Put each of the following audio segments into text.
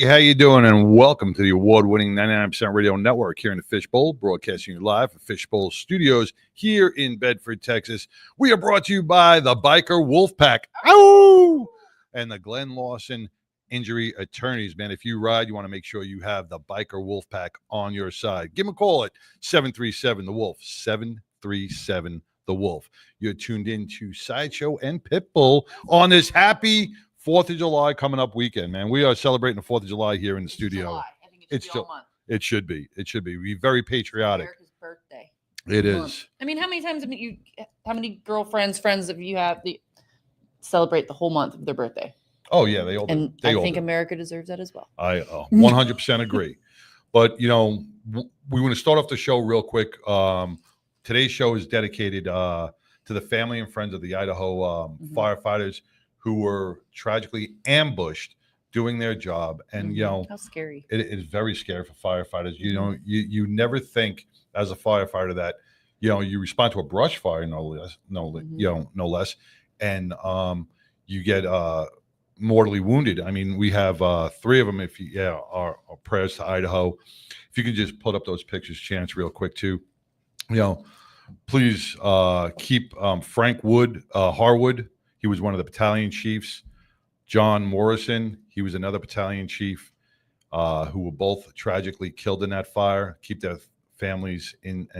how you doing? And welcome to the award-winning 99% Radio Network here in the Fishbowl, broadcasting you live from Fishbowl Studios here in Bedford, Texas. We are brought to you by the Biker Wolfpack, ow! And the Glenn Lawson Injury Attorneys. Man, if you ride, you want to make sure you have the Biker Wolfpack on your side. Give them a call at 737-THE-WOLF, 737-THE-WOLF. You're tuned in to Sideshow and Pitbull on this happy 4th of July coming up weekend, man. We are celebrating the 4th of July here in the studio. July. I think it's still month. It should be. It should be. We're very patriotic. America's birthday. It is. I mean, how many girlfriends, friends have you have that celebrate the whole month of their birthday? Oh, yeah. They all do. And I think America deserves that as well. I 100% agree. But, you know, we want to start off the show real quick. Today's show is dedicated to the family and friends of the Idaho firefighters who were tragically ambushed doing their job. And, you know, how scary. It is very scary for firefighters. You know, you never think as a firefighter that, you know, you respond to a brush fire, no less. And you get mortally wounded. I mean, we have 3 of them. Our prayers to Idaho. If you can just put up those pictures, Chance, real quick too. You know, please keep Frank Harwood. He was one of the battalion chiefs. John Morrison, he was another battalion chief who were both tragically killed in that fire. Keep their families and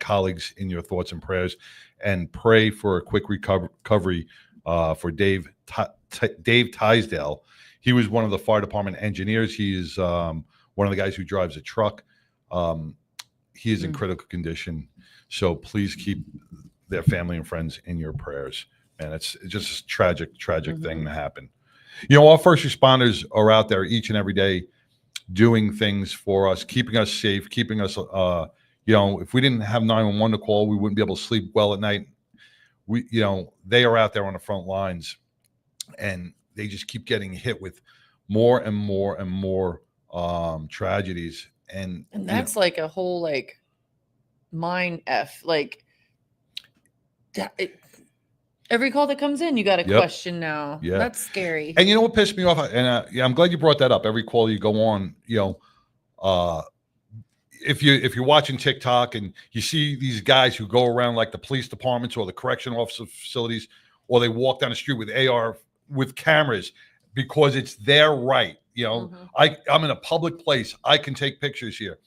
colleagues in your thoughts and prayers, and pray for a quick recovery for Dave Tisdale. He was one of the fire department engineers. He is one of the guys who drives a truck. He is in critical condition. So please keep their family and friends in your prayers. And it's just a tragic thing to happen. You know, our first responders are out there each and every day doing things for us, keeping us safe, keeping us, you know, if we didn't have 911 to call, we wouldn't be able to sleep well at night. You know, they are out there on the front lines, and they just keep getting hit with more and more and more tragedies. And that's like a whole, like, mind F, like, every call that comes in, you got a question now. Yeah, that's scary. And you know what pissed me off? And I'm glad you brought that up. Every call you go on, you know, if you're watching TikTok and you see these guys who go around like the police departments or the correction officer facilities, or they walk down the street with AR with cameras because it's their right. You know, I'm in a public place. I can take pictures here.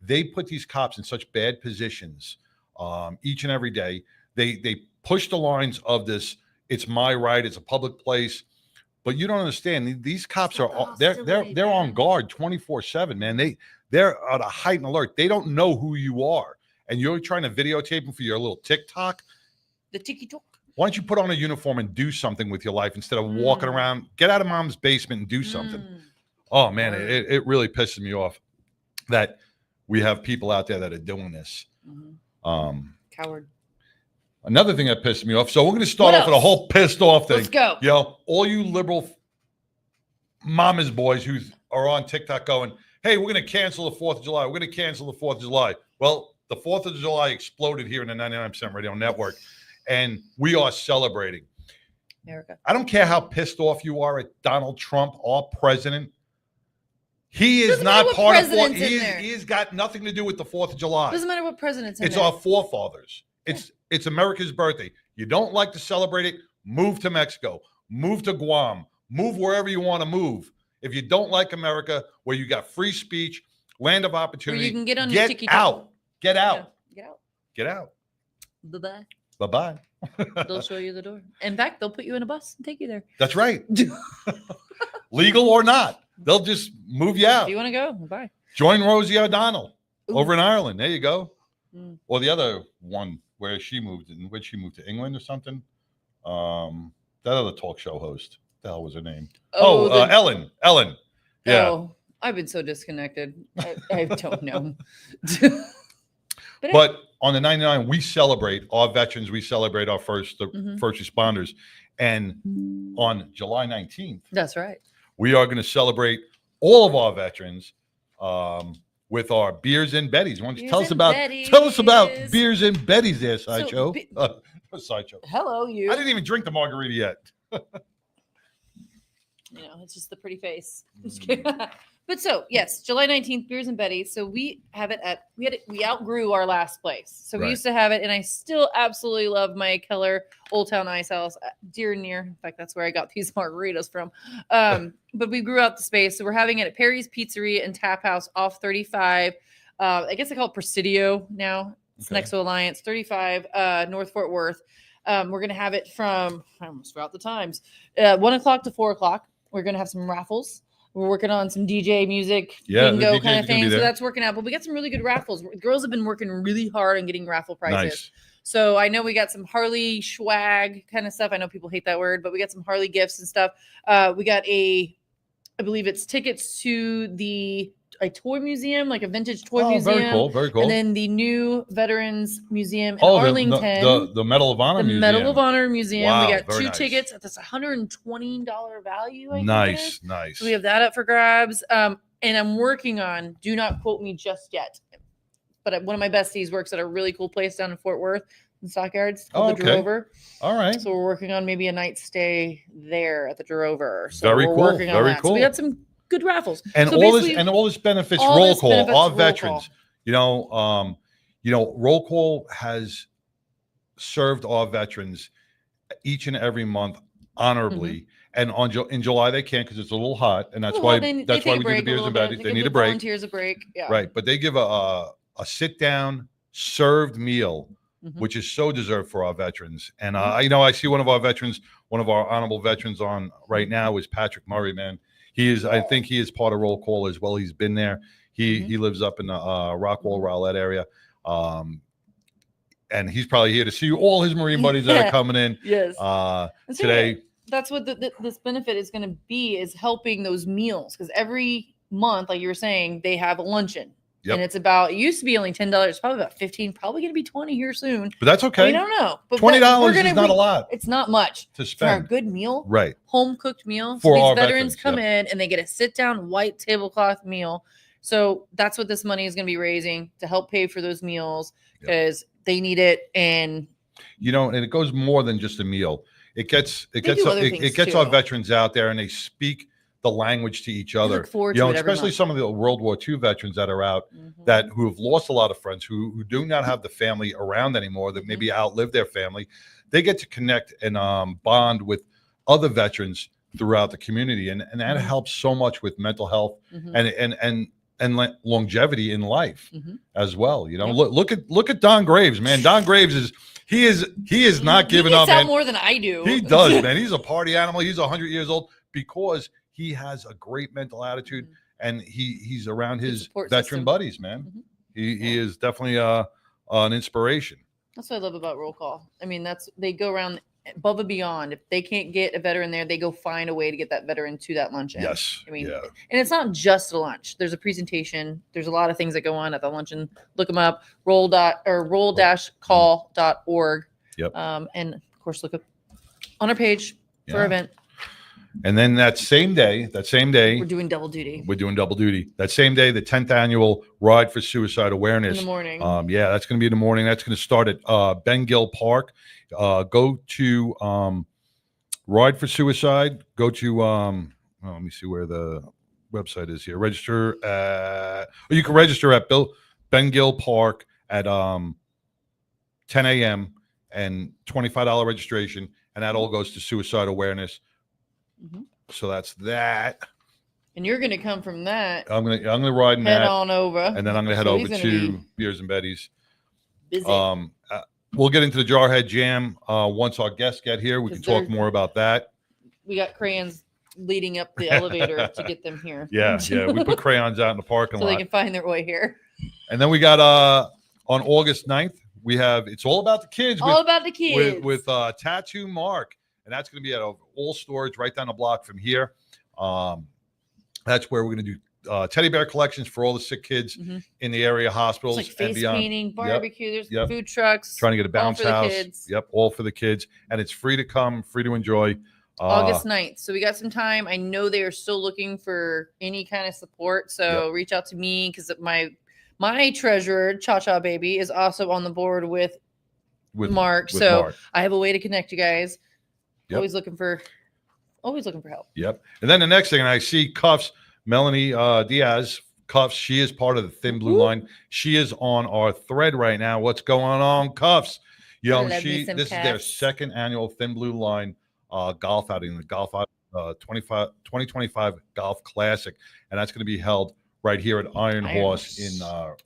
They put these cops in such bad positions each and every day. They push the lines of this. It's my right. It's a public place, but you don't understand. These cops are they're on guard 24/7, man. They're at a heightened alert. They don't know who you are, and you're trying to videotape them for your little TikTok. The TikTok. Why don't you put on a uniform and do something with your life instead of walking around? Get out of mom's basement and do something. Oh man, it really pisses me off that we have people out there that are doing this. Coward. Another thing that pissed me off. So we're going to start off with a whole pissed off thing. Let's go. You know, all you liberal mama's boys who are on TikTok going, hey, we're going to cancel the 4th of July. We're going to cancel the 4th of July. Well, the 4th of July exploded here in the 99% Radio Network, and we are celebrating. America. I don't care how pissed off you are at Donald Trump, our president. He is not part of what he has got nothing to do with the 4th of July. Doesn't matter what president's in It's there. our forefathers. It's America's birthday. You don't like to celebrate it, move to Mexico, move to Guam, move wherever you want to move. If you don't like America, where you got free speech, land of opportunity, where you can get on your TikTok. Get out. Yeah, get out. Get out. Bye-bye. Bye-bye. They'll show you the door. In fact, they'll put you in a bus and take you there. That's right. Legal or not. They'll just move you out. If you want to go, bye. Join Rosie O'Donnell over in Ireland. There you go. Mm. Or the other one where she moved, to England or something. That other talk show host. What the hell was her name? Ellen. Yeah. Oh, I've been so disconnected. I don't know. But on the 99, we celebrate our veterans. We celebrate our first responders. And on July 19th, that's right, we are going to celebrate all of our veterans with our beers and Betties. Why don't you tell us about beers and Betties there, Sideshow? So, Sideshow. Hello, you. I didn't even drink the margarita yet. You know, it's just the pretty face. Just kidding. But so yes, July 19th, Beers and Betty's. So we have it at we outgrew our last place. So we Right. used to have it, and I still absolutely love my Keller Old Town Ice House, dear and near. In fact, that's where I got these margaritas from. But we grew out the space, so we're having it at Perry's Pizzeria and Taphouse off 35. I guess they call it Presidio now. It's Okay. next to Alliance, 35 North Fort Worth. We're gonna have it from I almost forgot the times. 1 o'clock to 4 o'clock. We're gonna have some raffles. We're working on some DJ music, Yeah, the bingo DJ's kind gonna of be thing. So there. that's working out. But we got some really good raffles. The girls have been working really hard on getting raffle prizes. Nice. So I know we got some Harley swag kind of stuff. I know people hate that word, but we got some Harley gifts and stuff. We got I believe it's tickets to a toy museum, like a vintage toy museum. Very cool. Very cool. And then the new Veterans Museum in the Arlington. the Medal of Honor The Museum. Medal of Honor Museum. Wow, We got very 2 nice. tickets. That's $120 value. I think it is. Nice, nice. So we have that up for grabs. And I'm working on, do not quote me just yet, but one of my besties works at a really cool place down in Fort Worth in Stockyards called the okay. Drover. All right. So we're working on maybe a night stay there at the Drover. So Very we're cool, working on very that. So we cool. got some good raffles. And So all this basically, all this benefits all roll this call, benefits our roll veterans. call. Roll call has served our veterans each and every month honorably. And in July they can't because it's a little hot, and that's Well, why they we take do a the break a beers little and bit. baddies. They give need the a break, volunteers a break. Yeah. right? But they give a sit down served meal, which is so deserved for our veterans. And I see one of our veterans, one of our honorable veterans on right now is Patrick Murray. Man, I think he is part of roll call as well. He's been there. He lives up in the Rockwall Rowlett area. And he's probably here to see all his Marine buddies that are coming in. Yes. Today. That's what this benefit is going to be, is helping those meals. Because every month, like you were saying, they have a luncheon. Yep. And it used to be only $10. It's probably about $15, probably going to be $20 here soon. But that's okay. We don't know. But $20 is not a lot. It's not much to for a spend. good meal. Right. Home cooked meal. For So our these veterans come veterans, in and they get a sit down white tablecloth meal. So that's what this money is going to be raising to help pay for those meals, because they need it. And and it goes more than just a meal. It gets too. our veterans out there, and they speak the language to each other. Look forward to it every especially month. some of the World War II veterans that are out who have lost a lot of friends, who do not have the family around anymore, that maybe outlived their family. They get to connect and bond with other veterans throughout the community, and that helps so much with mental health and longevity in life as well. Look at Don Graves, man. Don Graves he is not giving up. He gets out man. more than I do. He does, man. He's a party animal. He's 100 years old because he has a great mental attitude, and he's around his veteran system. buddies, man. He is definitely an inspiration. That's what I love about roll call. I mean, they go around above and beyond. If they can't get a veteran there, they go find a way to get that veteran to that luncheon. Yes. I mean, and it's not just a lunch. There's a presentation. There's a lot of things that go on at the luncheon. Look them up. roll-call.org. Yep. And of course, look up on our page for our event. And then that same day, We're doing double duty. That same day, the 10th annual Ride for Suicide Awareness. In the morning. That's going to be in the morning. That's going to start at Ben Gill Park. Go to Ride for Suicide. Go to let me see where the website is here. Register. You can register at Ben Gill Park at 10 a.m. and $25 registration, and that all goes to suicide awareness. So that's that. And you're going to come from that. I'm gonna ride in head that, on over, and then I'm gonna head So over he's gonna to be Beers and Betty's. busy. We'll get into the Jarhead Jam once our guests get here. We can talk more about that. We got crayons leading up the elevator to get them here. Yeah. We put crayons out in the parking so lot. they can find their way here. And then we got on August 9th, we have It's All About the Kids. All about the kids. With Tattoo Mark. And that's going to be at All Storage right down the block from here. That's where we're going to do teddy bear collections for all the sick kids in the area hospitals. It's like face and beyond. painting, barbecue, there's Yep. food trucks. Trying to get a bounce all for the house. kids. Yep, all for the kids. And it's free to come, free to enjoy. August 9th. So we got some time. I know they are still looking for any kind of support. So reach out to me, because my treasurer, Cha-Cha Baby, is also on the board with Mark. So Mark. I have a way to connect you guys. Yep. Always looking for Always looking for help. Yep. And then the next thing, and I see cuffs, Melanie Diaz cuffs. She is part of the Thin Blue line. She is on our thread right now. What's going on, cuffs? You know, I love me some this is their cuffs. second annual Thin Blue line golf outing, the 2025 Golf Classic, and that's going to be held right here at Iron Horse in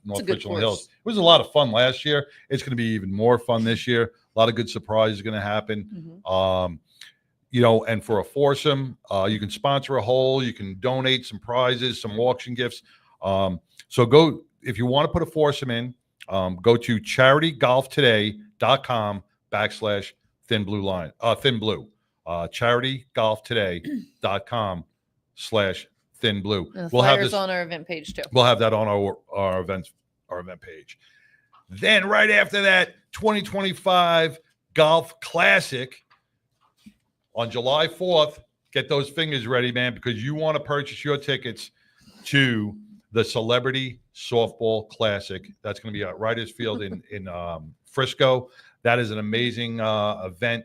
North Richland Hills. It was a lot of fun last year. It's going to be even more fun this year. A lot of good surprises going to happen. You know, and for a foursome, you can sponsor a hole, you can donate some prizes, some auction gifts. So go, if you want to put a foursome in, go to CharityGolfToday.com/Thin Blue line, Thin Blue, CharityGolfToday.com/Thin Blue. We'll have this on our event page too. We'll have that on our event page. Then right after that, 2025 Golf Classic. On July 4th, get those fingers ready, man, because you want to purchase your tickets to the Celebrity Softball Classic. That's going to be at Writers Field in Frisco. That is an amazing event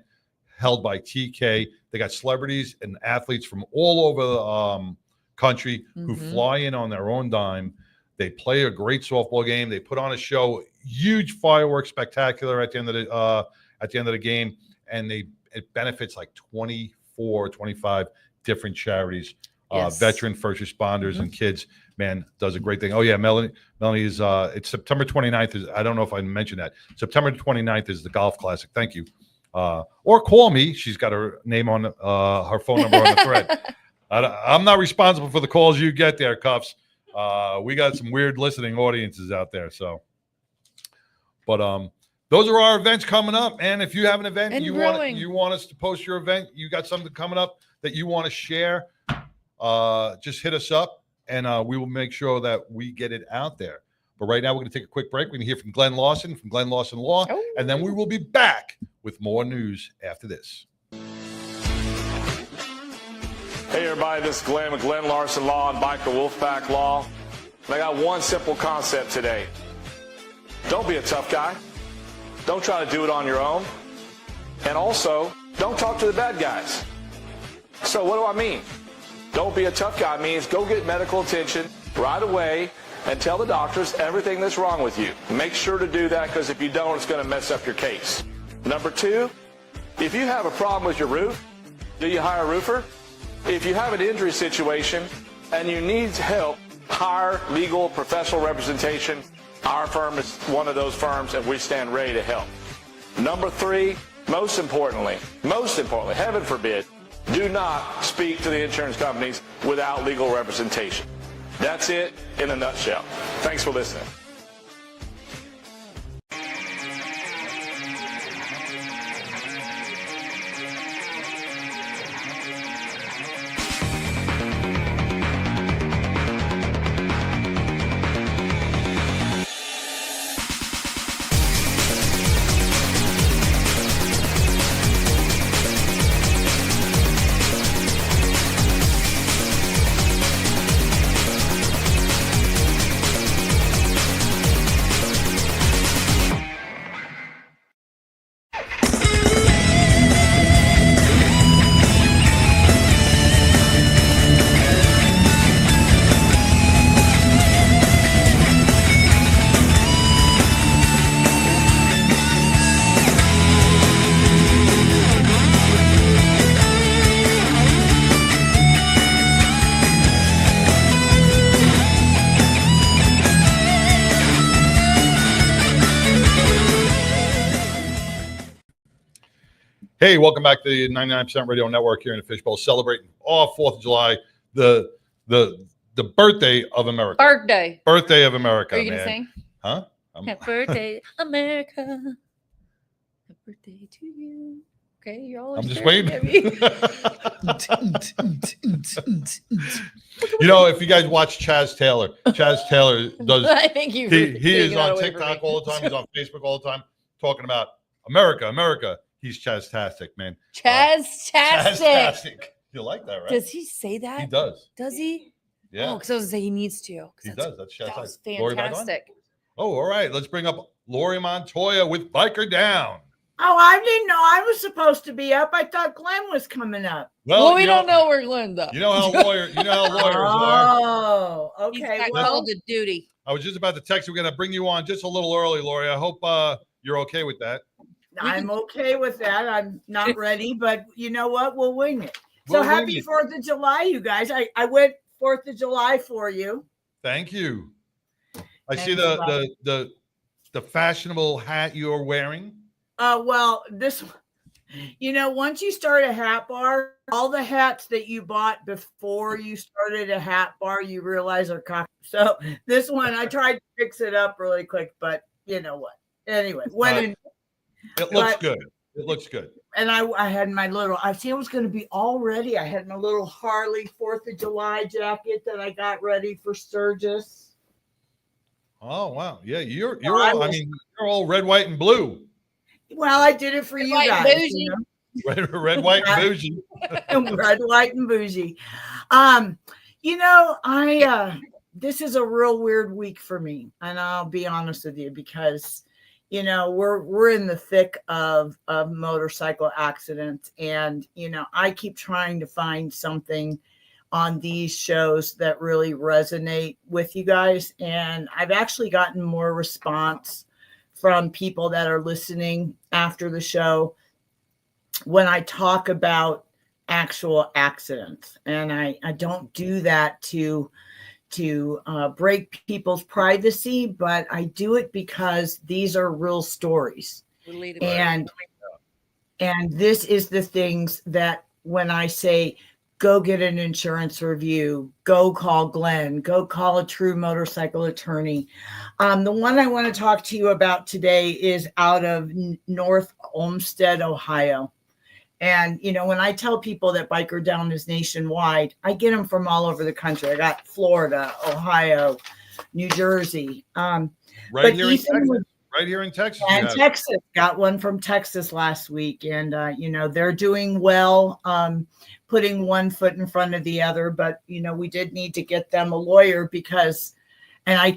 held by TK. They got celebrities and athletes from all over the country who fly in on their own dime. They play a great softball game. They put on a show, huge fireworks spectacular at the end of the game, and it benefits like 24, 25 different charities, veteran first responders and kids. Man, does a great thing. Oh yeah, Melanie is it's September 29th. I don't know if I mentioned that. September 29th is the Golf Classic. Thank you. Or call me. She's got her name on her phone number on the thread. I'm not responsible for the calls you get there, Cuffs. We got some weird listening audiences out there. So, but those are our events coming up. And if you have an event and you want us to post your event, you got something coming up that you want to share, just hit us up and we will make sure that we get it out there. But right now we're going to take a quick break. We're going to hear from Glenn Lawson Law, and then we will be back with more news after this. Hey everybody, this is Glenn with Glenn Larson Law and Biker Wolfpack Law. And I got one simple concept today. Don't be a tough guy. Don't try to do it on your own. And also, don't talk to the bad guys. So what do I mean? Don't be a tough guy means go get medical attention right away and tell the doctors everything that's wrong with you. Make sure to do that, because if you don't, it's going to mess up your case. Number two, if you have a problem with your roof, do you hire a roofer? If you have an injury situation and you need help, hire legal professional representation. Our firm is one of those firms, and we stand ready to help. Number three, most importantly, heaven forbid, do not speak to the insurance companies without legal representation. That's it in a nutshell. Thanks for listening. Hey, welcome back to the 99% Radio Network here in the Fishbowl, celebrating all 4th of July, the birthday of America. Birthday of America. Are you gonna sing? Huh? Happy birthday, America. Happy birthday to you. Okay, you're all. I'm just waiting. You know, if you guys watch Chaz Taylor does. I think he is on TikTok all the time. He's on Facebook all the time, talking about America. He's Chaz-tastic, man. Chaz-tastic. You like that, right? Does he say that? He does. Does he? Yeah. Oh, because I was saying he needs to. He does. That's fantastic. Oh, all right. Let's bring up Lori Montoya with Biker Down. Oh, I didn't know I was supposed to be up. I thought Glenn was coming up. Well, we don't know where Glenn's up. You know how lawyers are. Oh, He's okay. got Well, called to duty. I was just about to text you. We're going to bring you on just a little early, Lori. I hope you're okay with that. I'm okay with that. I'm not ready, but you know what? We'll wing it. So happy 4th of July, you guys. I went 4th of July for you. Thank you. I Thanks, see the fashionable hat you're wearing. Well, this, once you start a hat bar, all the hats that you bought before you started a hat bar, you realize are cocky. So this one, I tried to fix it up really quick, but you know what? Anyway, it looks good. It looks good. And I had my little, I was going to be all ready. I had my little Harley 4th of July jacket that I got ready for Sturgis. Oh, wow. Yeah, you're all red, white, and blue. Well, I did it for you guys. Red, white, and bougie. Red, white, and bougie. This is a real weird week for me. And I'll be honest with you because we're in the thick of motorcycle accidents, and I keep trying to find something on these shows that really resonate with you guys, and I've actually gotten more response from people that are listening after the show when I talk about actual accidents, and I don't do that to break people's privacy, but I do it because these are real stories. And this is the things that when I say, go get an insurance review, go call Glenn, go call a true motorcycle attorney. The one I want to talk to you about today is out of North Olmsted, Ohio. And, when I tell people that Biker Down is nationwide, I get them from all over the country. I got Florida, Ohio, New Jersey. Right here in Texas. And Texas. Got one from Texas last week. And, they're doing well, putting one foot in front of the other. But, we did need to get them a lawyer because, and I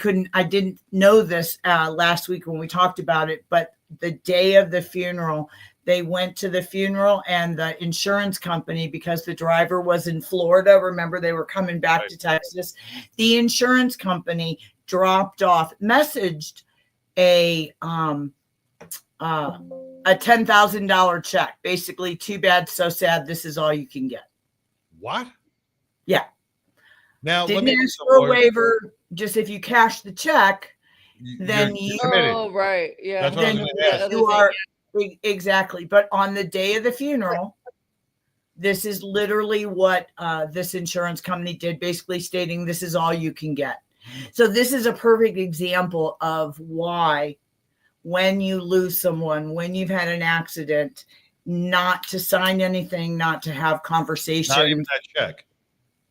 didn't know this last week when we talked about it, but the day of the funeral, they went to the funeral, and the insurance company, because the driver was in Florida, remember they were coming back to Texas, the insurance company messaged a $10,000 check. Basically, too bad, so sad, this is all you can get. What? Yeah. Now, didn't ask for a waiver. Just if you cash the check, then you're committed. Oh, right. Yeah. That's what I was going to ask. You are. Exactly. But on the day of the funeral, this is literally what this insurance company did, basically stating this is all you can get. So this is a perfect example of why when you lose someone, when you've had an accident, not to sign anything, not to have conversation. Not even that check.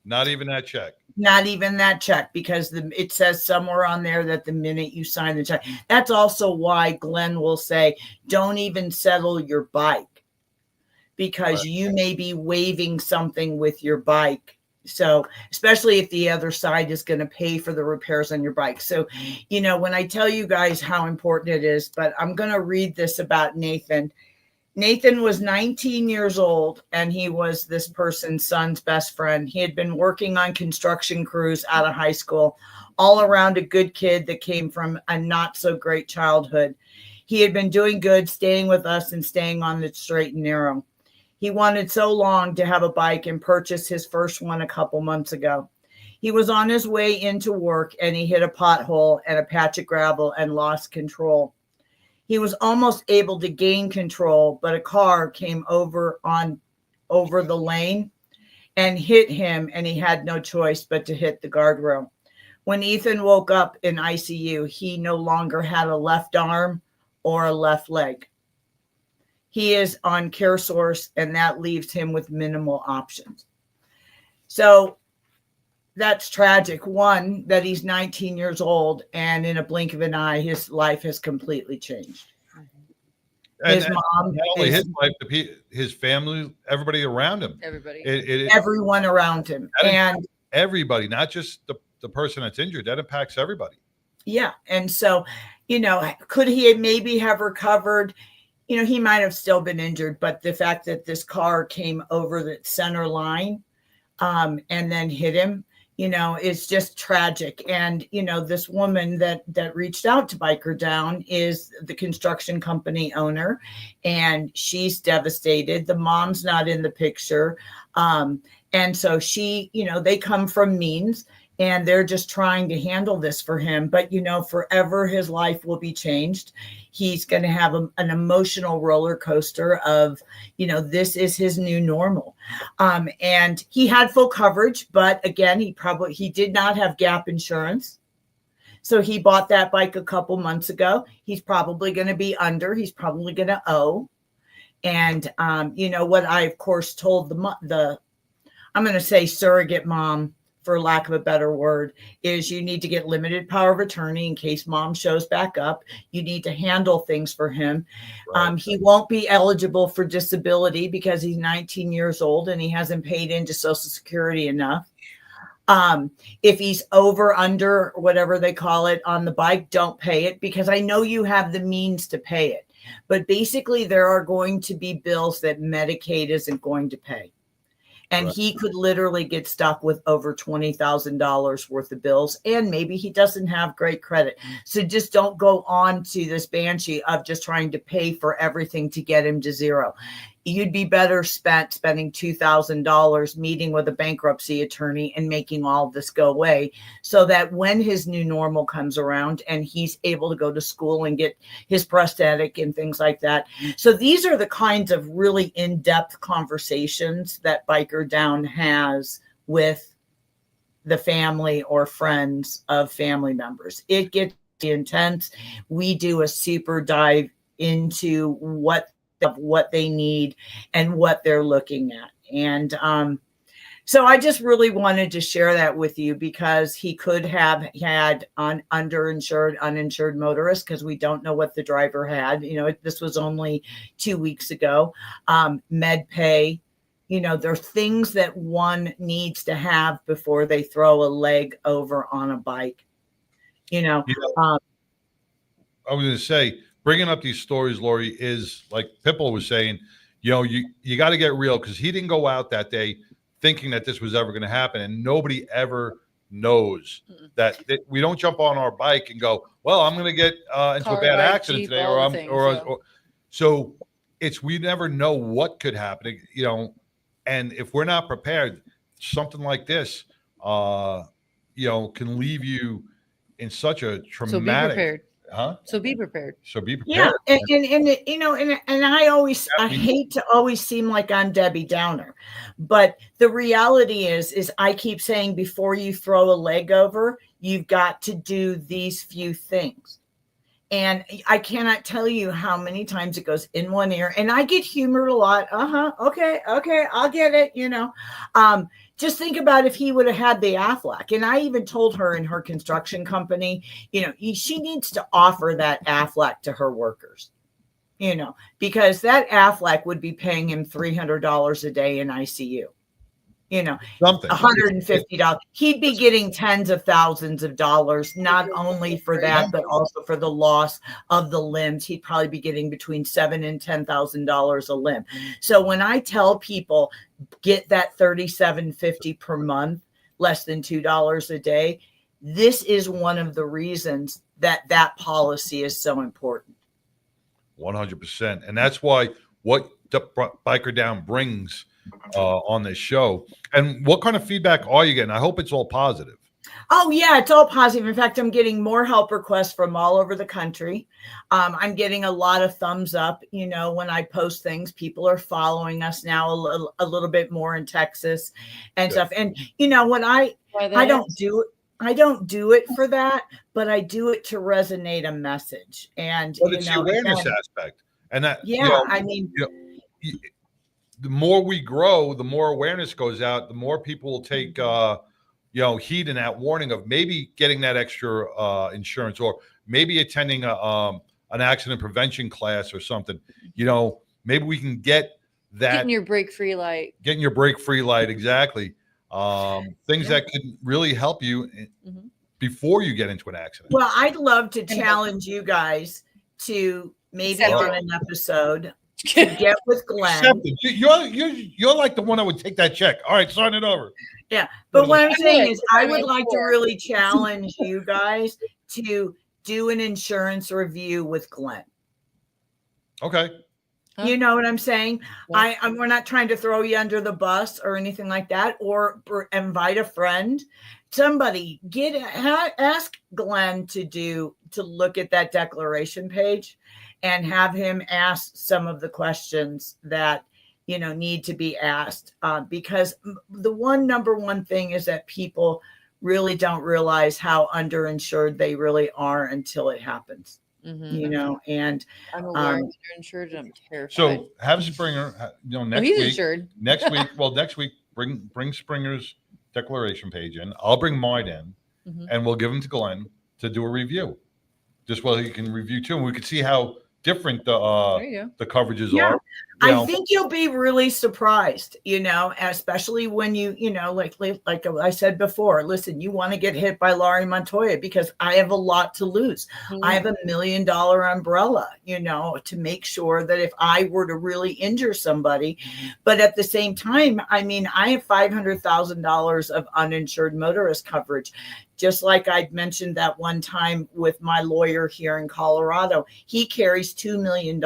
Not even that check. Not even that check, because it says somewhere on there that the minute you sign the check. That's also why Glenn will say, don't even settle your bike, because you may be waiving something with your bike. So especially if the other side is going to pay for the repairs on your bike. So, when I tell you guys how important it is, but I'm going to read this about Nathan. Nathan was 19 years old, and he was this person's son's best friend. He had been working on construction crews out of high school, all around a good kid that came from a not so great childhood. He had been doing good, staying with us and staying on the straight and narrow. He wanted so long to have a bike and purchased his first one a couple months ago. He was on his way into work, and he hit a pothole and a patch of gravel and lost control. He was almost able to gain control, but a car came over the lane and hit him, and he had no choice but to hit the guardrail. When Ethan woke up in ICU, he no longer had a left arm or a left leg. He is on CareSource, and that leaves him with minimal options. So that's tragic. One, that he's 19 years old, and in a blink of an eye, his life has completely changed. His mom, not only his life, his family, everybody around him. Everybody. Everyone around him. And everybody, not just the person that's injured. That impacts everybody. Yeah. And so, could he maybe have recovered? he might have still been injured, but the fact that this car came over the center line and then hit him, is just tragic. And, this woman that reached out to Biker Down is the construction company owner, and she's devastated. The mom's not in the picture. And so she, they come from means, and they're just trying to handle this for him. But, forever his life will be changed. He's going to have an emotional roller coaster of, this is his new normal. And he had full coverage, but again, he did not have gap insurance. So he bought that bike a couple months ago. He's probably going to be under, he's probably going to owe. And, what I, of course, told the I'm going to say surrogate mom, for lack of a better word, is you need to get limited power of attorney in case mom shows back up. You need to handle things for him. Right. He won't be eligible for disability because he's 19 years old and he hasn't paid into Social Security enough. If he's over, under, whatever they call it on the bike, don't pay it, because I know you have the means to pay it. But basically, there are going to be bills that Medicaid isn't going to pay. And right. He could literally get stuck with over $20,000 worth of bills. And maybe he doesn't have great credit. So just don't go on to this banshee of just trying to pay for everything to get him to zero. You'd be better spending $2,000 meeting with a bankruptcy attorney and making all this go away, so that when his new normal comes around and he's able to go to school and get his prosthetic and things like that. So these are the kinds of really in-depth conversations that Biker Down has with the family or friends of family members. It gets intense. We do a super dive into what they need and what they're looking at. And so I just really wanted to share that with you, because he could have had underinsured, uninsured motorists, because we don't know what the driver had. This was only 2 weeks ago. Med pay, there are things that one needs to have before they throw a leg over on a bike. I was going to say, bringing up these stories, Lori, is like Pipple was saying, you got to get real, because he didn't go out that day thinking that this was ever going to happen. And nobody ever knows that we don't jump on our bike and go, well, I'm going to get into a bad accident today. So we never know what could happen, and if we're not prepared, something like this, can leave you in such a traumatic. So be prepared. Huh? So be prepared. Yeah, and I hate to always seem like I'm Debbie Downer, but the reality is I keep saying, before you throw a leg over, you've got to do these few things. And I cannot tell you how many times it goes in one ear, and I get humored a lot. Okay, I'll get it. Just think about if he would have had the Aflac. And I even told her in her construction company, she needs to offer that Aflac to her workers, because that Aflac would be paying him $300 a day in ICU. Something $150. He'd be getting tens of thousands of dollars, not only for that, but also for the loss of the limbs. He'd probably be getting between $7,000 and $10,000 a limb. So when I tell people, get that $37.50 per month, less than $2 a day, this is one of the reasons that policy is so important. 100%. And that's why what Biker Down brings on this show. And what kind of feedback are you getting? I hope it's all positive. Oh, yeah, it's all positive. In fact, I'm getting more help requests from all over the country. I'm getting a lot of thumbs up. When I post things, people are following us now a little bit more in Texas and stuff. And when I don't do it for that, but I do it to resonate a message. And but it's the awareness aspect. And that, the more we grow, the more awareness goes out, the more people will take, heed in that warning of maybe getting that extra insurance, or maybe attending an accident prevention class or something. Maybe we can get that. Getting your brake-free light. Exactly. Things that could really help you before you get into an accident. Well, I'd love to challenge you guys to maybe Accept on it. an episode to get with Glenn. Accepted. You're like the one that would take that check. All right, sign it over. Yeah. But what I'm I saying would. is I would I'm like to sure. really challenge you guys to do an insurance review with Glenn. Okay. Huh? You know what I'm saying? Yeah. We're not trying to throw you under the bus or anything like that, or invite a friend. Somebody ask Glenn to look at that declaration page and have him ask some of the questions that need to be asked, because the number one thing is that people really don't realize how underinsured they really are until it happens. Mhm. And I'm aware I'm insured and I'm terrified. So have Springer, next he's week. insured. Next week, bring Springer's declaration page in. I'll bring mine in, and we'll give them to Glenn to do a review. Just while he can review too, and we can see how different the coverages are. I think you'll be really surprised, especially when like I said before, listen, you want to get hit by Laurie Montoya because I have a lot to lose. I have $1 million umbrella, to make sure that if I were to really injure somebody, but at the same time, I have $500,000 of uninsured motorist coverage. Just like I mentioned that one time with my lawyer here in Colorado, he carries $2 million.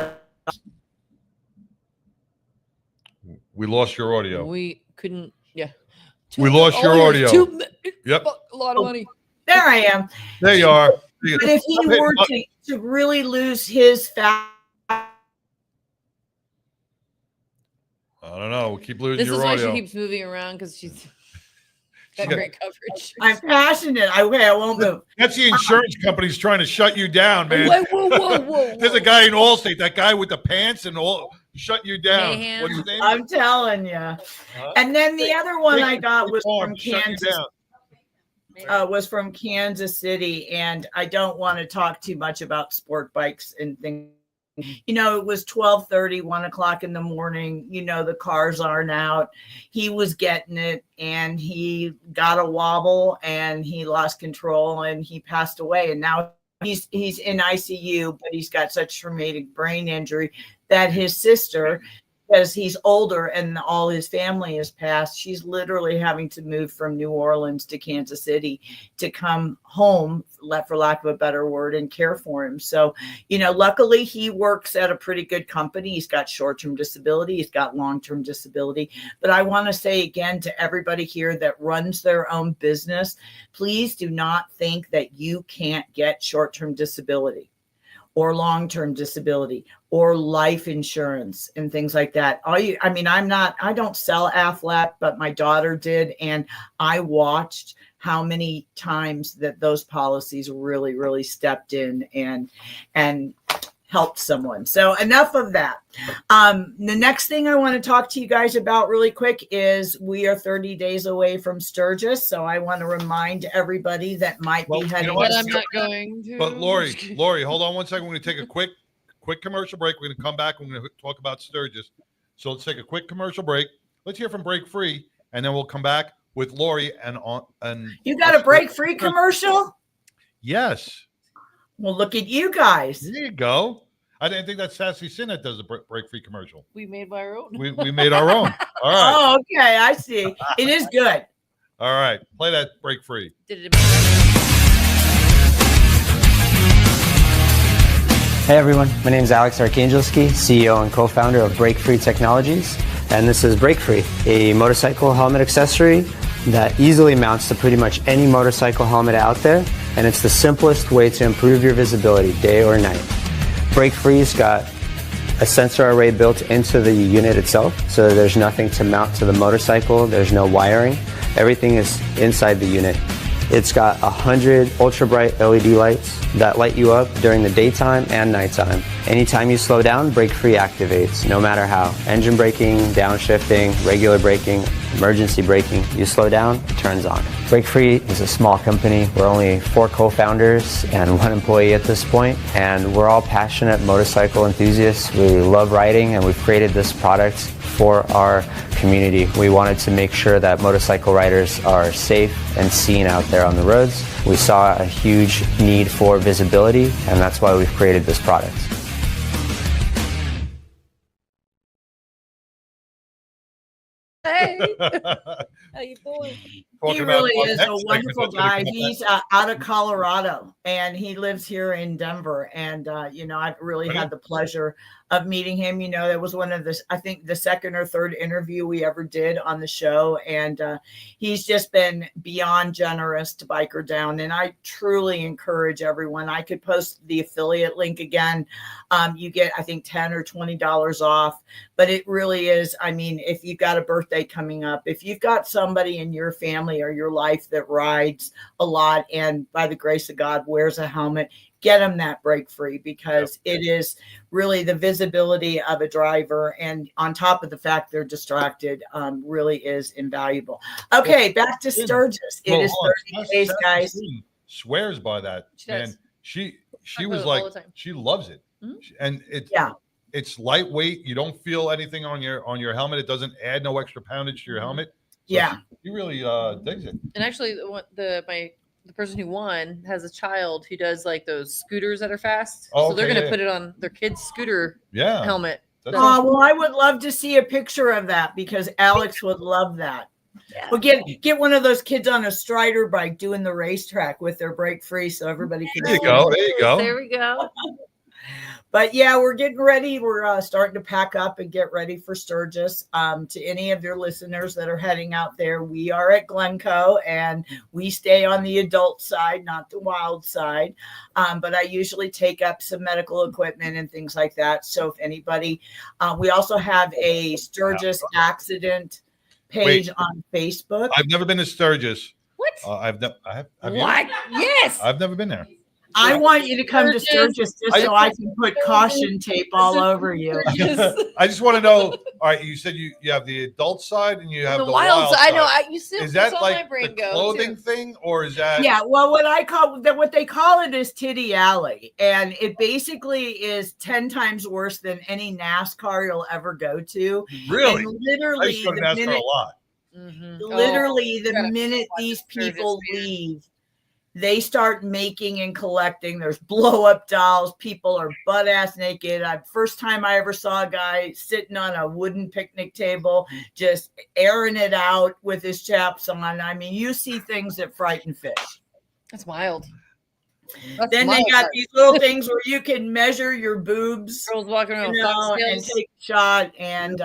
We lost your audio. We couldn't. Yeah. We lost your audio. Yep. A lot of money. There I am. There you are. But if he were to really lose his I don't know. We keep losing This your is why audio. she keeps moving around because she's got great coverage. I'm passionate. I won't move. That's the insurance company's trying to shut you down, man. Whoa. There's a guy in Allstate, that guy with the pants and all, shut you down. Mayhem. What's his name? I'm telling you. And then the other one I got was from Kansas. Was from Kansas City, and I don't want to talk too much about sport bikes and things. It was 12:30, 1 o'clock in the morning. The cars aren't out. He was getting it, and he got a wobble, and he lost control, and he passed away. And now he's in ICU, but he's got such traumatic brain injury that his sister, because he's older and all his family has passed, she's literally having to move from New Orleans to Kansas City to come home, for lack of a better word, and care for him. So, luckily he works at a pretty good company. He's got short-term disability. He's got long-term disability. But I want to say again to everybody here that runs their own business, please do not think that you can't get short-term disability or long-term disability or life insurance and things like that. I don't sell Aflac, but my daughter did. And I watched how many times that those policies really, really stepped in and helped someone. So enough of that. The next thing I want to talk to you guys about really quick is we are 30 days away from Sturgis. So I want to remind everybody that might be heading. But I'm not going to. But Lori, hold on one second. We're going to take a quick commercial break. We're going to come back. We're going to talk about Sturgis. So let's take a quick commercial break. Let's hear from Break Free, and then we'll come back with Lori and you got a Break Free commercial? Yes. Well, look at you guys. There you go. I didn't think that's Sassy Sin that does a Break Free commercial. We made our own. We made our own. All right. Oh, okay. I see. It is good. All right. Play that Break Free. Hey everyone, my name is Alex Arkangelski, CEO and co-founder of Break Free Technologies, and this is Break Free, a motorcycle helmet accessory that easily mounts to pretty much any motorcycle helmet out there, and it's the simplest way to improve your visibility day or night. Break Free's got a sensor array built into the unit itself, so there's nothing to mount to the motorcycle, there's no wiring, everything is inside the unit. It's got 100 ultra bright LED lights that light you up during the daytime and nighttime. Anytime you slow down, Break Free activates, no matter how. Engine braking, downshifting, regular braking, emergency braking, you slow down, it turns on. Break Free is a small company. We're only 4 co-founders and 1 employee at this point, and we're all passionate motorcycle enthusiasts. We love riding, and we've created this product for our community. We wanted to make sure that motorcycle riders are safe and seen out there on the roads. We saw a huge need for visibility, and that's why we've created this product. Hey, how you doing? He really is a wonderful guy. He's out of Colorado, and he lives here in Denver. And I've really had the pleasure of meeting him. That was one of the, I think, the second or third interview we ever did on the show, and he's just been beyond generous to Biker Down. And I truly encourage everyone. I could post the affiliate link again. You get, I think, $10 or $20 off, but it really is. I mean, if you've got a birthday coming up, if you've got somebody in your family or your life that rides a lot and by the grace of God wears a helmet, get them that break free, because it is really the visibility of a driver, and on top of the fact they're distracted, really is invaluable. Okay, back to Sturgis. It is 30 days, guys. Swears by that, and she was like, she loves it, and it's lightweight. You don't feel anything on your helmet. It doesn't add no extra poundage to your helmet. So she really digs it. And actually, the person who won has a child who does like those scooters that are fast. So they're going to put it on their kid's scooter helmet. Well, I would love to see a picture of that, because Alex would love that. Yeah. Well, get one of those kids on a Strider bike doing the racetrack with their brake free, so everybody can. There you go. There you go. There we go. But yeah, we're getting ready. We're starting to pack up and get ready for Sturgis. To any of your listeners that are heading out there, we are at Glencoe, and we stay on the adult side, not the wild side. But I usually take up some medical equipment and things like that. So if anybody, we also have a Sturgis accident page on Facebook. I've never been to Sturgis. What? Have what? You? Yes. I've never been there. I want you to come to Sturgis just so I can put caution tape all over you. I just want to know. All right, you said you have the adult side and you have the wild side. I know. You see, is that like the clothing thing, or is that? Yeah. Well, what they call it is Titty Alley, and it basically is 10 times worse than any NASCAR you'll ever go to. Really? And literally, I used to go to NASCAR a lot. Literally, the minute these people leave, they start making and collecting. There's blow up dolls. People are butt ass naked. First time I ever saw a guy sitting on a wooden picnic table, just airing it out with his chaps on. I mean, you see things that frighten fish. That's wild. Then they got these little things where you can measure your boobs, girls walking around and take a shot, and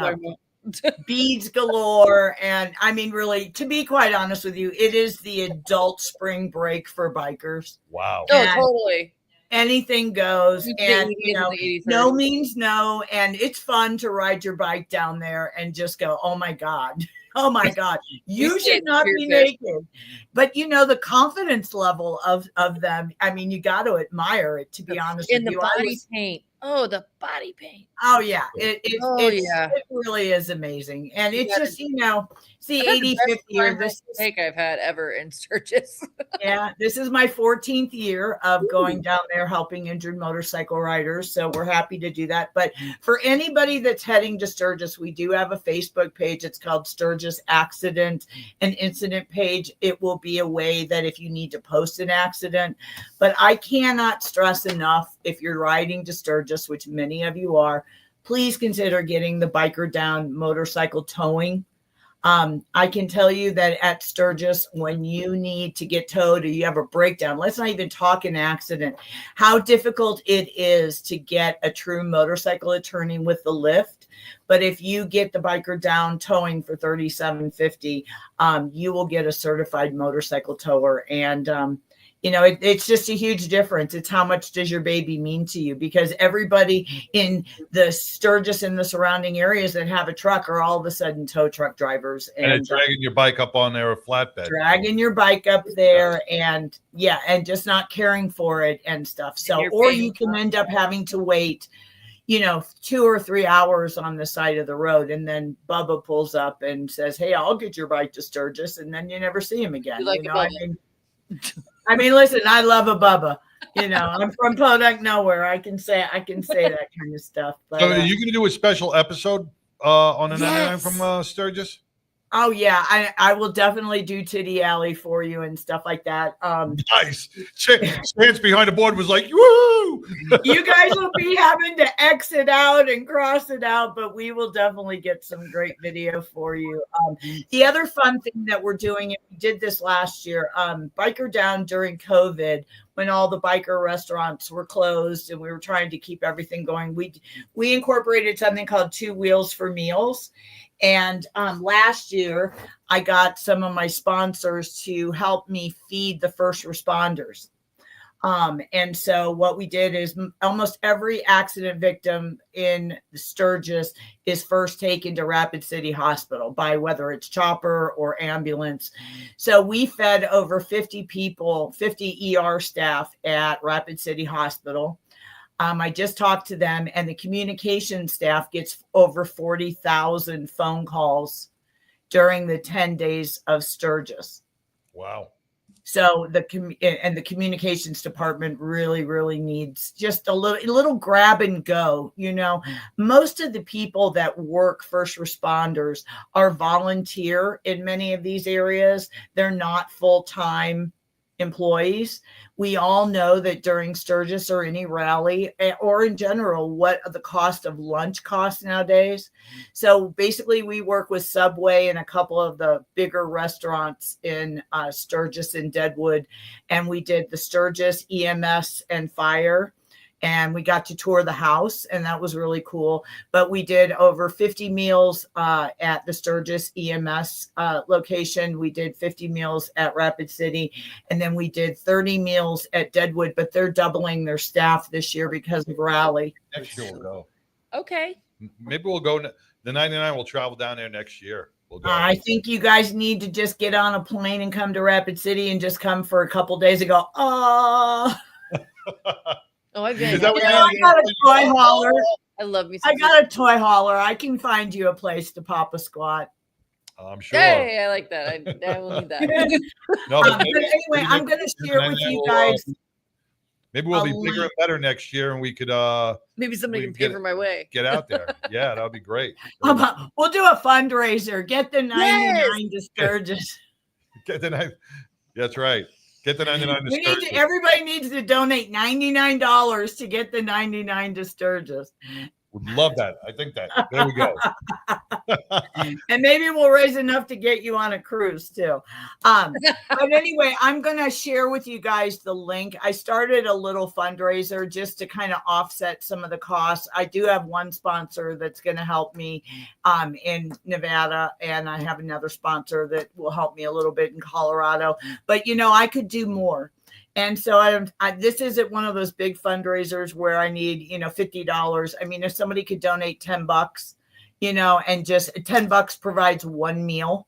beads galore. And I mean, really, to be quite honest with you, it is the adult spring break for bikers. Wow. Oh, totally. Anything goes, and no means no. And it's fun to ride your bike down there and just go, oh my God. Oh my God, you should not be naked. But the confidence level of them, I mean, you got to admire it, to be honest with you. In the body paint. Oh, the body paint. Oh yeah. It really is amazing. And it's just, it's the 85th year. This take I've had ever in Sturgis. Yeah, this is my 14th year of going down there helping injured motorcycle riders. So we're happy to do that. But for anybody that's heading to Sturgis, we do have a Facebook page. It's called Sturgis Accident and Incident Page. It will be a way that if you need to post an accident. But I cannot stress enough, if you're riding to Sturgis, which many of you are, please consider getting the Biker Down motorcycle towing. I can tell you that at Sturgis, when you need to get towed or you have a breakdown, let's not even talk an accident, how difficult it is to get a true motorcycle attorney with the lift. But if you get the Biker Down towing for $37.50, you will get a certified motorcycle tower. And it's just a huge difference. It's how much does your baby mean to you? Because everybody in the Sturgis and the surrounding areas that have a truck are all of a sudden tow truck drivers. And dragging your bike up on there, a flatbed. Dragging your bike up there and just not caring for it and stuff. So, or you can end up having to wait, 2 or 3 hours on the side of the road. And then Bubba pulls up and says, hey, I'll get your bike to Sturgis. And then you never see him again. I mean, listen, I love a Bubba. I'm from Podunk Nowhere. I can say that kind of stuff. But, so are you going to do a special episode on an NRM from Sturgis? Oh, yeah. I will definitely do Titty Alley for you and stuff like that. Nice. Chance behind the board was like, woo! Woo! You guys will be having to exit out and cross it out, but we will definitely get some great video for you. The other fun thing that we're doing, and we did this last year, Biker Down during COVID, when all the biker restaurants were closed and we were trying to keep everything going, we incorporated something called 2 Wheels for Meals. And last year, I got some of my sponsors to help me feed the first responders. And so what we did is almost every accident victim in Sturgis is first taken to Rapid City Hospital by whether it's chopper or ambulance. So we fed over 50 people, 50 ER staff at Rapid City Hospital. I just talked to them, and the communication staff gets over 40,000 phone calls during the 10 days of Sturgis. Wow. So the communications department really needs just a little grab and go. You know, most of the people that work first responders are volunteer in many of these areas. They're not full-time employees. We all know that during Sturgis or any rally or in general, what the cost of lunch costs nowadays. So basically we work with Subway and a couple of the bigger restaurants in Sturgis and Deadwood. And we did the Sturgis EMS and fire. And we got to tour the house, and that was really cool. But we did over 50 meals at the Sturgis EMS location. We did 50 meals at Rapid City, and then we did 30 meals at Deadwood. But they're doubling their staff this year because of rally. Next year we'll go. Okay. Maybe we'll go. The 99 will travel down there next year. We'll go. I think you guys need to just get on a plane and come to Rapid City and just come for a couple days and go, oh. Oh, I've Is been. that what I got a toy hauler. I love me. I got a toy hauler. I can find you a place to pop a squat. I'm sure. Hey, I like that. I will need that. No, But anyway, I'm going to share with you guys. Maybe we'll be a bigger and link. better next year, and we could Maybe somebody We can get pay for my way. get out there. Yeah, that would be great. How about we'll do a fundraiser. Get the 99 to Sturgis. Get the 9. That's right. Get the 99 to Sturgis. Everybody needs to donate $99 to get the 99 to Sturgis. Would love that. I think that. There we go. And maybe we'll raise enough to get you on a cruise too. But anyway, I'm going to share with you guys the link. I started a little fundraiser just to kind of offset some of the costs. I do have one sponsor that's going to help me in Nevada, and I have another sponsor that will help me a little bit in Colorado. But, you know, I could do more. And so this isn't one of those big fundraisers where I need, $50. I mean, if somebody could donate $10, and just $10 provides one meal.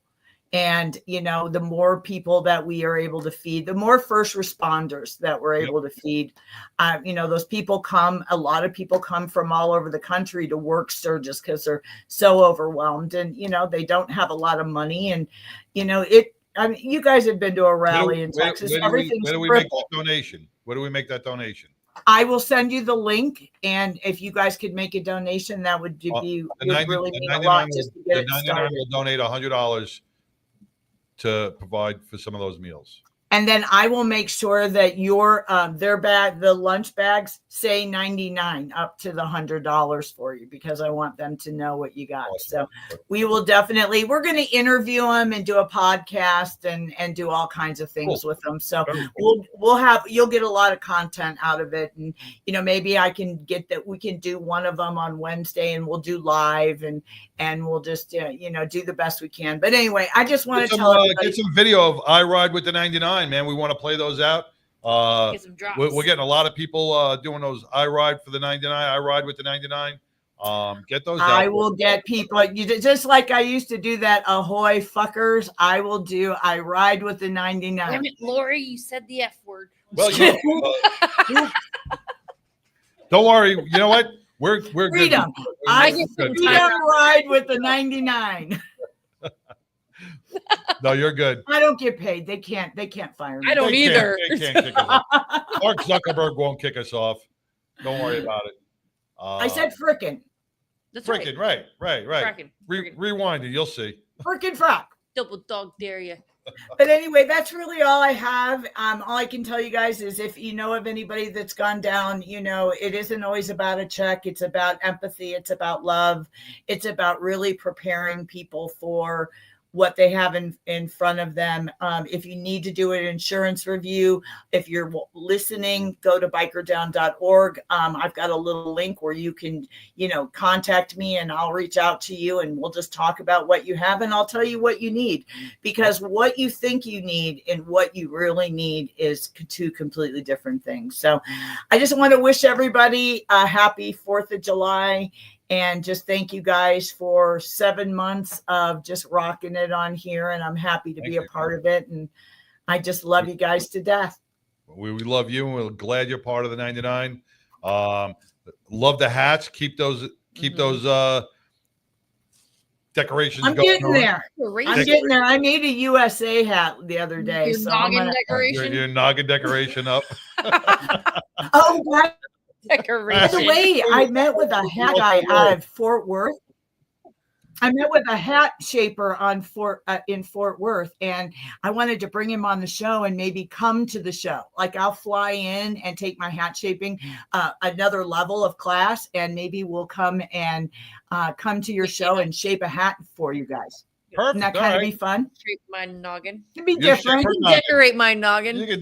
And, the more people that we are able to feed, the more first responders that we're able to feed, those people come, a lot of people come from all over the country to work Sturgis because they're so overwhelmed and, they don't have a lot of money. And, you guys have been to a rally in Texas. Everything's where do we make that donation? Where do we make that donation? I will send you the link, and if you guys could make a donation, that would really mean a lot just to get it started. Will donate $100 to provide for some of those meals. And then I will make sure that your the lunch bags say 99 up to the $100 for you, because I want them to know what you got. Awesome. So we're going to interview them and do a podcast and do all kinds of things with them. So you'll get a lot of content out of it. And, maybe I can get that. We can do one of them on Wednesday, and we'll do live and we'll just, do the best we can. But anyway, I just want to tell everybody. Get some video of I Ride with the 99. Man, we want to play those out. Get some drops. We're getting a lot of people doing those I Ride for the 99, I Ride with the 99. Get those out. I will get people, just like I used to do that ahoy fuckers. I will do I Ride with the 99. Damn it, Lori, you said the F word. Well, don't worry. You know what? We're freedom. good. I We're good. freedom ride with the 99. No, you're good. I don't get paid. They can't fire me. I don't either. They can't kick us off. Mark Zuckerberg won't kick us off. Don't worry about it. I said frickin'. That's frickin', right. Frickin'. Rewind it. You'll see. Frickin' frock. Double dog dare you. But anyway, that's really all I have. All I can tell you guys is if you know of anybody that's gone down, it isn't always about a check. It's about empathy. It's about love. It's about really preparing people for what they have in front of them. If you need to do an insurance review, if you're listening, go to bikerdown.org. I've got a little link where you can, contact me and I'll reach out to you and we'll just talk about what you have and I'll tell you what you need, because what you think you need and what you really need is two completely different things. So I just want to wish everybody a happy 4th of July. And just thank you guys for 7 months of just rocking it on here. And I'm happy to be a part of it. And I just love you guys to death. We love you. And we're glad you're part of the 99. Love the hats. Keep those decorations I'm going. getting there. I'm getting there. I made a USA hat the other day. Your noggin decoration. Your noggin decoration up. Oh, right. Decoration. By the way, I met with a hat guy out of Fort Worth. I met with a hat shaper in Fort Worth, and I wanted to bring him on the show and maybe come to the show. Like I'll fly in and take my hat shaping another level of class, and maybe we'll come to your show and shape a hat for you guys. Perfect. Isn't that kind of be fun? Shape my noggin. It'd be different. You can decorate my noggin.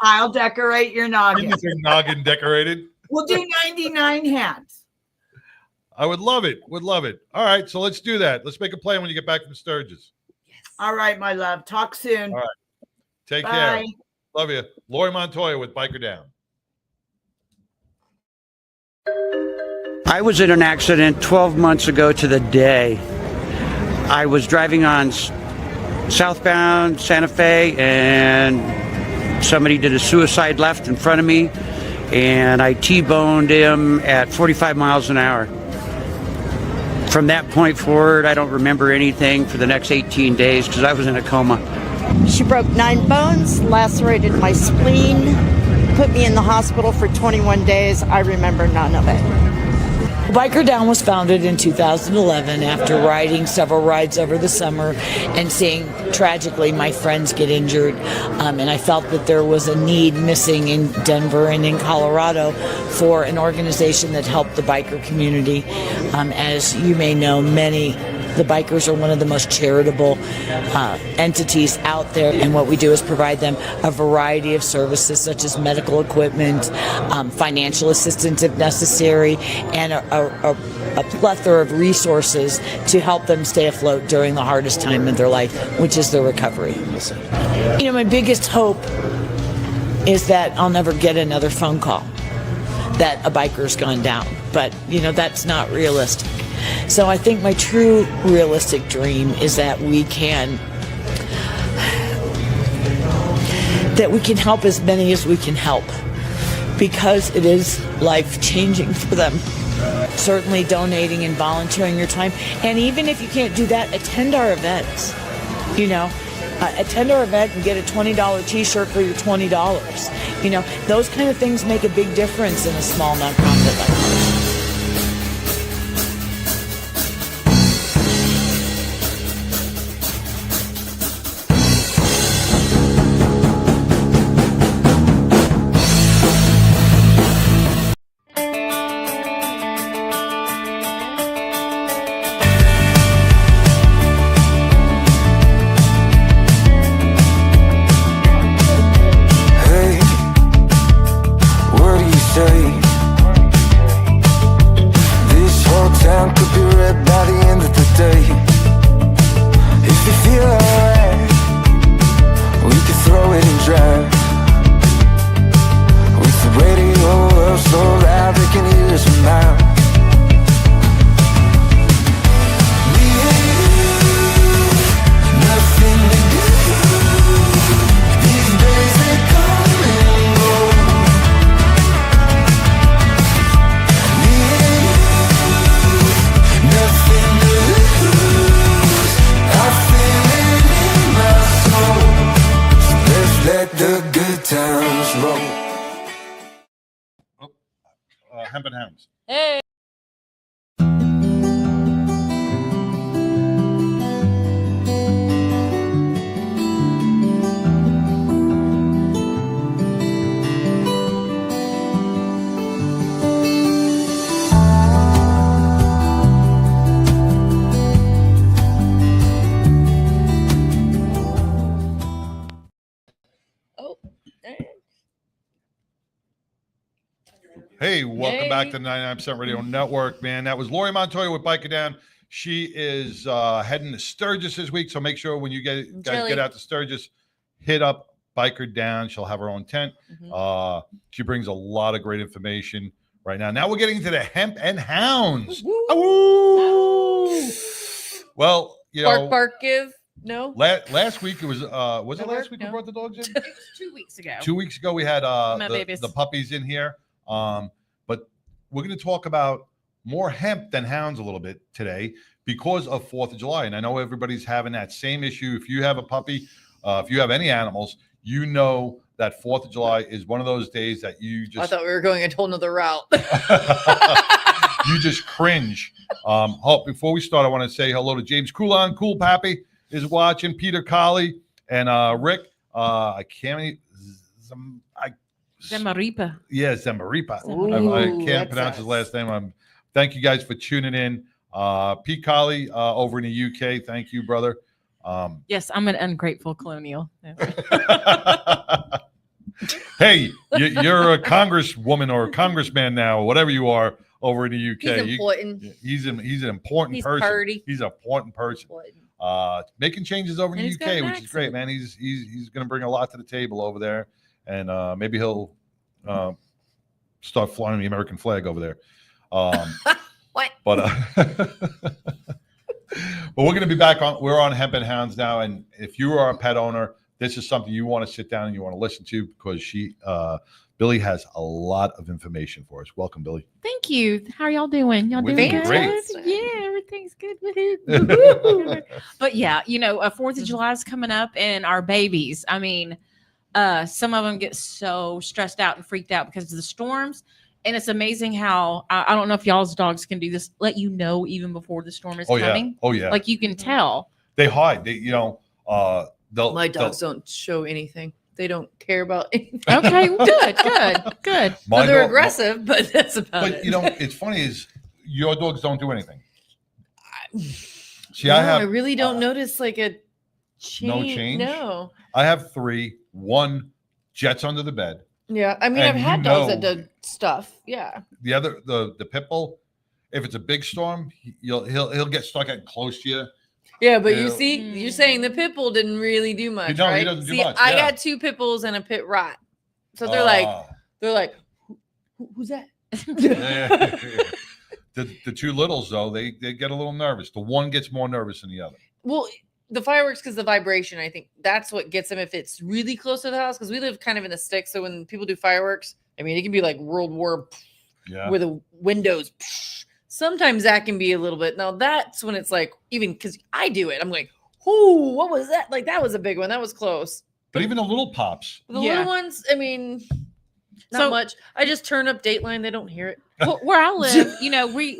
I'll decorate your noggin. Your noggin decorated. We'll do 99 hats. I would love it. Would love it. All right, so let's do that. Let's make a plan when you get back from Sturgis. Yes. All right, my love. Talk soon. All right. Take Bye. care. Love you. Lori Montoya with Biker Down. I was in an accident 12 months ago to the day. I was driving on southbound Santa Fe, and somebody did a suicide left in front of me, and I T-boned him at 45 miles an hour. From that point forward, I don't remember anything for the next 18 days because I was in a coma. She broke 9 bones, lacerated my spleen, put me in the hospital for 21 days. I remember none of it. Biker Down was founded in 2011 after riding several rides over the summer and seeing, tragically, my friends get injured. And I felt that there was a need missing in Denver and in Colorado for an organization that helped the biker community. As you may know, the bikers are one of the most charitable entities out there, and what we do is provide them a variety of services such as medical equipment, financial assistance if necessary, and a plethora of resources to help them stay afloat during the hardest time of their life, which is their recovery. My biggest hope is that I'll never get another phone call that a biker's gone down, but that's not realistic. So I think my true realistic dream is that we can help as many as we can help, because it is life-changing for them. Certainly donating and volunteering your time, and even if you can't do that, attend our events. Attend our event and get a $20 t-shirt for your $20. Those kind of things make a big difference in a small nonprofit like ours. Hemp and Hounds. Hey. Hey, welcome back Hey. to the 99% Radio Network, man. That was Lori Montoya with Bike It Down. She is heading to Sturgis this week, so make sure when you guys get out to Sturgis, hit up Biker Down. She'll have her own tent. She brings a lot of great information right now. Now we're getting to the hemp and hounds. Woo! Well, you know, Bark, give. No. last week it was it last week we No. brought the dogs in? It was 2 weeks ago. 2 weeks ago we had My babies. the puppies in here. But we're going to talk about more hemp than hounds a little bit today because of 4th of July. And I know everybody's having that same issue. If you have a puppy, if you have any animals, you know that 4th of July is one of those days that you just I thought we were going a whole nother route. you just cringe. Before we start, I want to say hello to James Coulon. Cool Pappy is watching. Peter Colley and Rick. I can't. Zemaripa. Yeah, Zemaripa. Ooh, I can't that's pronounce his nice. last name. Thank you guys for tuning in. Pete Colley over in the UK. Thank you, brother. Yes, I'm an ungrateful colonial. Hey, you're a congresswoman or a congressman now, whatever you are over in the UK. He's important. He's an important He's person. party. He's an important person. Making changes over in And the he's got an UK, which is great, man. He's going to bring a lot to the table over there, and maybe he'll start flying the American flag over there. What? But we're going to be back on. We're on Hemp and Hounds now, and if you are a pet owner, this is something you want to sit down and you want to listen to because Billy has a lot of information for us. Welcome, Billy. Thank you. How are y'all doing? Y'all We're doing doing good? great. Yeah, everything's good with it. But yeah, 4th of July is coming up, and our babies. I mean, some of them get so stressed out and freaked out because of the storms. And it's amazing how I don't know if y'all's dogs can do this. Let you know even before the storm is coming. Oh yeah. Like you can tell. They hide. My dogs don't show anything. They don't care about anything. Okay, good. My They're dog- aggressive, but that's about But it. it's funny is your dogs don't do anything. See, No, I I really don't notice like a no change. change? No. I have 3. 1 jets under the bed. Yeah. I mean, And I've had you dogs that know- did stuff. Yeah. The other, the pit bull, if it's a big storm, he'll get stuck getting close to you. Yeah, but you Yeah. see, you're saying the pit bull didn't really do much, No, he right? doesn't do See, much, I yeah. got 2 pit bulls and a pit rat, so they're like, who's that? Yeah. The 2 littles though, they get a little nervous. The one gets more nervous than the other. Well, the fireworks because the vibration. I think that's what gets them if it's really close to the house because we live kind of in the sticks. So when people do fireworks, I mean, it can be like World War Yeah. where the windows. Sometimes that can be a little bit. Now that's when it's like even because I do it. I'm like, oh, what was that? Like that was a big one. That was close. But even the little pops. The Yeah. little ones, I mean, not So- much. I just turn up Dateline. They don't hear it. Well, where I live,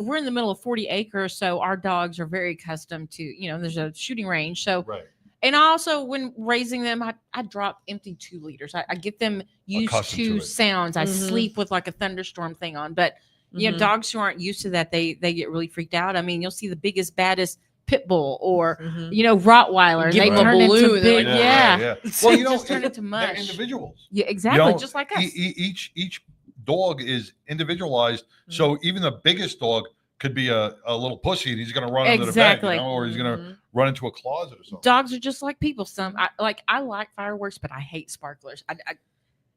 we're in the middle of 40 acres, so our dogs are very accustomed to, there's a shooting range. So, Right. and also when raising them, I drop empty 2 liters. I get them used Accustomed to to it. sounds. I Mhm. sleep with like a thunderstorm thing on, but Mhm. dogs who aren't used to that, they get really freaked out. I mean, you'll see the biggest, baddest pit bull or Mhm. Rottweiler. And Give they them a turn into balloon, they're big, like, yeah. Well, Just turn into they're mush. individuals. Yeah, exactly, know, just like us. Each dog is individualized. So even the biggest dog could be a little pussy and he's going to run under the bed, Exactly. or he's going to Mhm. run into a closet or something. Dogs are just like people. I like fireworks, but I hate sparklers.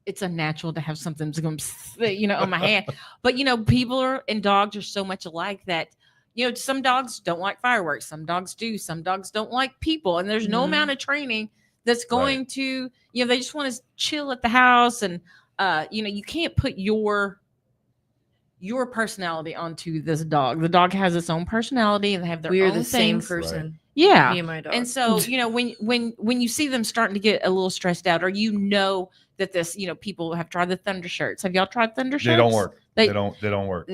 It's unnatural to have something to go, on my hand. But people and dogs are so much alike that some dogs don't like fireworks, some dogs do, some dogs don't like people, and there's no Mhm. amount of training that's going to they just want to chill at the house, and you can't put your personality onto this dog. The dog has its own personality, and they have their We are own the same things. person. Yeah. Me and my dog. And so, when you see them starting to get a little stressed out, or that this, people have tried the thunder shirts. Have y'all tried thunder shirts? They don't work. They- They don't work.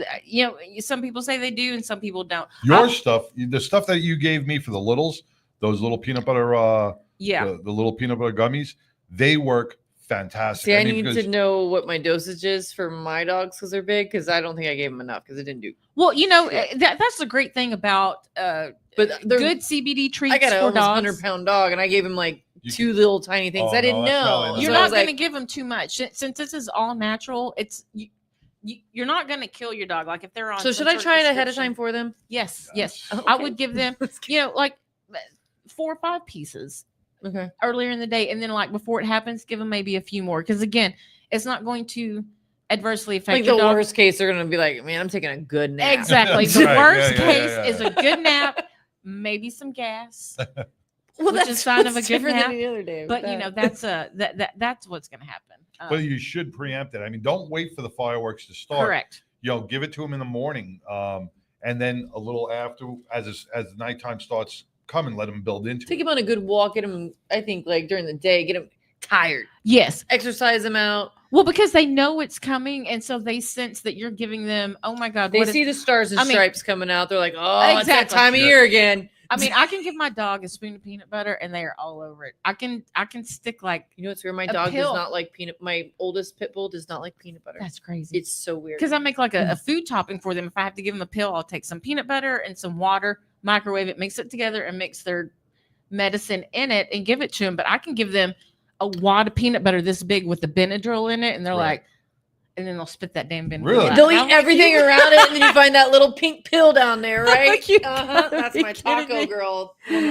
Some people say they do, and some people don't. Your stuff, the stuff that you gave me for the littles, those little peanut butter, Yeah. the little peanut butter gummies, they work fantastic. See, I mean, need because- to know what my dosage is for my dogs because they're big. Because I don't think I gave them enough because it didn't do. Well, that's the great thing about But they're good CBD treats I got an for almost dogs. 100-pound dog, and I gave him like You 2 little tiny things. Oh, I no, didn't that's know. probably You're So I not was going to like, give them too much since this is all natural. you're not going to kill your dog. Like if they're on. So some should I sort of try it ahead of prescription- time for them? Yes. Yes. Okay. I would give them, like 4 or 5 pieces Okay. earlier in the day. And then like before it happens, give them maybe a few more. Because again, it's not going to adversely affect Like your the dog. worst case, they're gonna be like, "Man, I'm taking a good nap." Exactly. The Right, worst yeah, case yeah. is a good nap, maybe some gas. Well, Which is sign of a good different nap, than the other day. But you know, that's that's what's going to happen. But you should preempt it. I mean, don't wait for the fireworks to start. Correct. Give it to them in the morning, and then a little after, as nighttime starts coming, let them build into take it. them on a good walk. Get them. I think like during the day, get them tired. Yes. Exercise them out. Well, because they know it's coming, and so they sense that you're giving them. Oh my God! They what see if, the stars and I mean- stripes coming out. They're like, "Oh, it's that Exactly. time of Yeah. year again." I mean, I can give my dog a spoon of peanut butter, and they are all over it. I can stick like You know what's weird? My A dog pill. does not like peanut. My oldest pit bull does not like peanut butter. that's crazy. It's so weird. Because I make like a food topping for them. If I have to give them a pill, I'll take some peanut butter and some water, microwave it, mix it together, and mix their medicine in it and give it to them. But I can give them a wad of peanut butter this big with the Benadryl in it, and they're Right. like, and then they'll spit that damn Benadryl. Really? out. They'll And eat I'm like, everything "You- around it, and then you find that little pink pill down there, right? You Uh-huh. gotta That's be my kidding taco me. girl. woman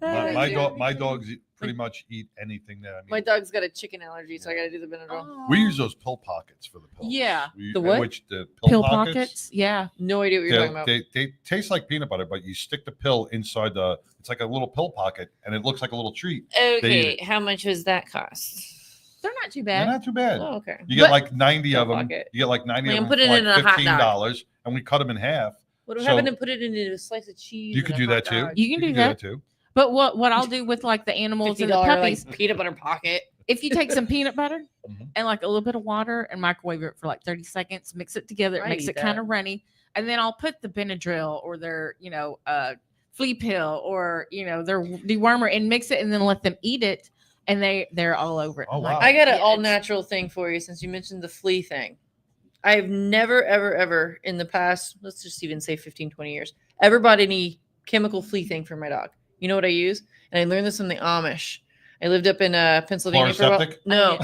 I had a- My dogs pretty much eat anything that. I mean, My dog's got a chicken allergy, so I got to do the Benadryl. Oh. we use those pill pockets for the pills. Yeah. The what? Which the pill, pill pockets. pockets. Yeah. No idea what you're talking about. They taste like peanut butter, but you stick the pill inside it's like a little pill pocket, and it looks like a little treat. Okay, how much does that cost? They're not too They're bad. not too bad. Oh, okay. You get But- like 90 of Pill them. pocket. You get like 90 Like, of I'm them putting for it like in a hot dog. $15, and we cut them in half. What So- happened to put it into a slice of cheese? You and could a do hot that too. dog? You can do that. too. But what I'll do with like the animals and the $50 puppies, like peanut butter pocket. if you take some peanut butter Mhm. and like a little bit of water and microwave it for like 30 seconds, mix it together, it I'd makes eat it kind that. of runny. And then I'll put the Benadryl or their, flea pill or, their dewormer and mix it and then let them eat it. And they're all over it. Oh, I'm like, wow. I got an yeah, all it's- natural thing for you since you mentioned the flea thing. I've never, ever, ever in the past, let's just even say 15, 20 years, ever bought any chemical flea thing for my dog. You know what I use? And I learned this from the Amish. I lived up in Pennsylvania for a while. Chloroseptic? No,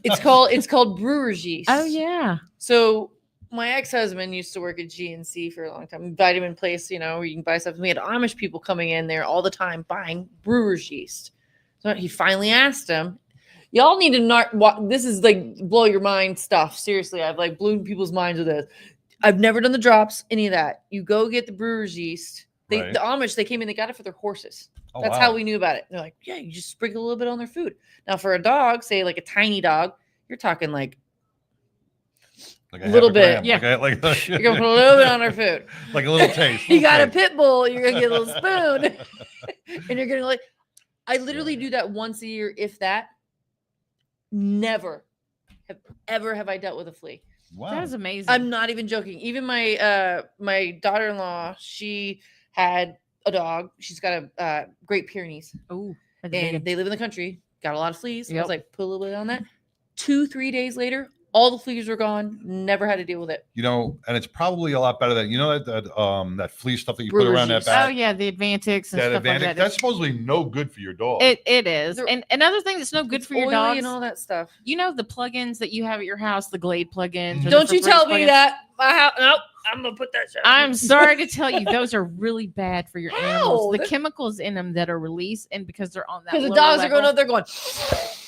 it's called brewer's yeast. Oh, yeah. So my ex-husband used to work at GNC for a long time. Vitamin Place, where you can buy stuff. We had Amish people coming in there all the time buying brewer's yeast. So he finally asked him, y'all need to not, this is like blow your mind stuff. Seriously, I've like blown people's minds with this. I've never done the drops, any of that. You go get the brewer's yeast. Right. The Amish, they came in, they got it for their horses. Oh, That's wow. how we knew about it. They're like, yeah, you just sprinkle a little bit on their food. Now, for a dog, say like a tiny dog, you're talking like Like a little half a bit, gram, yeah. Like you're gonna put a little bit on their food. like a little taste. You got a little taste. pit bull, you're gonna get a little spoon, and you're gonna I literally do that once a year, if that. Never have I dealt with a flea. Wow. That is amazing. I'm not even joking. Even my my daughter-in-law, she had a dog. She's got a Great Pyrenees, Oh, and they live in the country. Got a lot of fleas. I Yep. was like, put a little bit on that. 2-3 days later, all the fleas were gone. Never had to deal with it. And it's probably a lot better than that flea stuff that you Brewer's put around that yeast. Oh back. yeah, the Advantix and That stuff advantage. like that. That's supposedly no good for your dog. It is. They're- And another thing that's no good It's for your oily dogs. and all that stuff. You know the plugins that you have at your house, the Glade plugins. or the Don't you Febreze tell me plugins? that. Nope. I'm gonna put that shit. I'm sorry to tell you, those are really bad for your How? animals. The They're- chemicals in them that are released, and because they're on that. because the lower dogs are level- going up there going.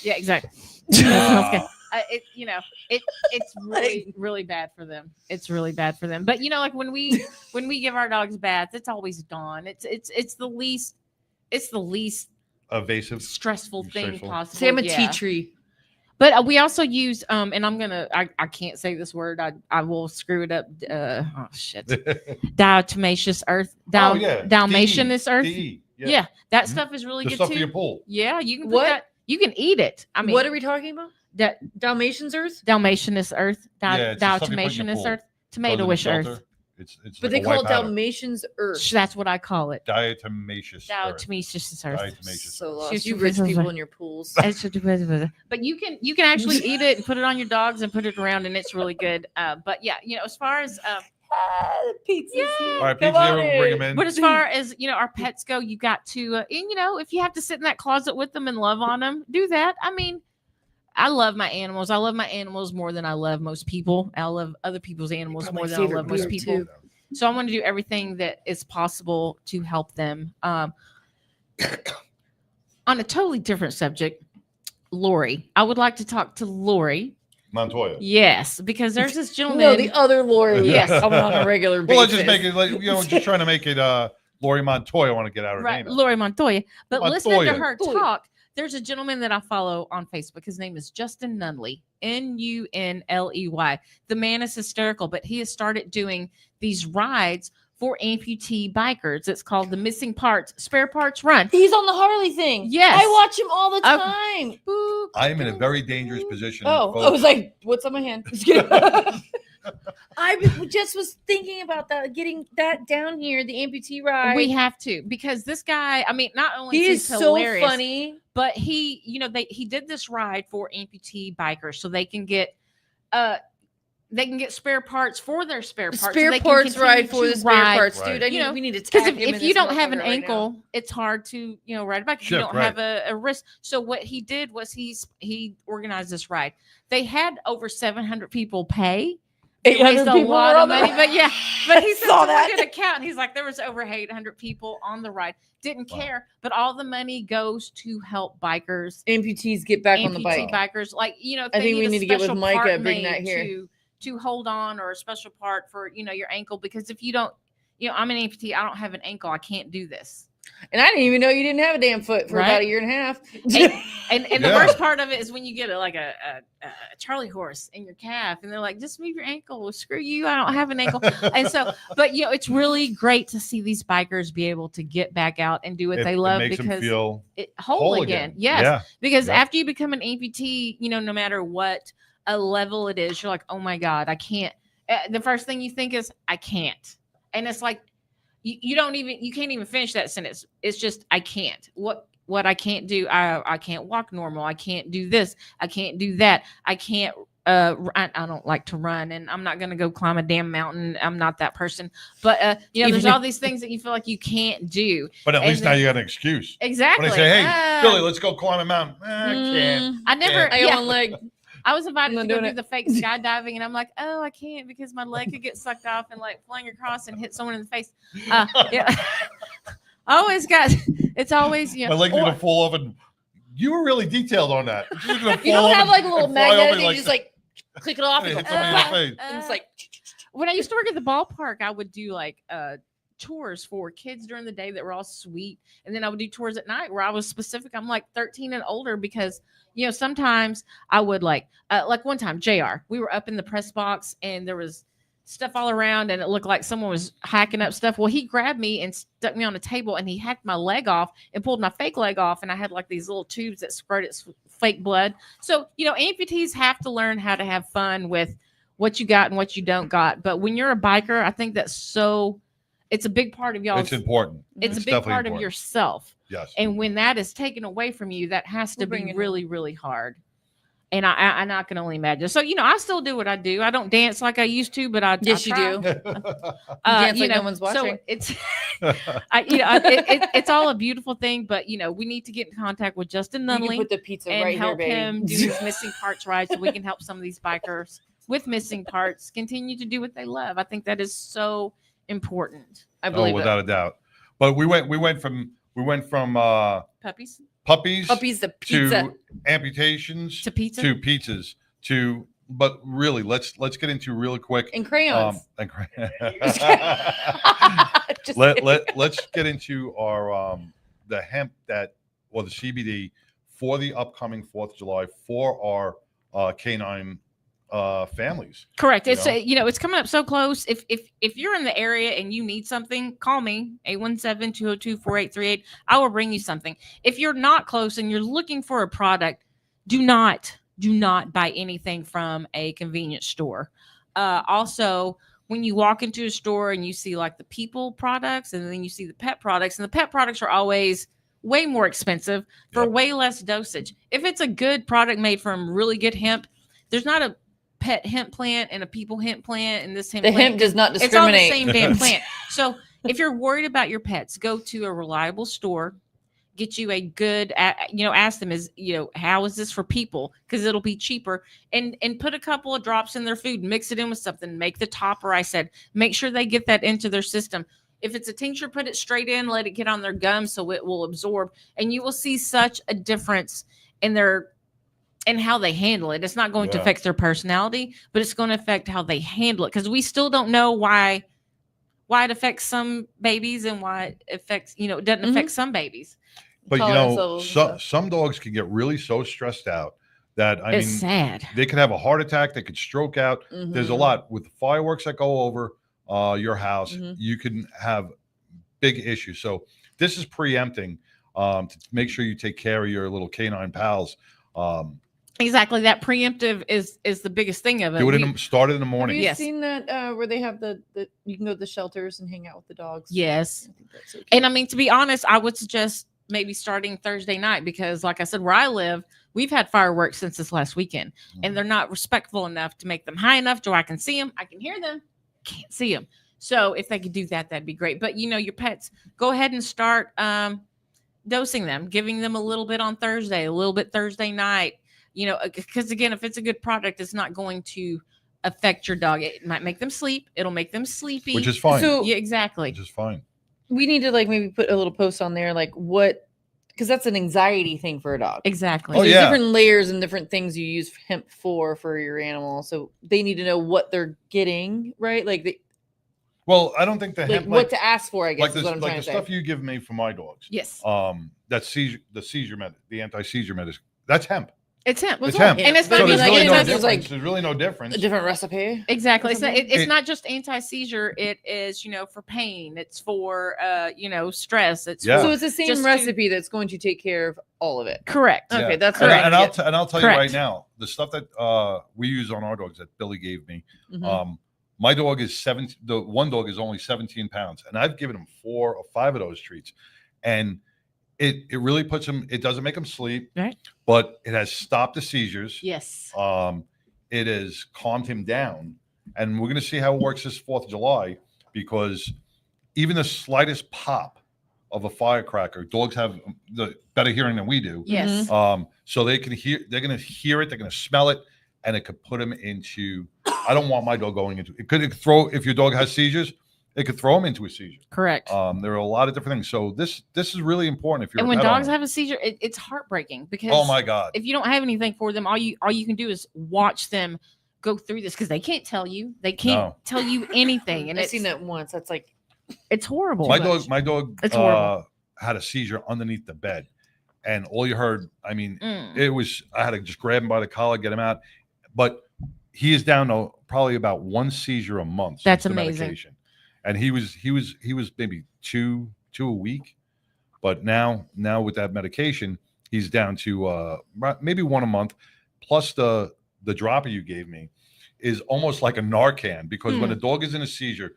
Yeah, exactly. That smells good. It's really really bad for them. It's really bad for them. But like when we give our dogs baths, it's always Dawn. It's the least Evasive. stressful thing Stressful. possible. Say I'm a Yeah. tea tree. But we also use and I can't say this word. I will screw it up. Oh shit. Diatomaceous earth. Oh, yeah. Dalmatianous earth. DE. Yeah. That Mhm. stuff is really The good stuff too. for your pool. Yeah, you can put What? that. You can eat it. I mean, What are we talking about? that Dalmatian's earth? Dalmatianous earth, Yeah, it's the stuff you put in your Dalmatianous pool. earth, tomatoish Goes in the earth. filter. It's But like they a call white it powder. Dalmatian's earth. That's what I call it. Diatomaceous. earth. Dalmatianous earth. Diatomaceous. So earth. lost. She's You too rich busy. people in your pools. But you can actually eat it and put it on your dogs and put it around, and it's really good. But yeah, as far as Pizza. All right, pizza, we'll bring them in. but as far as our pets go, you got to and if you have to sit in that closet with them and love on them, do that. I mean, I love my animals. I love my animals more than I love most people. I love other people's animals more than I love most people. So I want to do everything that is possible to help them. On a totally different subject, Lori. I would like to talk to Lori. Montoya. Yes, because there's this gentleman. No, the other Lori. Yes. Coming on a regular basis. Well, let's just make it like, just trying to make it Lori Montoya. I want to get out her Right, name. Lori Montoya. But listening to Montoya. her talk, there's a gentleman that I follow on Facebook. His name is Justin Nunley, Nunley. The man is hysterical, but he has started doing these rides for amputee bikers. It's called the Missing Parts Spare Parts Run. He's on the Harley thing. Yes. I watch him all the time. Boop. I am in a very dangerous position. Oh, folks. I was like, what's on my hand? Just kidding. I just was thinking about that, getting that down here, the amputee ride. We have to, because this guy, I mean, not only he is is he so hilarious, funny. but he, he did this ride for amputee bikers so they can get spare parts for their spare parts. Spare so parts ride for the spare parts, Right. dude. I need, we need to because tag him in if you this don't have an motherfucker right ankle, now. it's hard to ride a bike. If you Shift, don't have a wrist. So what he did was he organized this ride. They had over 700 people pay. It 800 raised a people lot were of on the money, but yeah, but he said saw someone that. did a count. He's like, there was over 800 people on the ride. Didn't care, but all the money goes to help bikers, amputees get back on the bike. bikers, like if I they think we a need to get with special Micah, part bring that made here. to hold on, or a special part for your ankle, because if you don't, I'm an amputee, I don't have an ankle, I can't do this. And I didn't even know you didn't have a damn foot for Right. about a year and a half. And the worst part of it is when you get a Charlie horse in your calf, and they're like, just move your ankle. Well, screw you, I don't have an ankle. And so, but it's really great to see these bikers be able to get back out and do what they love, makes them because feel whole again. Yes, Yeah. because Yeah. after you become an amputee, no matter what a level it is, you're like, oh my God, I can't. The first thing you think is, I can't. And it's like, you can't even finish that sentence. It's just, I can't. What I can't do, I can't walk normal. I can't do this. I can't do that. I can't. I don't like to run, and I'm not going to go climb a damn mountain. I'm not that person. But there's all these things that you feel like you can't do. But at least then- now you got an excuse. Exactly. When I say, hey, Billy, let's go climb a mountain. I can't. I never. I got one leg. I was invited I'm to not go doing do the fake skydiving, and I'm like, oh, I can't because my leg could get sucked off and like flying across and hit someone in the face. Yeah. It's always, My leg's going to fall off, and you were really detailed on that. You don't have like a little magnet thing, just like click it off and, hit go, somebody in the face. and it's like, when I used to work at the ballpark, I would do like tours for kids during the day that were all sweet, and then I would do tours at night where I was specific. I'm like 13 and older, because sometimes I would like one time, JR, we were up in the press box and there was stuff all around and it looked like someone was hacking up stuff. Well, he grabbed me and stuck me on a table, and he hacked my leg off and pulled my fake leg off, and I had like these little tubes that squirted fake blood. So amputees have to learn how to have fun with what you got and what you don't got. But when you're a biker, I think that's it's a big part of y'all. It's important. It's a big definitely part of important. yourself. Yes. And when that is taken away from you, that has to We'll bring be it really, really hard. And I can only imagine. So, I still do what I do. I don't dance like I used to, but I yes, I you try. do. Dance like no one's watching. So it's, it's all a beautiful thing, but we need to get in contact with Justin You can Nunley put the pizza and right here, help baby. him do his missing parts ride, so we can help some of these bikers with missing parts continue to do what they love. I think that is so important. I believe without a doubt. But we went from Puppies puppies the pizza. to amputations to pizza. to pizzas but really let's get into really quick And crayons. Just kidding. let's get into our the hemp the CBD for the upcoming 4th of July for our canine families. Correct. It's it's coming up so close. If you're in the area and you need something, call me 817-202-4838. I will bring you something. If you're not close and you're looking for a product, do not buy anything from a convenience store. Also, when you walk into a store and you see like the people products and then you see the pet products, and the pet products are always way more expensive for way less dosage. If it's a good product made from really good hemp, there's not a pet hemp plant and a people hemp plant and this hemp the plant. hemp does not discriminate. It's all the same damn plant. So if you're worried about your pets, go to a reliable store, get you a good, ask them how is this for people? Because it'll be cheaper, and put a couple of drops in their food, mix it in with something, make the topper. I said, make sure they get that into their system. If it's a tincture, put it straight in, let it get on their gums so it will absorb, and you will see such a difference in how they handle it. It's not going to affect their personality, but it's going to affect how they handle it, because we still don't know why it affects some babies and why it affects, it doesn't affect some babies. But some dogs can get really so stressed out that it's sad. They could have a heart attack. They could stroke out. There's a lot with the fireworks that go over your house. You can have big issues. So this is preempting to make sure you take care of your little canine pals. Exactly. That preemptive is the biggest thing of it. Do it start it in the morning. Have you seen that where they have the you can go to the shelters and hang out with the dogs? Yes. I think that's so cute. And I mean, to be honest, I would suggest maybe starting Thursday night, because like I said, where I live, we've had fireworks since this last weekend, and they're not respectful enough to make them high enough so I can see them. I can hear them, can't see them. So if they could do that, that'd be great. But your pets, go ahead and start dosing them, giving them a little bit on Thursday, a little bit Thursday night, because again, if it's a good product, it's not going to affect your dog. It might make them sleep. It'll make them sleepy, which is fine. So yeah, exactly. Which is fine. We need to maybe put a little post on there, because that's an anxiety thing for a dog. Exactly. Oh, There's yeah. different layers and different things you use hemp for your animal. So they need to know what they're getting, right? Well, I don't think the hemp, what to ask for, I guess, is what I'm like trying the to stuff say. you give me for my dogs. Yes. That's the anti-seizure medicine. That's hemp. It's hemp. It's hemp. And it's But not So I there's mean, really no there's difference. There's really no difference. a different recipe. Exactly. It's It- not just anti-seizure. It is, for pain. It's for, stress. It's Yeah. So it's the same Just to- recipe that's going to take care of all of it. correct. Okay, Yeah. that's And, correct. and I'll tell you right Correct. now, the stuff that we use on our dogs that Billy gave me. Mhm. My dog is 7. The one dog is only 17 pounds, and I've given him 4 or 5 of those treats, and it really puts him. It doesn't make him sleep, Right. but it has stopped the seizures. Yes. It has calmed him down, and we're going to see how it works this 4th of July, because even the slightest pop of a firecracker, dogs have the better hearing than we do. Yes. So they can hear. They're going to hear it. They're going to smell it, and it could put them into. I don't want my dog going into. It could throw, if your dog has seizures, it could throw him into a seizure. Correct. There are a lot of different things. So this is really important. If you're And a when pet dogs owner. have a seizure, it's heartbreaking, because Oh my God. if you don't have anything for them, all you can do is watch them go through this, because they can't tell you. They can't No. tell you anything, and I've it's seen that once. That's it's horrible. My dog It's horrible. had a seizure underneath the bed, and all you heard, I mean, Mm. it was, I had to just grab him by the collar, get him out. But he is down to probably about 1 seizure a month. That's since the amazing. medication. And he was maybe two a week, but now with that medication, he's down to maybe 1 a month. Plus the dropper you gave me is almost like a Narcan, because when a dog is in a seizure,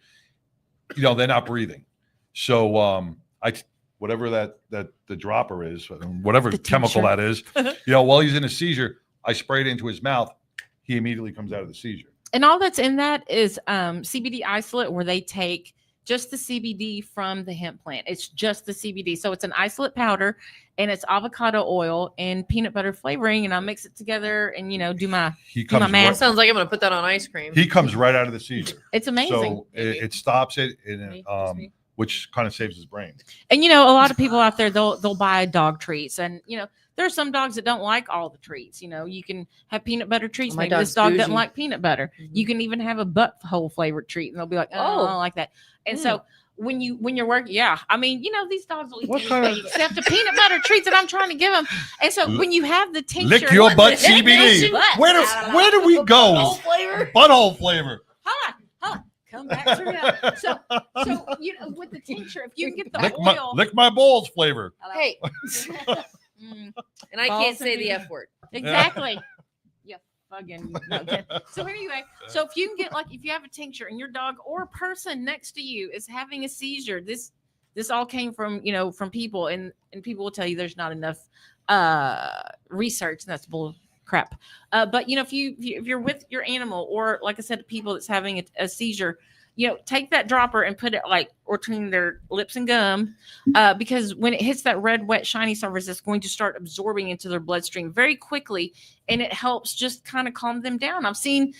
they're not breathing. So whatever that the dropper is, whatever The chemical tincture. that is, while he's in a seizure, I spray it into his mouth. He immediately comes out of the seizure. And all that's in that is CBD isolate, where they take just the CBD from the hemp plant. It's just the CBD. So it's an isolate powder, and it's avocado oil and peanut butter flavoring. And I mix it together and, do my He Do my comes math. right, sounds like I'm going to put that on ice cream. he comes right out of the seizure. it's amazing. So it stops it, and Me, just me. which kind of saves his brain. And a lot of people out there, they'll buy dog treats, and there are some dogs that don't like all the treats. You can have peanut butter treats. My Maybe this dog's dog doesn't bougie. like peannet butter. Mhm. You can even have a butthole flavored treat, and they'll be like, "Oh, I don't like that." And so when you're working, I mean, these dogs will eat What kind anything of- except the peanut butter treats that I'm trying to give them. And so when you have the tincture, Lick your butt Lick CBD. your butt. Where do we go? flavor. Butthole flavor. Hold on. Come back to reality. So with the tincture, if you can get the oil, Lick my balls flavor. Hey, Mm, and I Balls can't say and the feet. F word. exactly. Yeah, fucking. Okay. So anyway, so if you can get if you have a tincture and your dog or a person next to you is having a seizure, this all came from from people, and people will tell you there's not enough research, and that's bull crap. But if you're with your animal, or like I said, people that's having a seizure, take that dropper and put it like between their lips and gum, because when it hits that red, wet, shiny surface, it's going to start absorbing into their bloodstream very quickly, and it helps just kind of calm them down. I've seen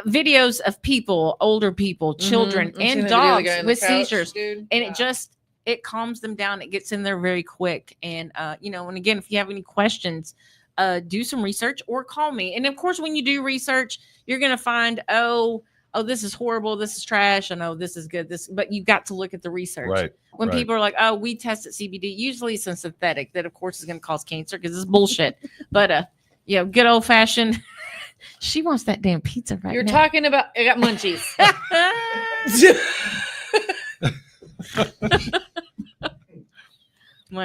videos of people, older people, children, and dogs with seizures, and it calms them down. It gets in there very quick. And, and again, if you have any questions, do some research or call me. And of course, when you do research, you're going to find, oh, this is horrible. This is trash. I know this is good. But you've got to look at the research. Right. When people are like, oh, we tested CBD, usually it's a synthetic that of course is going to cause cancer because it's bullshit. But, good old fashioned. She wants that damn pizza right now. You're talking about, I got munchies.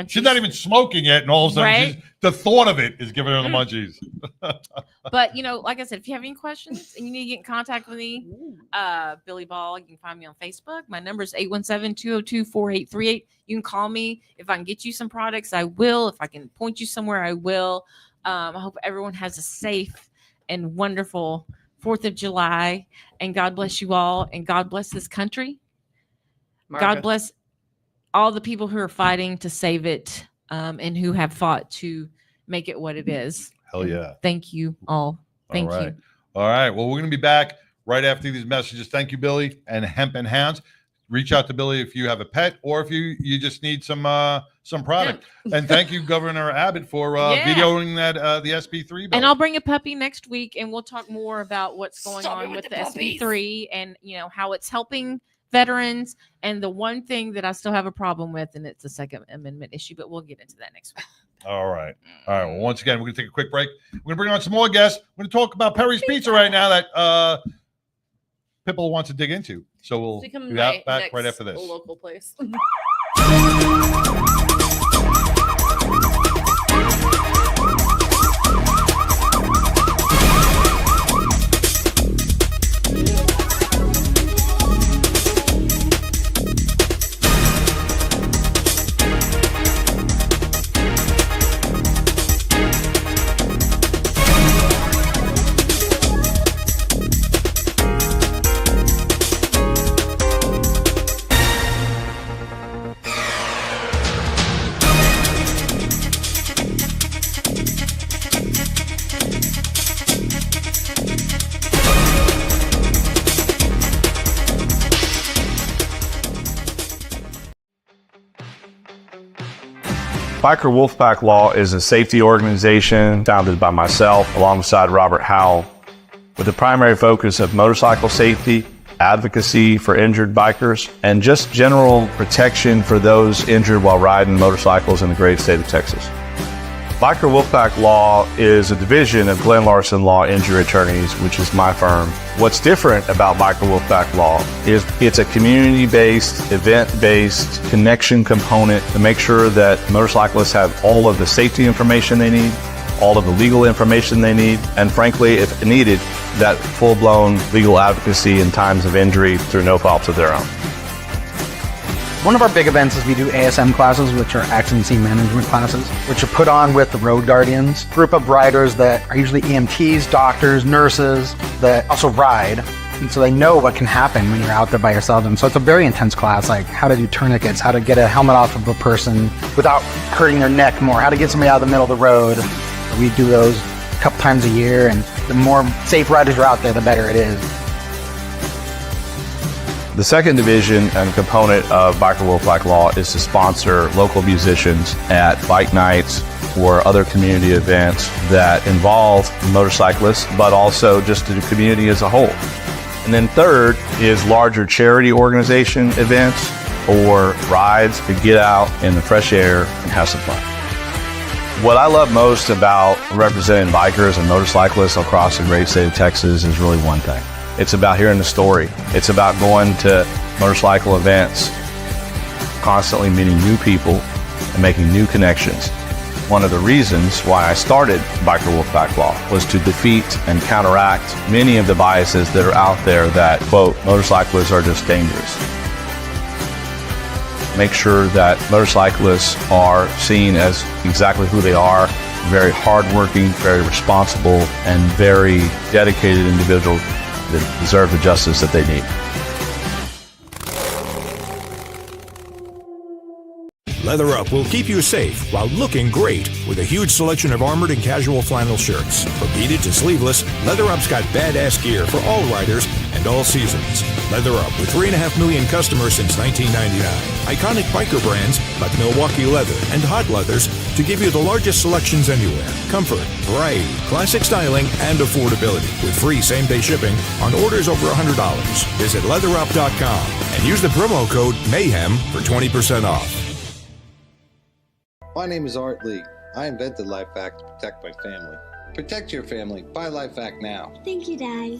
She's not even smoking yet, and all of a sudden, the thought of it is giving her the munchies. But like I said, if you have any questions and you need to get in contact with me, Billy Ball, you can find me on Facebook. My number is 817-202-4838. You can call me. If I can get you some products, I will. If I can point you somewhere, I will. I hope everyone has a safe and wonderful 4th of July, and God bless you all, and God bless this country. God bless all the people who are fighting to save it, and who have fought to make it what it is. Hell yeah. Thank you all. Thank you. All right. Well, we're going to be back right after these messages. Thank you, Billy and Hemp and Hounds. Reach out to Billy if you have a pet or if you just need some product. And thank you, Governor Abbott, for videoing that the SB3 bill. And I'll bring a puppy next week, and we'll talk more about what's going on with the SB3 and how it's helping veterans. And the one thing that I still have a problem with, and it's a Second Amendment issue, but we'll get into that next week. All right. Well, once again, we're going to take a quick break. We're going to bring on some more guests. We're going to talk about Perry's Pizza right now that Pipple wants to dig into. So we'll be back right after this. Local place. Biker Wolfpack Law is a safety organization founded by myself alongside Robert Howell with the primary focus of motorcycle safety, advocacy for injured bikers, and just general protection for those injured while riding motorcycles in the great state of Texas. Biker Wolfpack Law is a division of Glenn Larson Law Injury Attorneys, which is my firm. What's different about Biker Wolfpack Law is it's a community-based, event-based connection component to make sure that motorcyclists have all of the safety information they need, all of the legal information they need, and frankly, if needed, that full-blown legal advocacy in times of injury through no fault of their own. One of our big events is we do ASM classes, which are accident scene management classes, which are put on with the Road Guardians, group of riders that are usually EMTs, doctors, nurses that also ride. And so they know what can happen when you're out there by yourself. And so it's a very intense class, like how to do tourniquets, how to get a helmet off of a person without hurting their neck more, how to get somebody out of the middle of the road. We do those a couple times a year, and the more safe riders are out there, the better it is. The second division and component of Biker Wolfpack Law is to sponsor local musicians at bike nights or other community events that involve motorcyclists, but also just the community as a whole. And then third is larger charity organization events or rides to get out in the fresh air and have some fun. What I love most about representing bikers and motorcyclists across the great state of Texas is really one thing. It's about hearing the story. It's about going to motorcycle events, constantly meeting new people and making new connections. One of the reasons why I started Biker Wolfpack Law was to defeat and counteract many of the biases that are out there that, quote, motorcyclists are just dangerous. Make sure that motorcyclists are seen as exactly who they are, very hardworking, very responsible, and very dedicated individuals that deserve the justice that they need. Leather Up will keep you safe while looking great with a huge selection of armored and casual flannel shirts. From beaded to sleeveless, Leather Up's got badass gear for all riders and all seasons. Leather Up with 3.5 million customers since 1999. Iconic biker brands like Milwaukee Leather and Hot Leathers to give you the largest selections anywhere. Comfort, variety, classic styling, and affordability with free same-day shipping on orders over $100. Visit leatherup.com and use the promo code MAYHEM for 20% off. My name is Art Lee. I invented LifeVac to protect my family. Protect your family. Buy LifeVac now. Thank you, Daddy.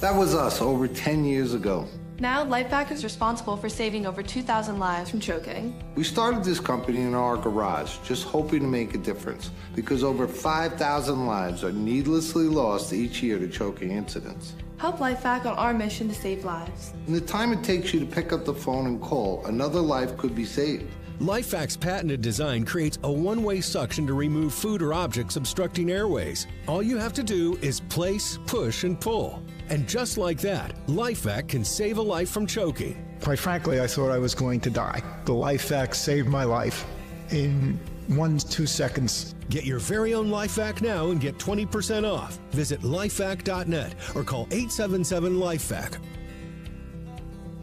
That was us over 10 years ago. Now, LifeVac is responsible for saving over 2,000 lives from choking. We started this company in our garage, just hoping to make a difference, because over 5,000 lives are needlessly lost each year to choking incidents. Help LifeVac on our mission to save lives. In the time it takes you to pick up the phone and call, another life could be saved. LifeVac's patented design creates a one-way suction to remove food or objects obstructing airways. All you have to do is place, push, and pull. And just like that, LifeVac can save a life from choking. Quite frankly, I thought I was going to die. The LifeVac saved my life in 1-2 seconds. Get your very own LifeVac now and get 20% off. Visit lifevac.net or call 877-LifeVac.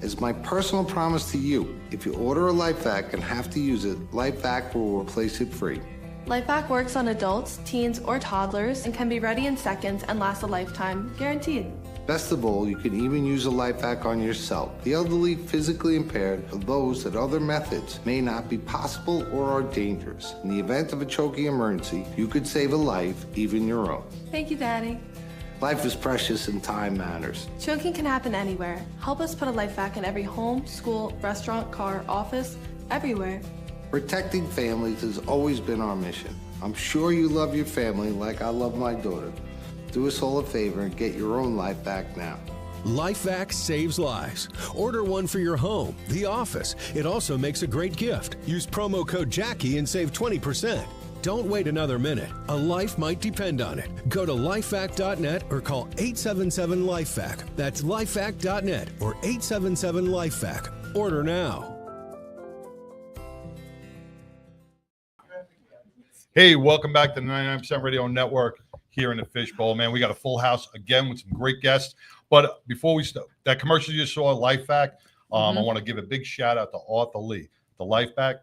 As my personal promise to you, if you order a LifeVac and have to use it, LifeVac will replace it free. LifeVac works on adults, teens, or toddlers and can be ready in seconds and last a lifetime, guaranteed. Best of all, you can even use a LifeVac on yourself, the elderly, physically impaired, or those that other methods may not be possible or are dangerous. In the event of a choking emergency, you could save a life, even your own. Thank you, Daddy. Life is precious and time matters. Choking can happen anywhere. Help us put a LifeVac in every home, school, restaurant, car, office, everywhere. Protecting families has always been our mission. I'm sure you love your family like I love my daughter. Do us all a favor and get your own LifeVac now. LifeVac saves lives. Order one for your home, the office. It also makes a great gift. Use promo code Jackie and save 20%. Don't wait another minute. A life might depend on it. Go to lifevac.net or call 877-LifeVac. That's lifevac.net or 877-LifeVac. Order now. Hey, welcome back to the 99% Radio Network here in the Fishbowl. Man, we got a full house again with some great guests. But before we start, that commercial you saw, LifeVac, I want to give a big shout out to Arthur Lee, the LifeVac,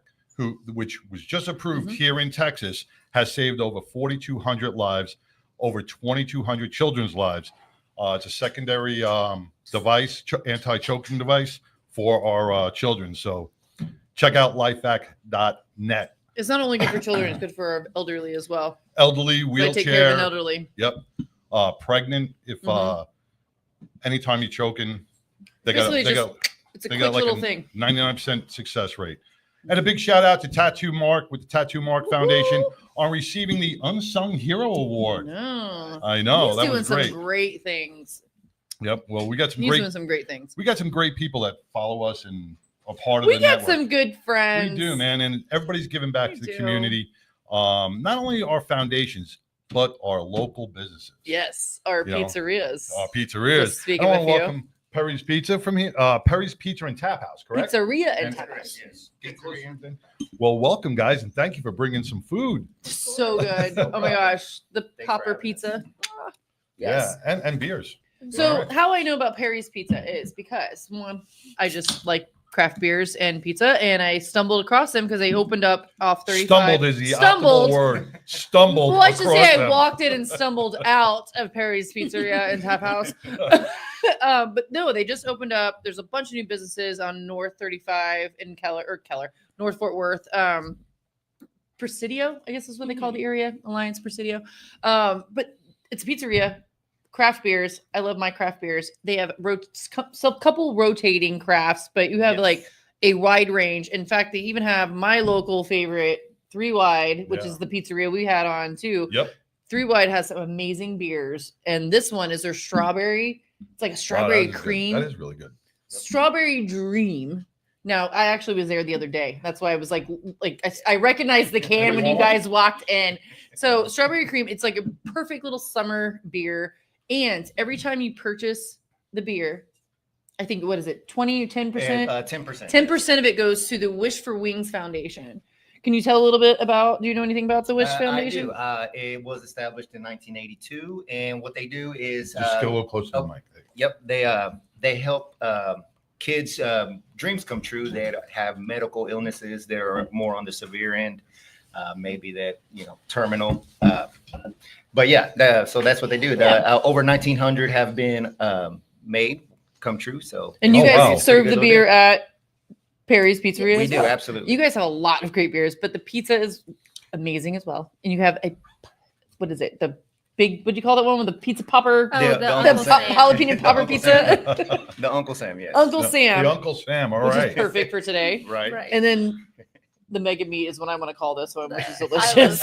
which was just approved here in Texas, has saved over 4,200 lives, over 2,200 children's lives. It's a secondary device, anti-choking device for our children. So check out lifevac.net. It's not only good for children, it's good for our elderly as well. Elderly, wheelchair. Take care of an elderly. Yep. Pregnant. If anytime you're choking, they got it's a quick little thing. 99% success rate. And a big shout out to Tattoo Mark with the Tattoo Mark Foundation on receiving the Unsung Hero Award. I know. He's that doing was great. some great things. Yep. Well, we got some doing some great things. We got some great people that follow us and are part of the network. We got some good friends. We do, man. And everybody's giving back to the community. Not only our foundations, but our local businesses. Yes. Our pizzerias. Our pizzerias. Speaking of a few. Perry's Pizza from here. Perry's Pizza and Taphouse, correct? Pizzeria and Taphouse. Yes. Well, welcome, guys, and thank you for bringing some food. So good. Oh my gosh, the popper pizza. Yes. Yeah, and beers. So how I know about Perry's Pizza is because one, I just like craft beers and pizza, and I stumbled across them because they opened up off 35. Stumbled is the optimal word. Stumbled. Well, I should say I walked in and stumbled out of Perry's Pizzeria and Taphouse. But no, they just opened up. There's a bunch of new businesses on North 35 in North Fort Worth. Presidio, I guess is what they call the area, Alliance Presidio. But it's a pizzeria, craft beers. I love my craft beers. They have a couple rotating crafts, but you have like a wide range. In fact, they even have my local favorite, 3 Wide, which is the pizzeria we had on too. Yep. 3 Wide has some amazing beers, and this one is their strawberry. It's like a strawberry cream. That is really good. Yep. Strawberry Dream. Now, I actually was there the other day. That's why I was like I recognized the can when you guys walked in. So strawberry cream, it's like a perfect little summer beer. And every time you purchase the beer, I think, what is it, 20 or 10%? 10%. 10% of it goes to the Wish for Wings Foundation. Can you tell a little bit about, do you know anything about the Wish Foundation? I do. It was established in 1982, and what they do is Just get a little closer to the mic. Yep, they help kids' dreams come true that have medical illnesses that are more on the severe end, maybe that terminal. But yeah, so that's what they do. Over 1,900 have been made come true. So and you guys serve the beer at Perry's Pizzeria? We do, absolutely. You guys have a lot of great beers, but the pizza is amazing as well. And you have what is it? The big, what do you call that one with the pizza popper? Oh, the jalapeno popper pizza. The Uncle Sam, yes. Uncle Sam. The Uncle Sam, all right. Which is perfect for today. Right. And then the mega meat is what I want to call this one, which is delicious.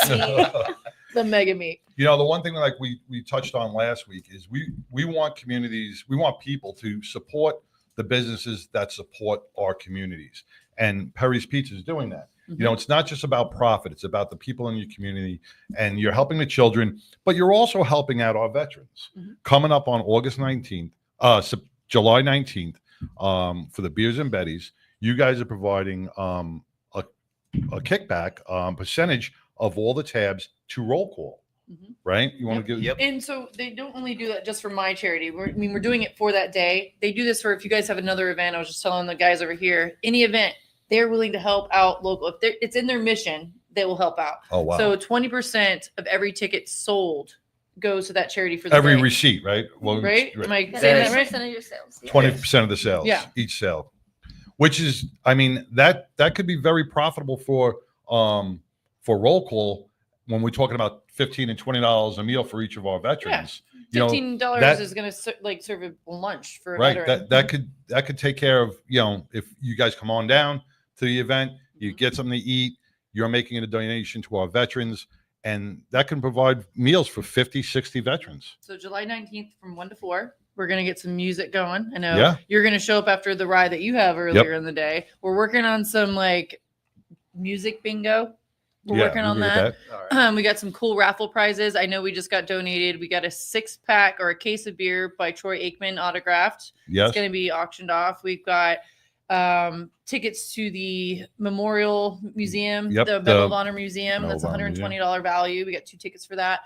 The mega meat. The one thing like we touched on last week is we want communities, we want people to support the businesses that support our communities. And Perry's Pizza is doing that. It's not just about profit. It's about the people in your community, and you're helping the children, but you're also helping out our veterans. Coming up on August 19th, July 19th, for the Beers and Betties, you guys are providing a kickback percentage of all the tabs to Roll Call. Right? You want to give? And so they don't only do that just for my charity. We're doing it for that day. They do this for, if you guys have another event, I was just telling the guys over here, any event, they're willing to help out local. If it's in their mission, they will help out. Oh, wow. So 20% of every ticket sold goes to that charity for the every day. receipt, right? Well, right? Am I saying that right? 20% of your sales. 20% of the sales, each sale, which is, I mean, that could be very profitable for Roll Call when we're talking about $15 and $20 a meal for each of our veterans. $15 is going to serve a lunch for a veteran. That could take care of, if you guys come on down to the event, you get something to eat, you're making a donation to our veterans, and that can provide meals for 50, 60 veterans. So July 19th from 1 to 4, we're going to get some music going. I know you're going to show up after the ride that you have earlier in the day. We're working on some music bingo. We're working on that. We got some cool raffle prizes. I know we just got donated. We got a 6-pack or a case of beer by Troy Aikman autographed. Yes. It's going to be auctioned off. We've got tickets to the Memorial Museum, the Medal of Honor Museum. That's $120 value. We got 2 tickets for that.